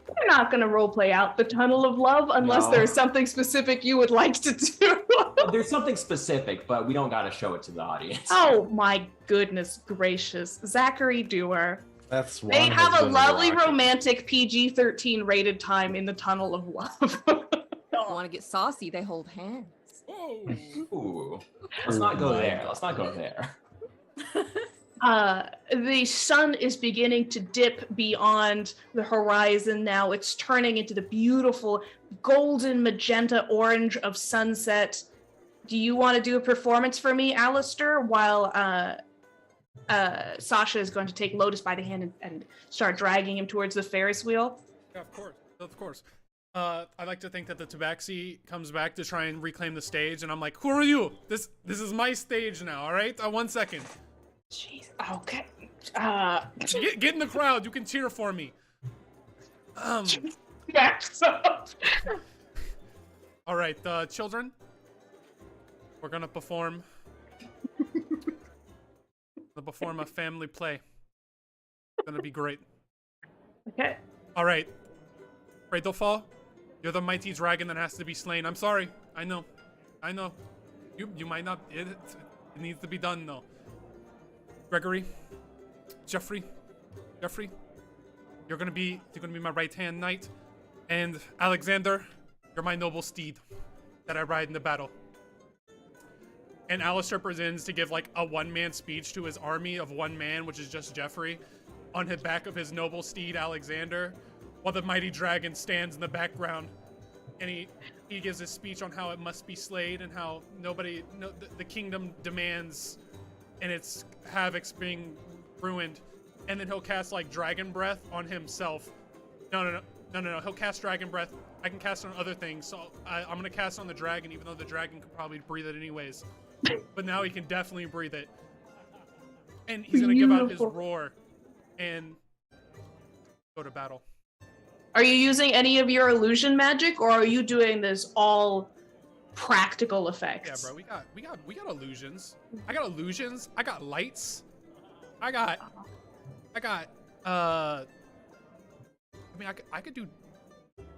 We're not going to roleplay out the Tunnel of Love unless there's something specific you would like to do. There's something specific, but we don't got to show it to the audience. Oh my goodness gracious. Zachary Dewar. That's one. They have a lovely romantic PG-13 rated time in the Tunnel of Love. Don't want to get saucy, they hold hands. Ooh. Let's not go there. The sun is beginning to dip beyond the horizon now. It's turning into the beautiful golden magenta orange of sunset. Do you want to do a performance for me, Alistair, while Sasha is going to take Lotus by the hand and start dragging him towards the Ferris wheel? Yeah, of course. I like to think that the tabaxi comes back to try and reclaim the stage, and I'm like, who are you? This is my stage now, all right? 1 second. Jeez, okay. Get in the crowd. You can cheer for me. Yes. All right, children. We're gonna perform a family play. It's gonna be great. Okay. All right. Fall. You're the mighty dragon that has to be slain. I'm sorry. I know. You might not. It needs to be done though. Gregory, Jeffrey, you're gonna be my right hand knight, and Alexander, you're my noble steed that I ride in the battle. And Alistair presents to give like a one-man speech to his army of one man, which is just Jeffrey, on the back of his noble steed Alexander, while the mighty dragon stands in the background, and he gives his speech on how it must be slayed and how the kingdom demands, and its havoc's being ruined, and then he'll cast like dragon breath on himself. No, he'll cast dragon breath. I can cast on other things, so I'm gonna cast on the dragon, even though the dragon could probably breathe it anyways. But now he can definitely breathe it. And he's gonna give out his Beautiful. roar and go to battle. Are you using any of your illusion magic, or are you doing this all practical effects? Yeah, bro, we got illusions. I got illusions. I got lights. I got I mean, I could do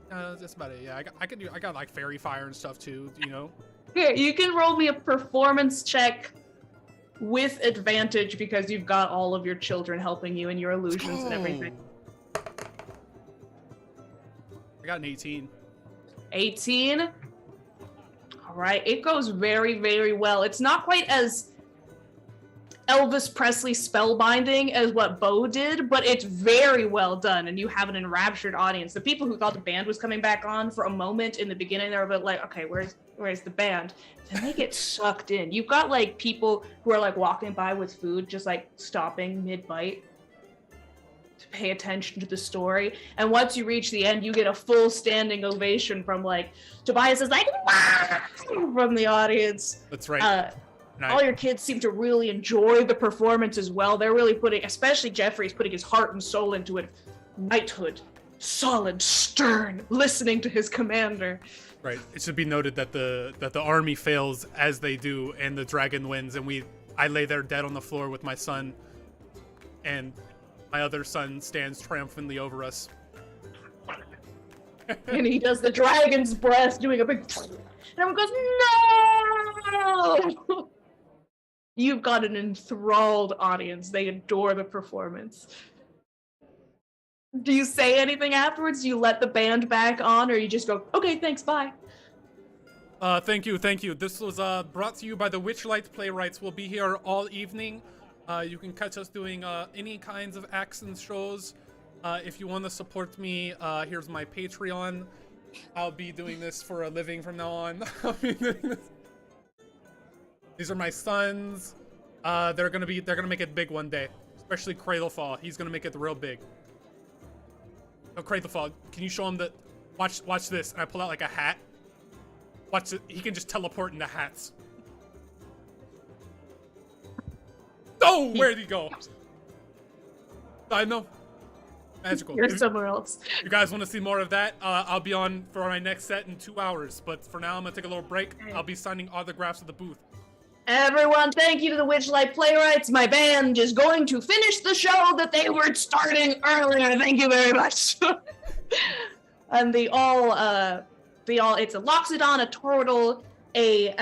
that's about it. Yeah, I got like fairy fire and stuff too, you know. Here, you can roll me a performance check with advantage because you've got all of your children helping you and your illusions and everything. I got an 18. 18. All right, it goes very, very well. It's not quite as Elvis Presley spellbinding as what Bo did, but it's very well done, and you have an enraptured audience. The people who thought the band was coming back on for a moment in the beginning, they were a bit like, okay, where's the band? Then they get sucked in. You've got like people who are like walking by with food, just like stopping mid-bite to pay attention to the story. And once you reach the end, you get a full standing ovation from like Tobias is like from the audience. That's right. All your kids seem to really enjoy the performance as well. They're really putting, especially Jeffrey's putting his heart and soul into it. Knighthood, solid, stern, listening to his commander. Right. It should be noted that the army fails as they do, and the dragon wins, and I lay there dead on the floor with my son, and my other son stands triumphantly over us. And he does the dragon's breath, doing a big, and everyone goes, no! You've got an enthralled audience. They adore the performance. Do you say anything afterwards? Do you let the band back on, or you just go, okay, thanks, bye? Thank you. This was brought to you by the Witchlight playwrights. We'll be here all evening. You can catch us doing any kinds of acts and shows. If you want to support me, here's my Patreon. I'll be doing this for a living from now on. These are my sons. They're gonna make it big one day. Especially Cradlefall. He's gonna make it real big. Oh, Cradlefall, can you show him that? Watch this. And I pull out like a hat. Watch it. He can just teleport into hats. Oh, where'd he go? I know. Magical. You're somewhere else. You guys want to see more of that? I'll be on for my next set in 2 hours. But for now, I'm gonna take a little break. I'll be signing autographs at the booth. Everyone, thank you to the Witchlight playwrights. My band is going to finish the show that they were starting earlier. Thank you very much. And it's a Loxodon, a Turtle, a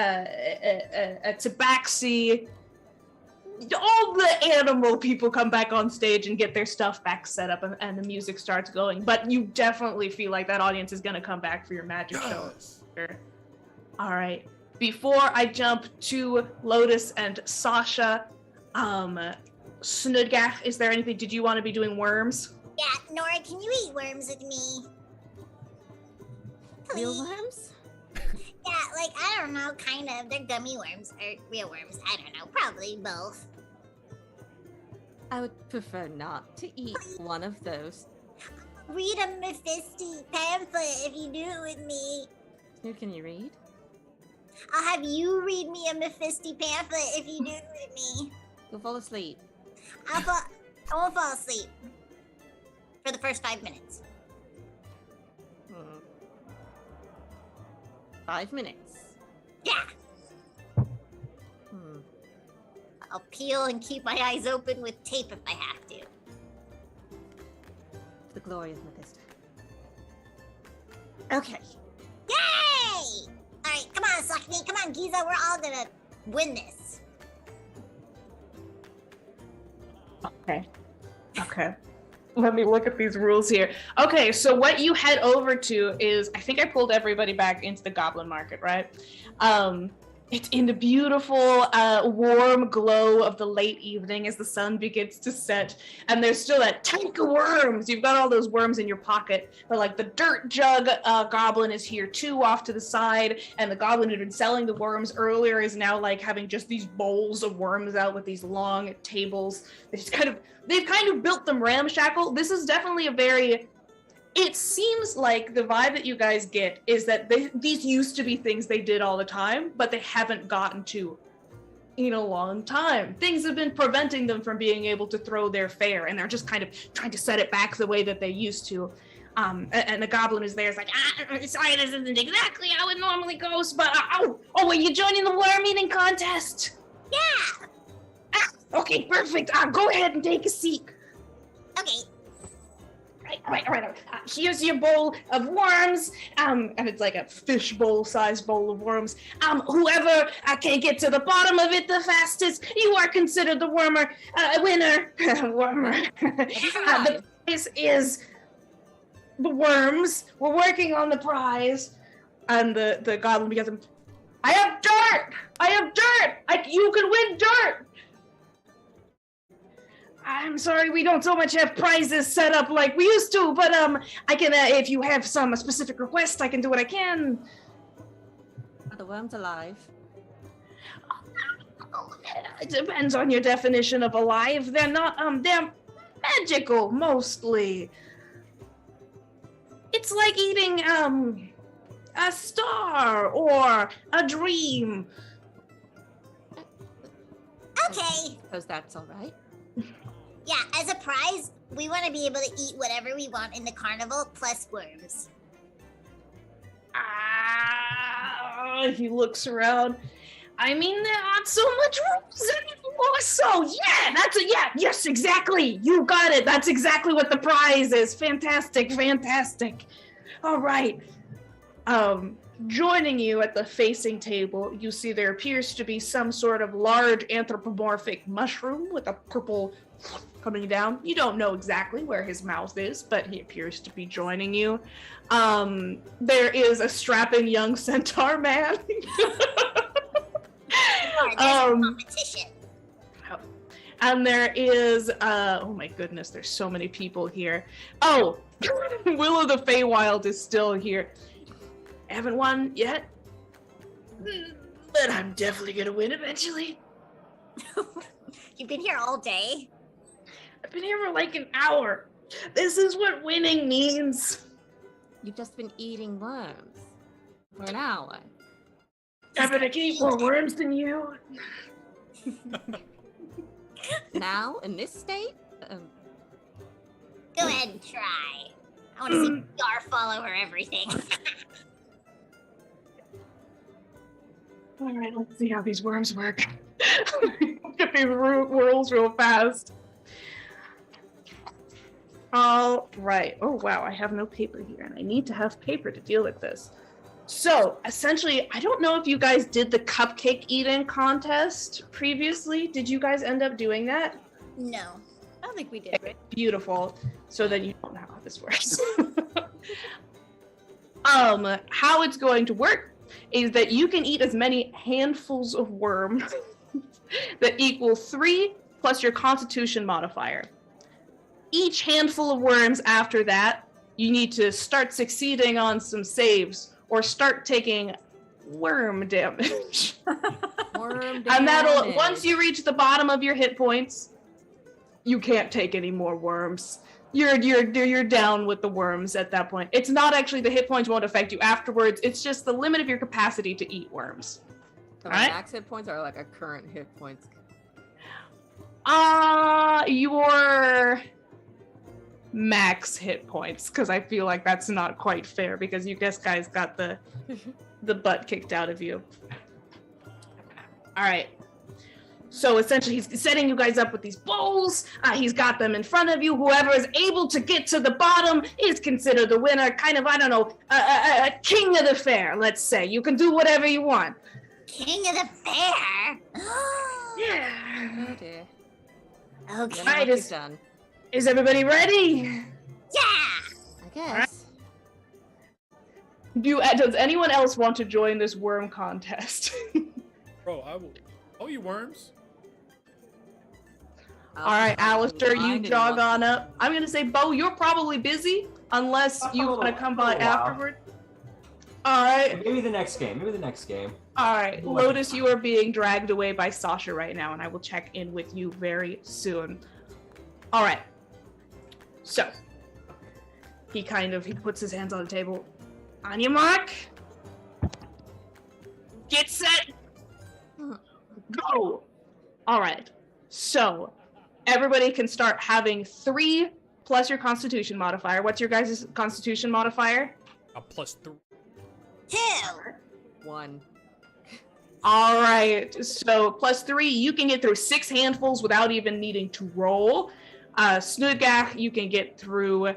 Tabaxi. All the animal people come back on stage and get their stuff back set up, and the music starts going. But you definitely feel like that audience is going to come back for your magic show. Sure. All right. Before I jump to Lotus and Sasha, Snudgach, is there anything? Did you want to be doing worms? Yeah, Nora, can you eat worms with me? Please. Real worms? Yeah, like, I don't know, kind of. They're gummy worms, or real worms. I don't know, probably both. I would prefer not to eat one of those. Read a Mephisti pamphlet if you do it with me. Who can you read? I'll have you read me a Mephisti pamphlet if you do it with me. You'll fall asleep. I won't fall asleep. For the first 5 minutes. 5 minutes. Yeah! I'll peel and keep my eyes open with tape if I have to. The glory of Mephisto. Okay. Yay! Alright, come on, Suckney. Come on, Giza. We're all gonna win this. Okay. Let me look at these rules here. Okay, so what you head over to is, I think I pulled everybody back into the Goblin Market, right? It's in the beautiful, warm glow of the late evening as the sun begins to set, and there's still that tank of worms. You've got all those worms in your pocket, but like the dirt jug goblin is here too, off to the side, and the goblin who'd been selling the worms earlier is now like having just these bowls of worms out with these long tables. They've kind of built them ramshackle. This is definitely a very. It seems like the vibe that you guys get is that these used to be things they did all the time, but they haven't gotten to in a long time. Things have been preventing them from being able to throw their fair, and they're just kind of trying to set it back the way that they used to. And the goblin is there. Is like, sorry, this isn't exactly how it normally goes, but are you joining the worm eating contest? Yeah. Okay, perfect. Go ahead and take a seat. Okay. Right. Here's your bowl of worms. And it's like a fish bowl sized bowl of worms. Whoever can get to the bottom of it the fastest, you are considered the winner. Wormer. The prize is the worms. We're working on the prize. And the goblin begins, I have dirt. You can win dirt. I'm sorry, we don't so much have prizes set up like we used to, but I can, if you have some specific request, I can do what I can. Are the worms alive? It depends on your definition of alive. They're not, they're magical, mostly. It's like eating, a star or a dream. Okay. Suppose that's all right. Yeah, as a prize, we want to be able to eat whatever we want in the carnival, plus worms. He looks around. I mean, there aren't so much rules anymore, so yes, exactly. You got it. That's exactly what the prize is. Fantastic. All right. Joining you at the facing table, you see there appears to be some sort of large anthropomorphic mushroom with a purple coming down. You don't know exactly where his mouth is, but he appears to be joining you. There is a strapping young centaur man. Competition. And there is, oh my goodness, there's so many people here. Oh, Will of the Feywild is still here. Haven't won yet, but I'm definitely gonna win eventually. You've been here all day? I've been here for like an hour. This is what winning means. You've just been eating worms for an hour. I bet I can eat more worms than you. Now, in this state? Go ahead and try. I want to see Garf all over everything. All right, let's see how these worms work. Get these whirls real fast. All right. Oh, wow. I have no paper here, and I need to have paper to deal with this. So, essentially, I don't know if you guys did the cupcake eating contest previously. Did you guys end up doing that? No. I don't think we did, right? Beautiful. So then you don't know how this works. How it's going to work is that you can eat as many handfuls of worms that equal 3 plus your constitution modifier. Each handful of worms after that, you need to start succeeding on some saves or start taking worm damage. And that'll, once you reach the bottom of your hit points, you can't take any more worms. You're down with the worms at that point. It's not actually, the hit points won't affect you afterwards. It's just the limit of your capacity to eat worms. So All right? max hit points are like a current hit points. Your max hit points, because I feel like that's not quite fair because you guys got the butt kicked out of you. All right. So essentially, he's setting you guys up with these bowls. He's got them in front of you. Whoever is able to get to the bottom is considered the winner. Kind of, I don't know, a king of the fair, let's say. You can do whatever you want. King of the fair? Yeah. Oh dear. Okay. Right, Done. is everybody ready? Yeah! I guess. Does anyone else want to join this worm contest? Bro, I will. Oh, you worms. All right, Alistair, you jog on up. I'm going to say, Bo, you're probably busy unless you want to come by afterward. All right. Maybe the next game. All right. Lotus, you are being dragged away by Sasha right now, and I will check in with you very soon. All right. So, he puts his hands on the table. On your mark. Get set. Go. All right. So everybody can start having 3 plus your Constitution modifier. What's your guys' Constitution modifier? A +3. 2. 1. All right. So +3, you can get through 6 handfuls without even needing to roll. Snudgach, you can get through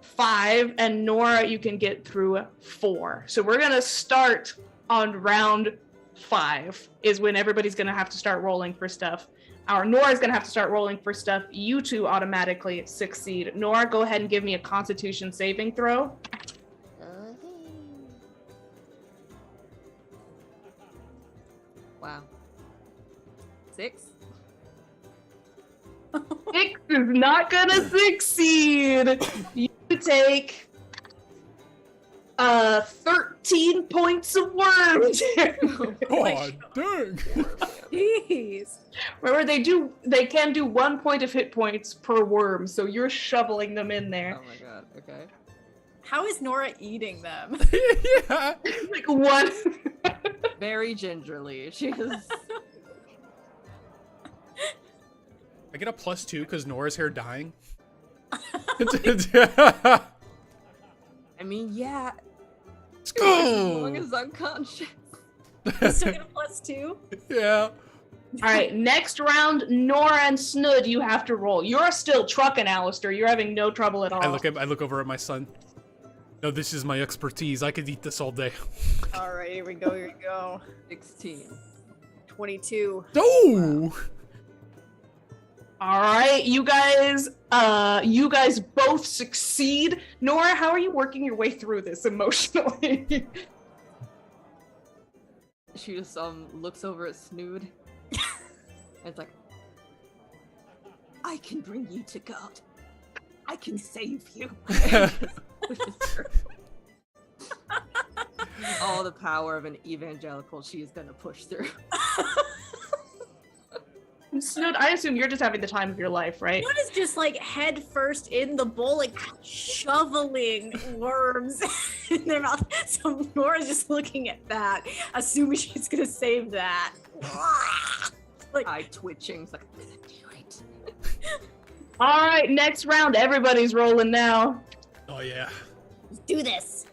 5, and Nora, you can get through 4. So we're gonna start on round 5 is when everybody's gonna have to start rolling for stuff. Our Nora's gonna have to start rolling for stuff. You 2 automatically succeed. Nora, go ahead and give me a Constitution saving throw. Wow. 6? 6 is not gonna succeed. You take 13 points of worm damage. Oh, dang. Jeez. Remember, they can do 1 point of hit points per worm, so you're shoveling them in there. Oh my god, okay. How is Nora eating them? Yeah. Like one. Very gingerly. She is. I get a +2 because Nora's hair dying. I mean, yeah. As long as unconscious. You still get a +2? Yeah. All right, next round, Nora and Snood, you have to roll. You're still trucking, Alistair. You're having no trouble at all. I look over at my son. No, this is my expertise. I could eat this all day. All right, here we go. Here we go. 16. 22. Oh! All right, you guys both succeed. Nora, how are you working your way through this emotionally? She just looks over at Snood. And it's like, I can bring you to God. I can save you. All the power of an evangelical she is gonna push through. Snood, I assume you're just having the time of your life, right? Snood is just like head first in the bowl, like shoveling worms in their mouth. So Nora's just looking at that, assuming she's gonna save that. Like eye twitching. It's like, I'm gonna do it. All right, next round. Everybody's rolling now. Oh yeah. Let's do this.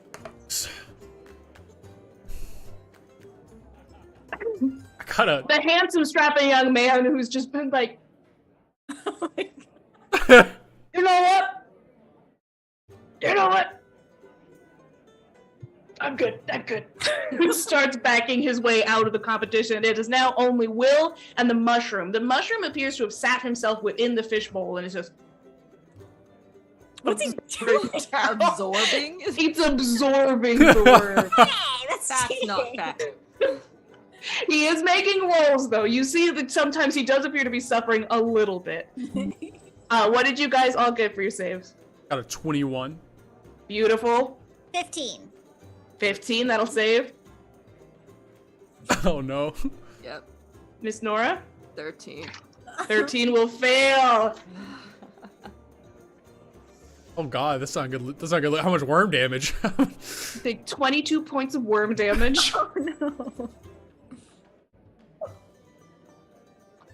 I gotta. The handsome, strapping young man who's just been like, you know what? You know what? I'm good. I'm good. Starts backing his way out of the competition. It is now only Will and the mushroom. The mushroom appears to have sat himself within the fishbowl and is just. What's he doing? Absorbing? It's absorbing the worm. Hey, that's not fact. He is making rolls, though. You see that sometimes he does appear to be suffering a little bit. What did you guys all get for your saves? Got a 21. Beautiful. 15. 15, that'll save. Oh no. Yep. Miss Nora? 13. 13 will fail. Oh god, that's not good. That's not good. How much worm damage? Take 22 points of worm damage. Oh no.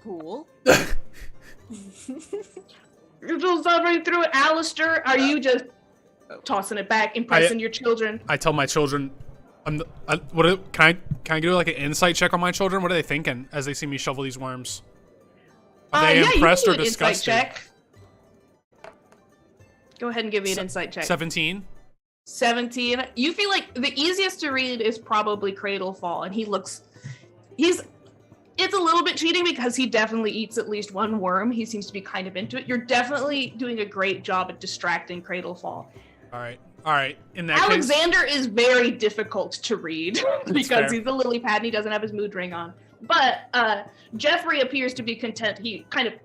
Cool. You're still suffering through it. Alistair, are you just tossing it back, impressing your children? I tell my children, can I do like an insight check on my children? What are they thinking as they see me shovel these worms? Are they impressed you or can do an disgusted? insight check. Go ahead and give me an insight check. 17. 17. You feel like the easiest to read is probably Cradle Fall, and it's a little bit cheating because he definitely eats at least one worm. He seems to be kind of into it. You're definitely doing a great job at distracting Cradle Fall. All right. In that Alexander is very difficult to read because fair. he's a lily pad and he doesn't have his mood ring on. But Jeffrey appears to be content. He kind of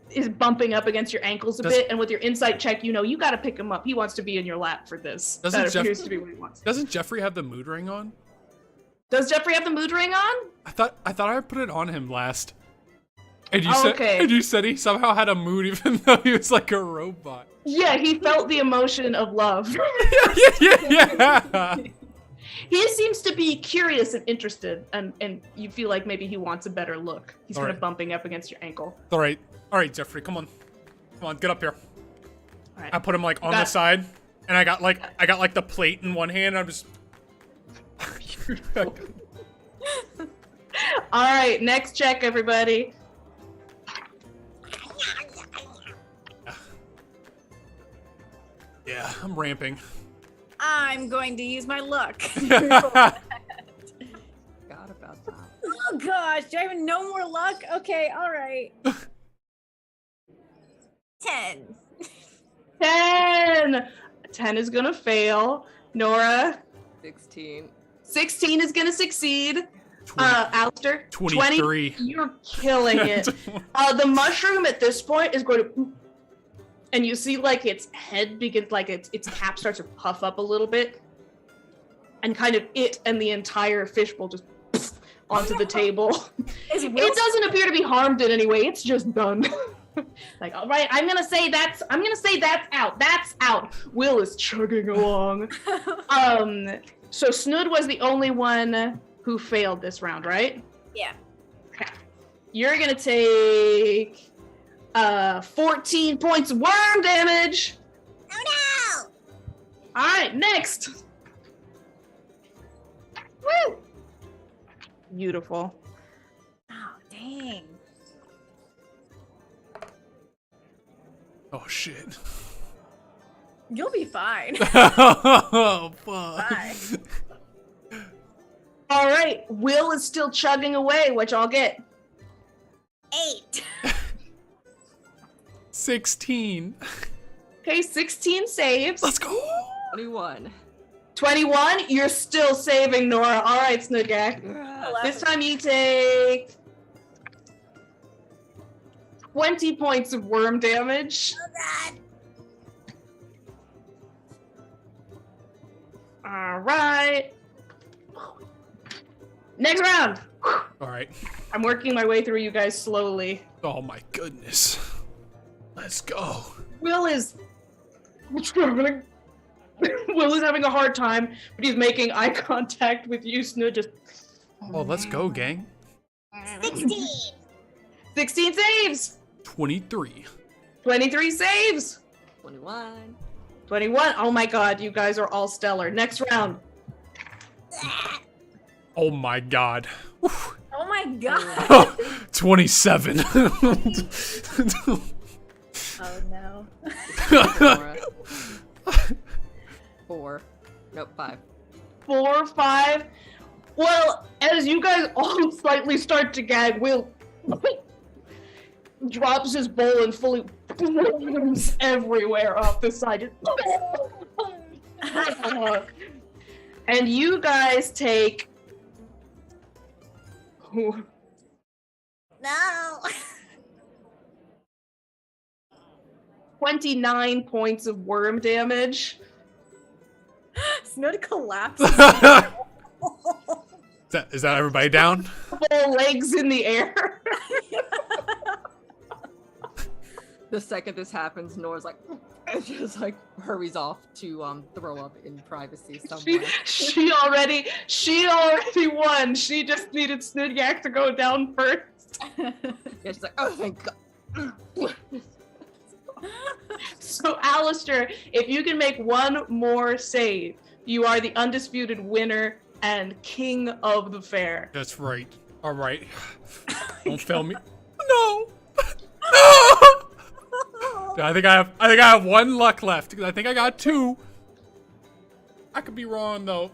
is bumping up against your ankles a bit, and with your insight check, you know you got to pick him up. He wants to be in your lap for this. That appears to be what he wants. Doesn't Jeffrey have the mood ring on? Does Jeffrey have the mood ring on? I thought I put it on him last. And you said he somehow had a mood even though he was like a robot. Yeah, he felt the emotion of love. yeah. He seems to be curious and interested, and you feel like maybe he wants a better look. He's kind of bumping up against your ankle. All right, Jeffrey, come on, get up here. All right. I put him like on the side, and I got like the plate in one hand. I'm just. All right, next check, everybody. Yeah, I'm ramping. I'm going to use my luck. Forgot about that. Oh gosh, do I have no more luck? Okay, all right. 10. 10. 10 is gonna fail. Nora. 16. 16 is gonna succeed. Alistair. 23. 20. You're killing it. The mushroom at this point is going to, and you see like its head begins, like its cap starts to puff up a little bit, and kind of it and the entire fishbowl just onto the table. It doesn't appear to be harmed in any way. It's just done. Like, all right, I'm gonna say that's out. That's out. Will is chugging along. So Snood was the only one who failed this round, right? Yeah. Okay. You're gonna take 14 points of worm damage. Oh no! All right, next. Woo! Beautiful. Oh, dang. Oh shit. You'll be fine. Oh fuck. Bye. All right, Will is still chugging away. What y'all get? 8. 16. Okay, 16 saves. Let's go. 21. 21, you're still saving, Nora. All right, Snugak. This time you take 20 points of worm damage. Oh god. All right. Next round. All right. I'm working my way through you guys slowly. Oh my goodness. Let's go. Will is having a hard time, but he's making eye contact with you, Snood. Just. Oh, let's go, gang. 16. 16 saves. 23. 23 saves. 21. 21. Oh my god, you guys are all stellar. Next round. Oh my god. Oh my god. 27. Oh no. 4. Nope, 5. 4, 5. Well, as you guys all slightly start to gag, Will drops his bowl and fully everywhere off the side. And you guys take. No. 29 points of worm damage. Snood collapses. Is that everybody down? Full legs in the air. The second this happens, Nora's like, just like hurries off to throw up in privacy somewhere. She already won. She just needed Snudyak to go down first. Yeah, she's like, oh thank god. So Alistair, if you can make one more save, you are the undisputed winner and king of the fair. That's right. All right. Don't fail me. No. I think I have one luck left. I think I got 2. I could be wrong though.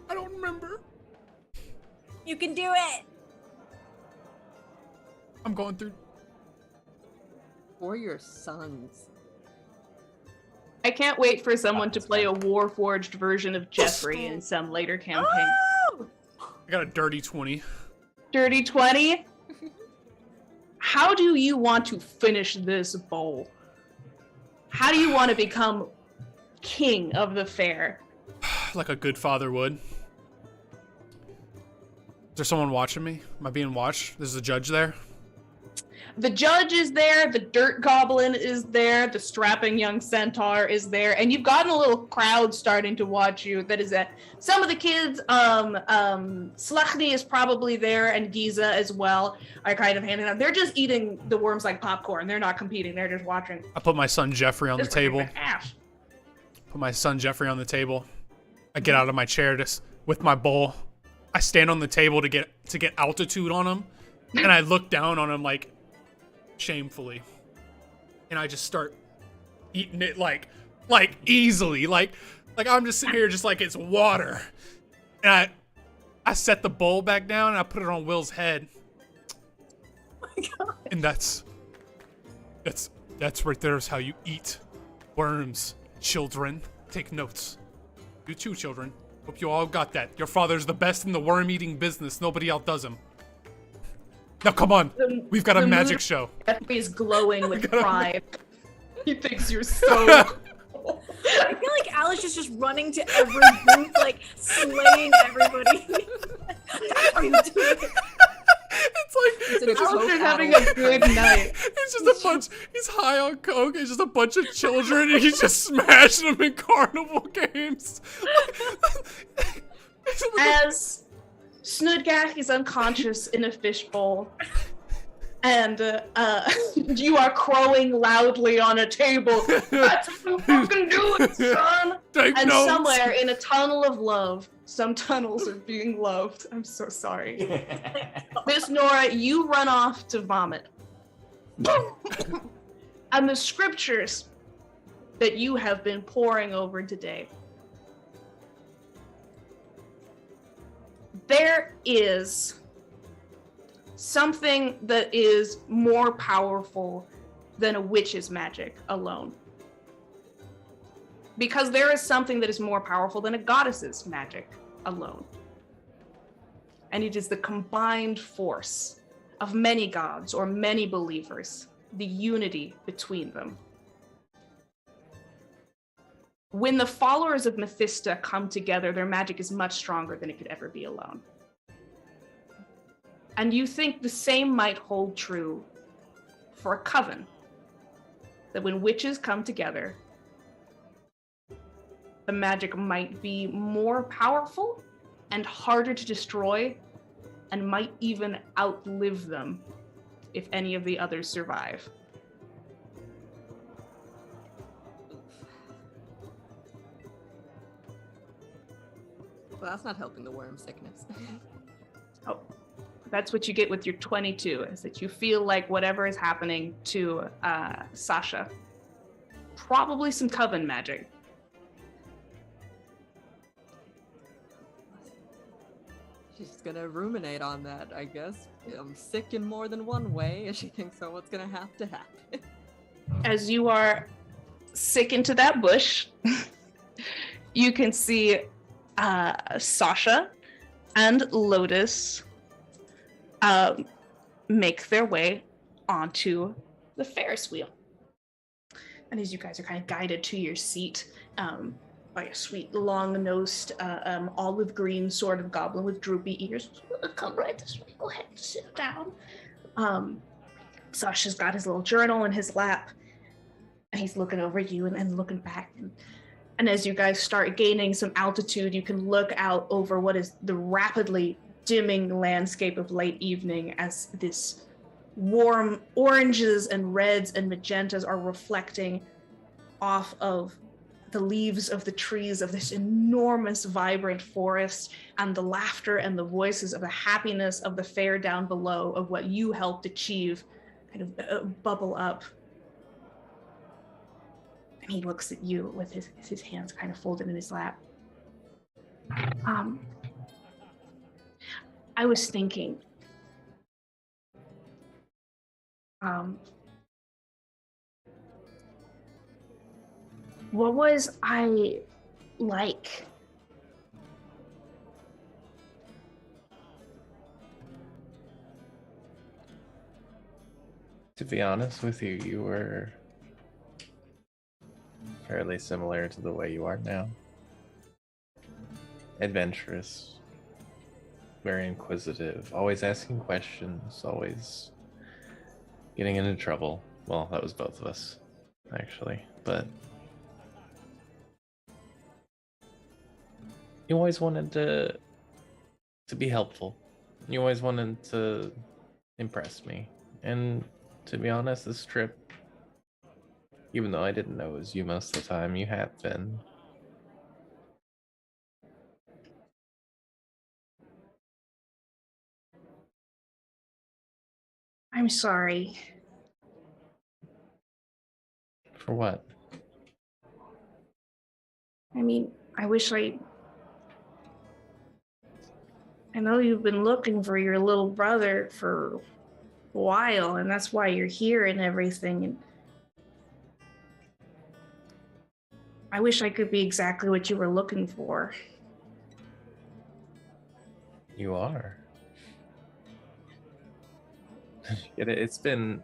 I don't remember. You can do it. I'm going through. For your sons. I can't wait for someone to play a Warforged version of Jeffrey in some later campaign. Oh! I got a dirty 20. Dirty 20? How do you want to finish this bowl? How do you want to become king of the fair? Like a good father would. Is there someone watching me? Am I being watched? There's a judge there? The judge is there, the dirt goblin is there, the strapping young centaur is there, and you've gotten a little crowd starting to watch you. That is that some of the kids, Slachny is probably there, and Giza as well, are kind of handing out. They're just eating the worms like popcorn. They're not competing, they're just watching. I put my son Jeffrey on the table. Ash. Put my son Jeffrey on the table. I get out of my chair just with my bowl. I stand on the table to get altitude on him, and I look down on him like shamefully, and I just start eating it like easily, like I'm just sitting here just like it's water, and I set the bowl back down and I put it on Will's head. Oh my God. And that's right there is how you eat worms, children. Take notes. You too, children. Hope you all got that. Your father's the best in the worm-eating business. Nobody outdoes him. Now, come on. We've got a magic show. Jeffrey is glowing with pride. He thinks you're so cool. I feel like Alice is just running to every booth, like slaying everybody. Are you doing it? It's like Alistair's having a good night. It's just a bunch. He's high on coke. It's just a bunch of children, and he's just smashing them in carnival games. As Snudgak is unconscious in a fishbowl, and you are crowing loudly on a table. That's what you fucking do it, son. Take and notes. Somewhere in a tunnel of love, some tunnels are being loved. I'm so sorry. Miss Nora, you run off to vomit. And the scriptures that you have been poring over today, there is something that is more powerful than a witch's magic alone. Because there is something that is more powerful than a goddess's magic alone. And it is the combined force of many gods or many believers, the unity between them. When the followers of Mephisto come together, their magic is much stronger than it could ever be alone. And you think the same might hold true for a coven. That when witches come together, the magic might be more powerful and harder to destroy, and might even outlive them if any of the others survive. Well, that's not helping the worm sickness. Oh, that's what you get with your 22, is that you feel like whatever is happening to Sasha, probably some coven magic. She's gonna ruminate on that, I guess. I'm sick in more than one way, and she thinks, so what's gonna have to happen? As you are sick into that bush, you can see Sasha and Lotus make their way onto the Ferris wheel. And as you guys are kind of guided to your seat by a sweet, long-nosed, olive green sort of goblin with droopy ears. Come right this way. Go ahead and sit down. Sasha's got his little journal in his lap, and he's looking over you and looking back. And as you guys start gaining some altitude, you can look out over what is the rapidly dimming landscape of late evening as this warm oranges and reds and magentas are reflecting off of the leaves of the trees of this enormous, vibrant forest, and the laughter and the voices of the happiness of the fair down below of what you helped achieve kind of bubble up. And he looks at you with his hands kind of folded in his lap. I was thinking, what was I like? To be honest with you, you were fairly similar to the way you are now. Adventurous, very inquisitive, always asking questions, always getting into trouble. Well, that was both of us, actually. But you always wanted to be helpful. You always wanted to impress me. And to be honest, this trip, even though I didn't know it was you most of the time, you have been. I'm sorry. For what? I mean, I wish I know you've been looking for your little brother for a while, and that's why you're here and everything. And I wish I could be exactly what you were looking for. You are. It's been,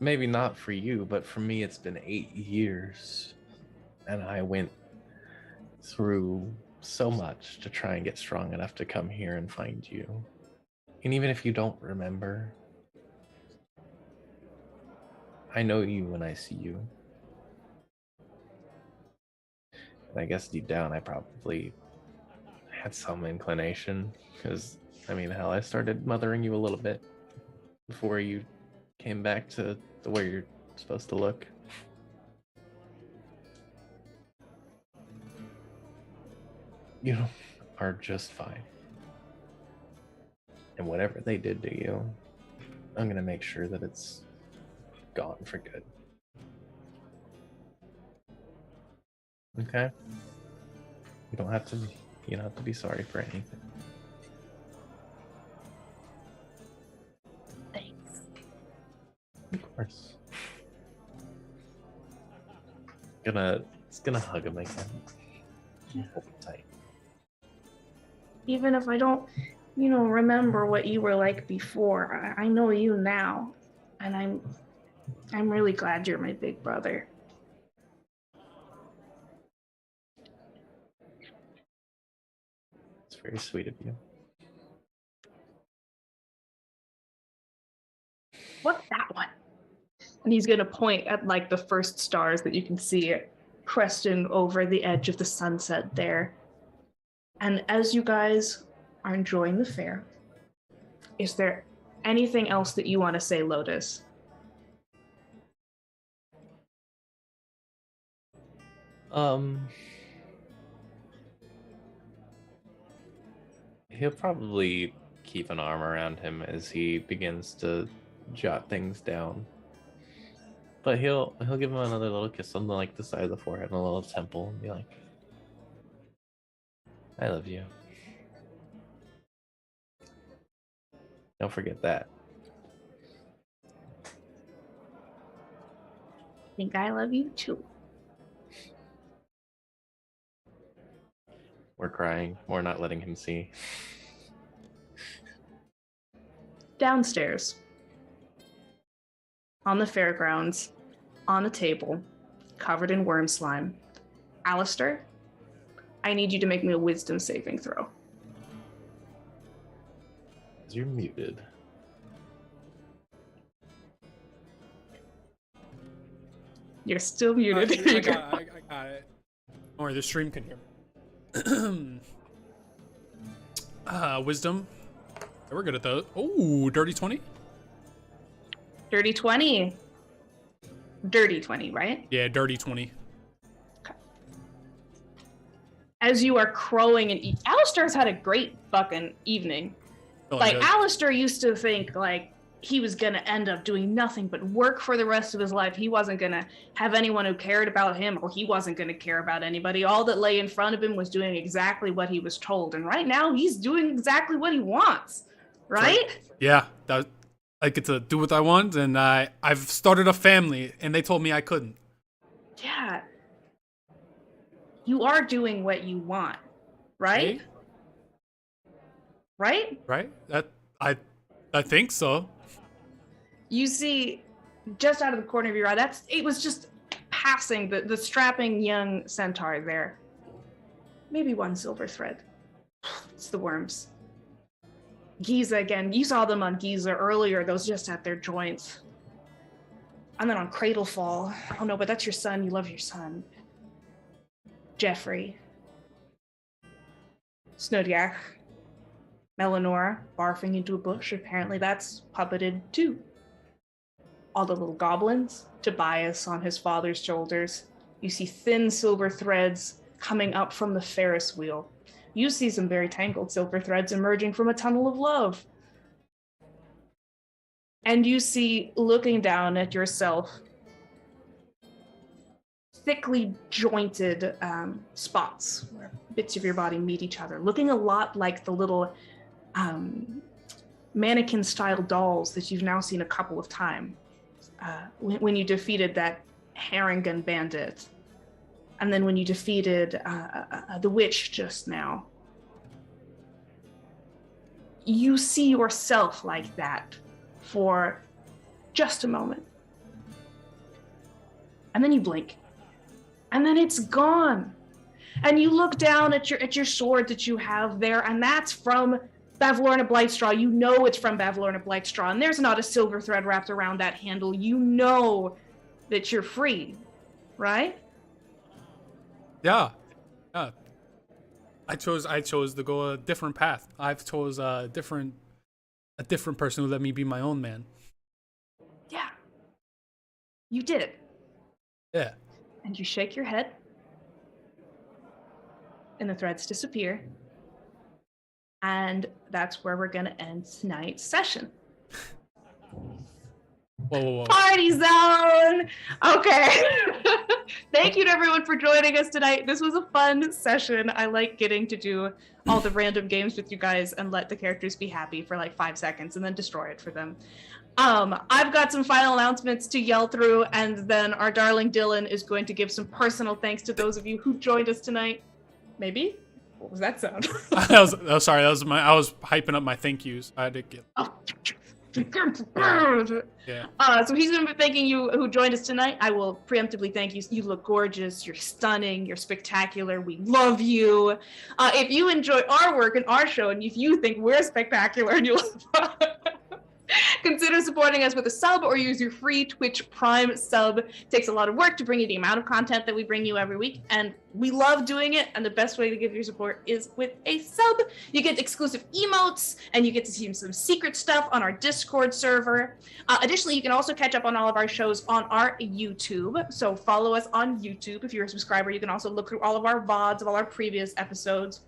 maybe not for you, but for me it's been 8 years. And I went through so much to try and get strong enough to come here and find you. And even if you don't remember, I know you when I see you. And I guess deep down I probably had some inclination, because, I mean, hell, I started mothering you a little bit before you came back to the way you're supposed to look. You are just fine. And whatever they did to you, I'm gonna make sure that it's gone for good. Okay? You don't have to be sorry for anything. Thanks. Of course. It's gonna hug him again. Hold him tight. Even if I don't, remember what you were like before, I know you now, and I'm really glad you're my big brother. It's very sweet of you. What's that one? And he's gonna point at like the first stars that you can see cresting over the edge of the sunset there. And as you guys are enjoying the fair, is there anything else that you want to say, Lotus? He'll probably keep an arm around him as he begins to jot things down. But he'll give him another little kiss on like the side of the forehead and a little temple and be like, I love you. Don't forget that. I think I love you too. We're crying. We're not letting him see. Downstairs, on the fairgrounds, on the table, covered in worm slime. Alistair, I need you to make me a wisdom saving throw. You're muted. You're still muted. I got it. Don't worry, the stream can hear me. Wisdom. Yeah, we're good at those. Oh, dirty 20? Dirty 20. Dirty 20, right? Yeah, dirty 20. Okay. As you are crowing and Alistair's had a great fucking evening. Like, good. Alistair used to think, like, he was gonna end up doing nothing but work for the rest of his life. He wasn't gonna have anyone who cared about him, or he wasn't gonna care about anybody. All that lay in front of him was doing exactly what he was told. And right now, he's doing exactly what he wants. Right? Yeah, I get to do what I want, and I've started a family, and they told me I couldn't. Yeah. You are doing what you want, right? Hey? Right? Right? I think so. You see, just out of the corner of your eye, it was just passing the strapping young centaur there. Maybe one silver thread. It's the worms. Giza again. You saw them on Giza earlier. Those just at their joints. And then on Cradlefall. Oh no, but that's your son. You love your son. Jeffrey. Snodiak. Melanora barfing into a bush. Apparently that's puppeted too. All the little goblins. Tobias on his father's shoulders. You see thin silver threads coming up from the Ferris wheel. You see some very tangled silver threads emerging from a tunnel of love. And you see, looking down at yourself, thickly jointed spots where bits of your body meet each other, looking a lot like the little mannequin-style dolls that you've now seen a couple of times when you defeated that Harangan bandit. And then when you defeated the witch just now. You see yourself like that for just a moment. And then you blink. And then it's gone. And you look down at your sword that you have there, and that's from Bavlorna Blightstraw. You know it's from Bavlorna Blightstraw, and there's not a silver thread wrapped around that handle. You know that you're free, right? Yeah. I chose to go a different path. I've chose a different person who let me be my own man. Yeah. You did. Yeah. And you shake your head. And the threads disappear. And that's where we're gonna end tonight's session. Whoa. Party zone! Okay. Thank you to everyone for joining us tonight. This was a fun session. I like getting to do all the random games with you guys and let the characters be happy for like 5 seconds and then destroy it for them. I've got some final announcements to yell through, and then our darling Dylan is going to give some personal thanks to those of you who joined us tonight. Maybe? What was that sound? Sorry, I was hyping up my thank yous. I had to get. Yeah. So he's going to be thanking you who joined us tonight. I will preemptively thank you. You look gorgeous. You're stunning. You're spectacular. We love you. If you enjoy our work and our show, and if you think we're spectacular and you love consider supporting us with a sub or use your free Twitch Prime sub. It takes a lot of work to bring you the amount of content that we bring you every week, and we love doing it, and the best way to give your support is with a sub. You get exclusive emotes, and you get to see some secret stuff on our Discord server. Additionally, you can also catch up on all of our shows on our YouTube, so follow us on YouTube. If you're a subscriber, you can also look through all of our VODs of all our previous episodes.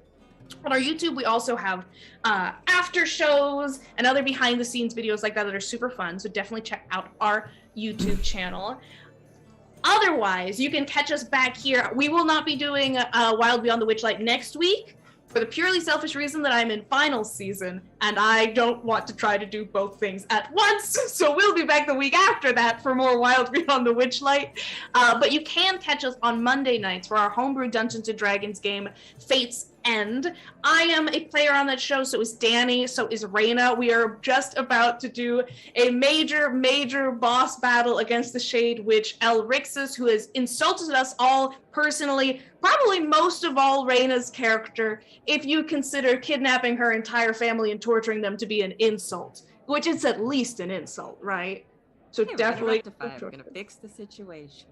On our YouTube, we also have after shows and other behind the scenes videos like that are super fun. So definitely check out our YouTube channel. Otherwise, you can catch us back here. We will not be doing Wild Beyond the Witchlight next week for the purely selfish reason that I'm in finals season and I don't want to try to do both things at once. So we'll be back the week after that for more Wild Beyond the Witchlight. But you can catch us on Monday nights for our homebrew Dungeons & Dragons game, Fate's End. I am a player on that show, so is Danny, so is Raina. We are just about to do a major boss battle against the Shade Witch Elrixis, who has insulted us all personally, probably most of all Raina's character, if you consider kidnapping her entire family and torturing them to be an insult, which is at least an insult, right? So Yeah, definitely we're gonna fix the situation.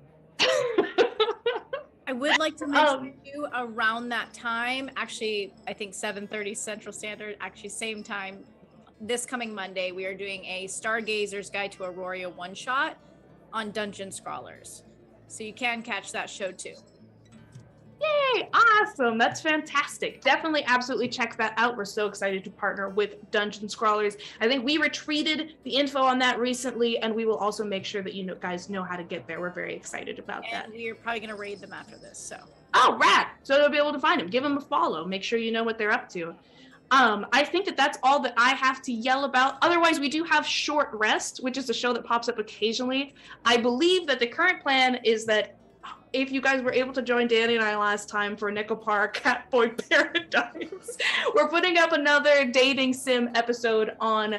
I would like to mention to you around that time, actually, I think 7:30 Central Standard, actually same time, this coming Monday, we are doing a Stargazer's Guide to Aurora one-shot on Dungeon Scrawlers. So you can catch that show too. Yay! Awesome! That's fantastic. Definitely, absolutely check that out. We're so excited to partner with Dungeon Scrawlers. I think we retweeted the info on that recently, and we will also make sure that you guys know how to get there. We're very excited about that. And we're probably going to raid them after this, so. Oh, rad! So you'll be able to find them. Give them a follow. Make sure you know what they're up to. I think that that's all that I have to yell about. Otherwise, we do have Short Rest, which is a show that pops up occasionally. I believe that the current plan is that if you guys were able to join Danny and I last time for Nickelpar Catboy Paradise, we're putting up another dating sim episode on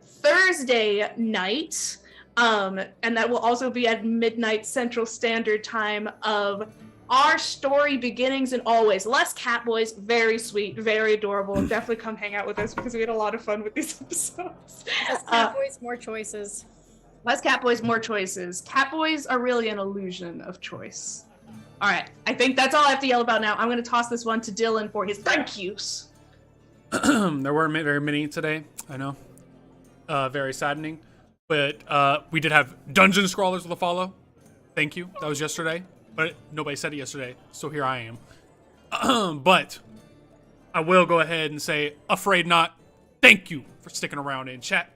Thursday night. And that will also be at midnight Central Standard Time of our story beginnings and always. Less Catboys, very sweet, very adorable. Definitely come hang out with us because we had a lot of fun with these episodes. Less Catboys, more choices. Less Catboys, more choices. Catboys are really an illusion of choice. All right, I think that's all I have to yell about now. I'm going to toss this one to Dylan for his thank yous. There weren't very many today, I know. Very saddening. But we did have Dungeon Scrawlers with a follow. Thank you. That was yesterday. But nobody said it yesterday, so here I am. But I will go ahead and say, Afraid Not, thank you for sticking around in chat.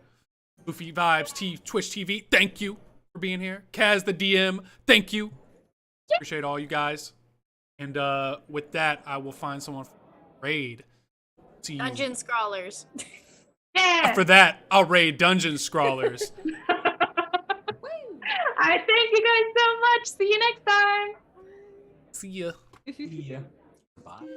Goofy Vibes, Twitch TV, thank you for being here. Kaz the DM, thank you. Appreciate all you guys. And with that, I will find someone for raid. See you. Dungeon Scrawlers. Yeah. After that, I'll raid Dungeon Scrawlers. I thank you guys so much. See you next time. See ya. Yeah. Bye.